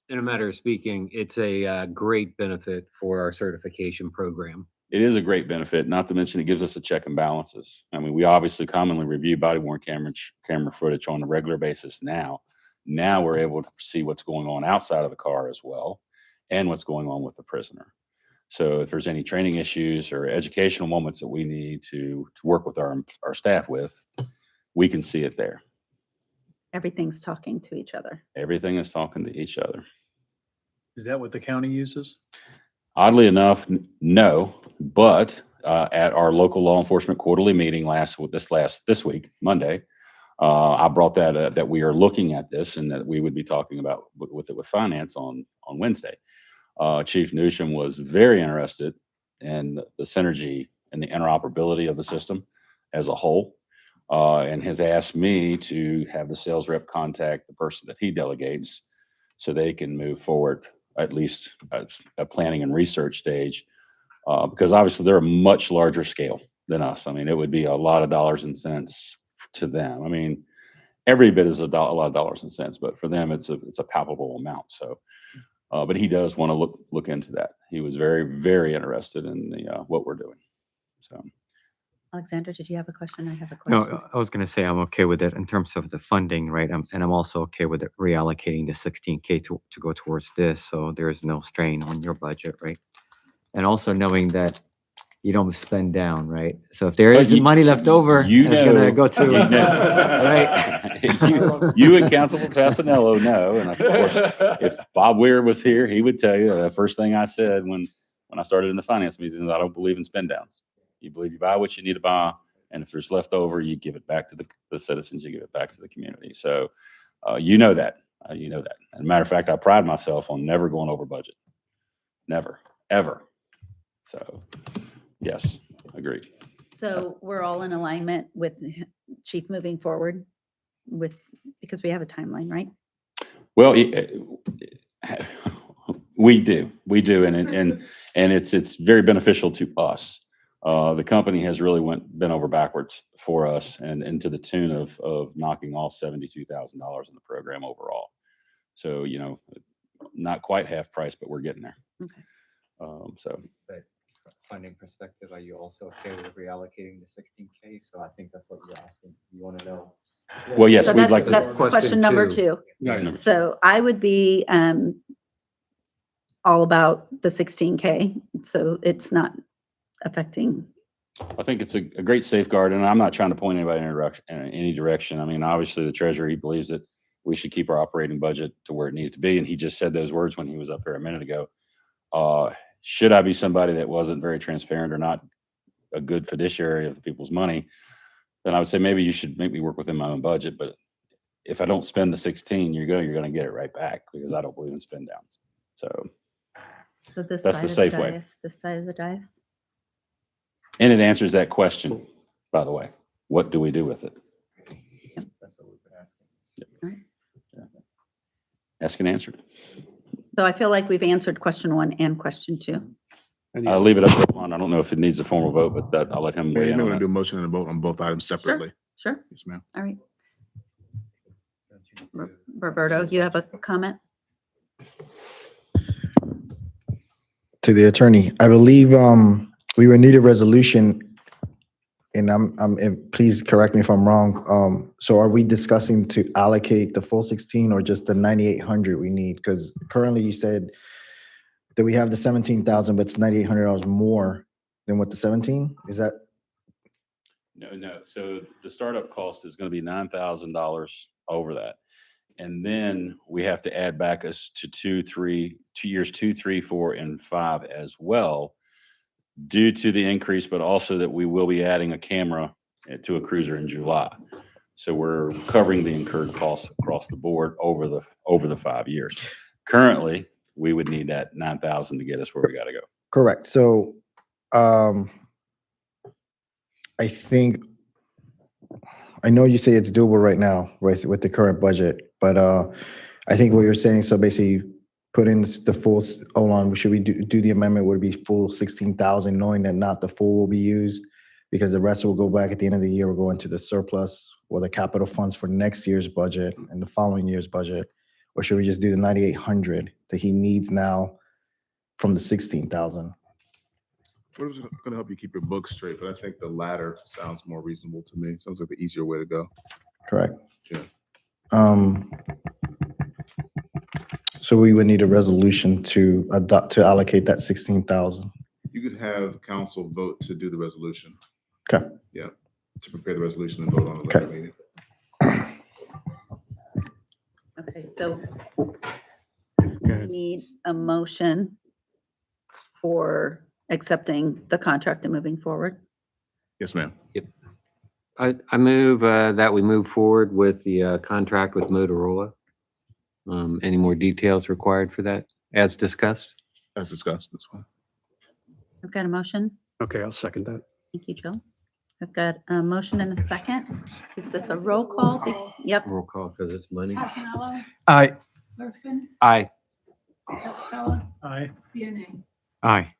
In a matter of speaking, it's a great benefit for our certification program. it is a great benefit, not to mention it gives us a check and balances. I mean, we obviously commonly review body worn camera footage on a regular basis now. Now we're able to see what's going on outside of the car as well, and what's going on with the prisoner. So if there's any training issues or educational moments that we need to work with our staff with, we can see it there. Everything's talking to each other. Everything is talking to each other. Is that what the county uses? Oddly enough, no, but at our local law enforcement quarterly meeting this week, Monday, I brought that we are looking at this and that we would be talking about with finance on Wednesday. Chief Newsham was very interested in the synergy and the interoperability of the system as a whole, and has asked me to have the sales rep contact the person that he delegates so they can move forward at least a planning and research stage, because obviously they're a much larger scale than us. I mean, it would be a lot of dollars and cents to them. I mean, every bit is a lot of dollars and cents, but for them, it's a palpable amount. So, but he does want to look into that. He was very, very interested in what we're doing. So, Alexander, did you have a question? I have a question. No, I was going to say I'm okay with it in terms of the funding, right? And I'm also okay with it reallocating the 16K to go towards this, so there is no strain on your budget, right? And also knowing that you don't spend down, right? So if there But is money left over, it's going to go to, right? you and Councilman Passanello know, and of course, if Bob Weir was here, he would tell you the first thing I said when I started in the finance meetings, I don't believe in spend downs. You believe you buy what you need to buy, and if there's left over, you give it back to the citizens, you give it back to the community. So you know that. You know that. As a matter of fact, I pride myself on never going over budget. Never, ever. So, yes, agreed. So we're all in alignment with Chief moving forward because we have a timeline, right? Well, we do, and it's very beneficial to us. The company has really been over backwards for us, and to the tune of knocking off $72,000 in the program overall. So, not quite half price, but we're getting there. Okay. So. Funding perspective, are you also okay with reallocating the 16K? So I think that's what you're asking. You want to know. Well, yes, So we'd like to. that's question number two. So I would be all about the 16K, so it's not affecting. I think it's a great safeguard, and I'm not trying to point anybody in any direction. I mean, obviously, the treasurer, he believes that we should keep our operating budget to where it needs to be, and he just said those words when he was up here a minute ago. Should I be somebody that wasn't very transparent or not a good fiduciary of people's money, then I would say maybe you should make me work within my own budget. But if I don't spend the 16, you're going to get it right back, because I don't believe in spend downs. So this That's side the of safe the way. dais, this side of the dais. And it answers that question, by the way. What do we do with it? That's what we've been asking. Right. Ask and answered. So I feel like we've answered question one and question two. I'll leave it up to Lon. I don't know if it needs a formal vote, but I'll let him Yeah, weigh you in may on want to that. do a motion and a vote on both items separately. Sure. Yes, ma'am. All right. Roberto, you have a comment? To the attorney, I believe we will need a resolution, and and please correct me if I'm wrong. So are we discussing to allocate the full 16 or just the 9,800 we need? Because currently you said that we have the 17,000, but it's $9,800 more than what the 17? Is that? No. So the startup cost is going to be $9,000 over that. And then we have to add back us to years 2, 3, 4, and 5 as well, due to the increase, but also that we will be adding a camera to a cruiser in July. So we're covering the incurred costs across the board over the 5 years. Currently, we would need that 9,000 to get us where we got to go. Correct. So I think, I know you say it's doable right now with the current budget, but I think what you're saying, so basically put in the full, hold on, should we do the amendment, would it be full 16,000, knowing that not the full will be used, because the rest will go back at the end of the year, will go into the surplus or the capital funds for next year's budget and the following year's budget? Or should we just do the 9,800 that he needs now from the 16,000? We're just going to help you keep your books straight, but I think the latter sounds more reasonable to me. Sounds like the easier way to go. Correct. Yeah. So we would need a resolution to allocate that 16,000. You could have council vote to do the resolution. Okay. Yeah, to prepare the resolution and vote on it Okay. later meeting. Okay, so we need a motion for accepting the contract and moving forward. Yes, ma'am. I move that we move forward with the contract with Motorola. Any more details required for that, as discussed? As discussed, that's fine. I've got a motion. Okay, I'll second that. Thank you, Joe. I've got a motion and a second. Is this a roll call? Yep. Roll call because it's money. Casanello, Aye. Larson, Aye. Marcella, Aye. BNA. Aye.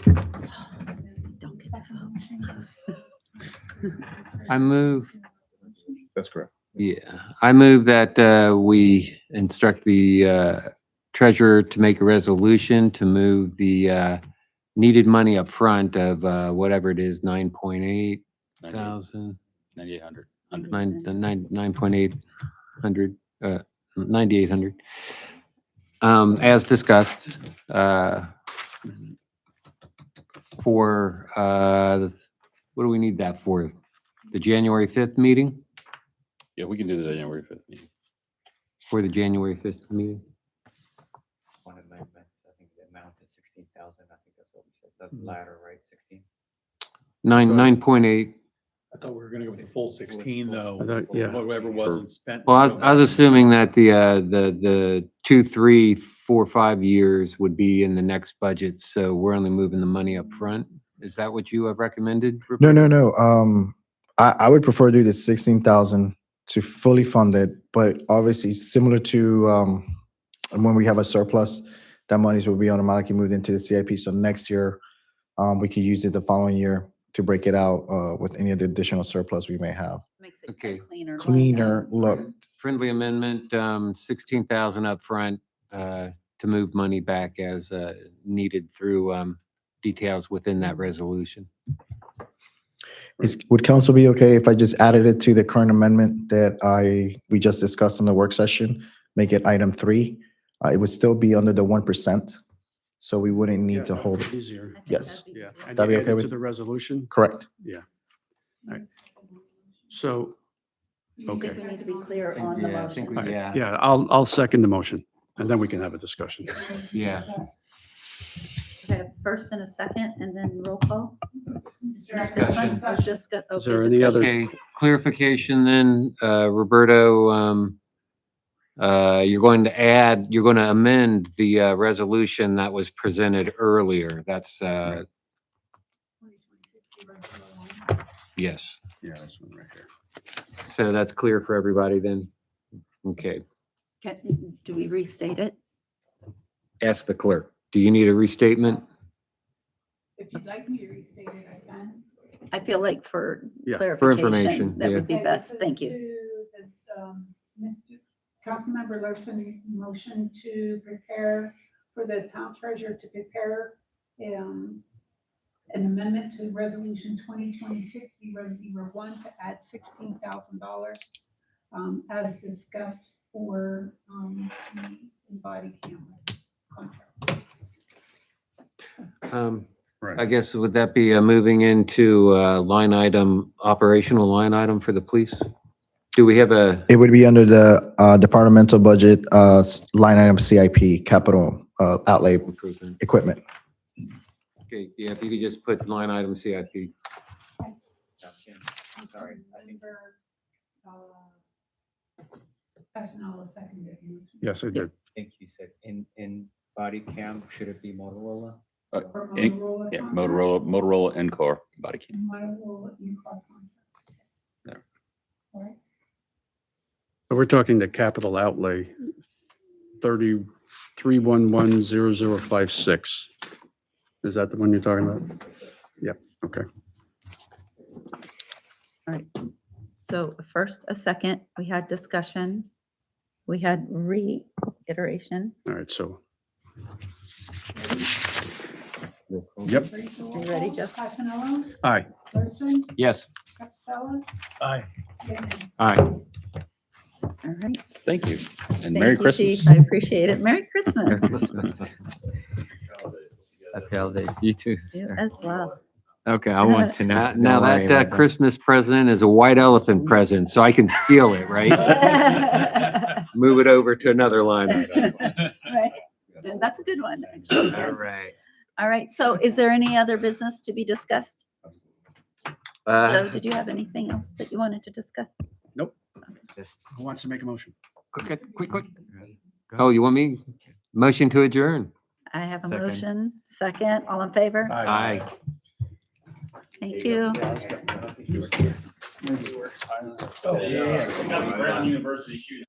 Don't get the vote. I move, That's correct. yeah, I move that we instruct the treasurer to make a resolution to move the needed money up front of whatever it is, 9.8 thousand, 9,800. 9.8 hundred, 9,800. As discussed, for, what do we need that for? The January 5th meeting? Yeah, we can do the January 5th meeting. For the January 5th meeting? One amendment, I think the amount is 16,000. I think that's what we said. The latter, right? 16. 9.8. I thought we were gonna go with the full 16 though. I thought- yeah. Whatever wasn't spent. Well, I was assuming that the 2, 3, 4, 5 years would be in the next budget, so we're only moving the money up front. Is that what you have recommended? No, no, no. I would prefer to do the 16,000 to fully fund it, but obviously similar to when we have a surplus, that monies will be automatically moved into the CIP. So next year, we could use it the following year to break it out with any of the additional surplus we may have. Makes it Okay. cleaner. Cleaner look. Friendly amendment, 16,000 up front to move money back as needed through details within that resolution. Would council be okay if I just added it to the current amendment that we just discussed in the work session? Make it item 3. It would still be under the 1%. So we wouldn't Yeah, need to hold it. Easier. Yes. Yeah. And That'd be you okay add it with- to the resolution? Correct. So, I think we need to be clear on the Yeah, I think motion. we- all right, yeah, I'll second the motion and then we can have a discussion. Yeah. Okay, a first and a second, and then roll call. Discussion. Is there any other? Okay, clarification then, Roberto, you're going to amend the resolution that was presented earlier. That's, yes. Yeah, this one right here. So that's clear for everybody then? Okay, Do we restate it? ask the clerk. Do you need a restatement? If you'd like me to restate it, I can. I feel like for Yeah, for information, clarification, that would be Okay, best. this Thank is you. to the, Mr. Councilmember Larson, motion to prepare for the town treasurer to prepare an amendment to resolution 2026-001 to add $16,000 as discussed for the body camera contract. Right. I guess, would that be moving into line item, operational line item for the police? Do we have a, It would be under the departmental budget, line item CIP, capital outlay improvement? equipment. Okay, yeah, if you could just put line item CIP. I'm sorry. I think Casanello seconded. Yes, I did. you said in body cam, should it be Motorola? For Inc. Motorola Yeah, contract. Motorola in-car body cam. Motorola in-car contract. There. All right. So we're talking the capital outlay, 33110056. Is that the one you're talking about? Yep, okay. All right. So first, a second, we had discussion. We had reiteration. All right, so, Ready yep, for roll Are you ready, call? Jeff? Casanello, aye. Larson, Yes. Capsella, Aye. BNA. Aye. All right. Thank you. And Thank Merry you, Christmas. Chief. I appreciate it. Merry Christmas. Happy holidays. You too. You sir. as well. Okay, I want to know. Now Don't worry that about Christmas present is a white elephant present, so I can steal it, right? Move it over to another line item. Right. That's a good one. actually. All right. All right. So is there any other business to be discussed? Joe, did you have anything else that you wanted to discuss? Who wants to make a motion? Quick. Oh, you want me? Motion to adjourn. I have a Second. motion. Second, all in favor? Aye. Thank you. Brown University shooting.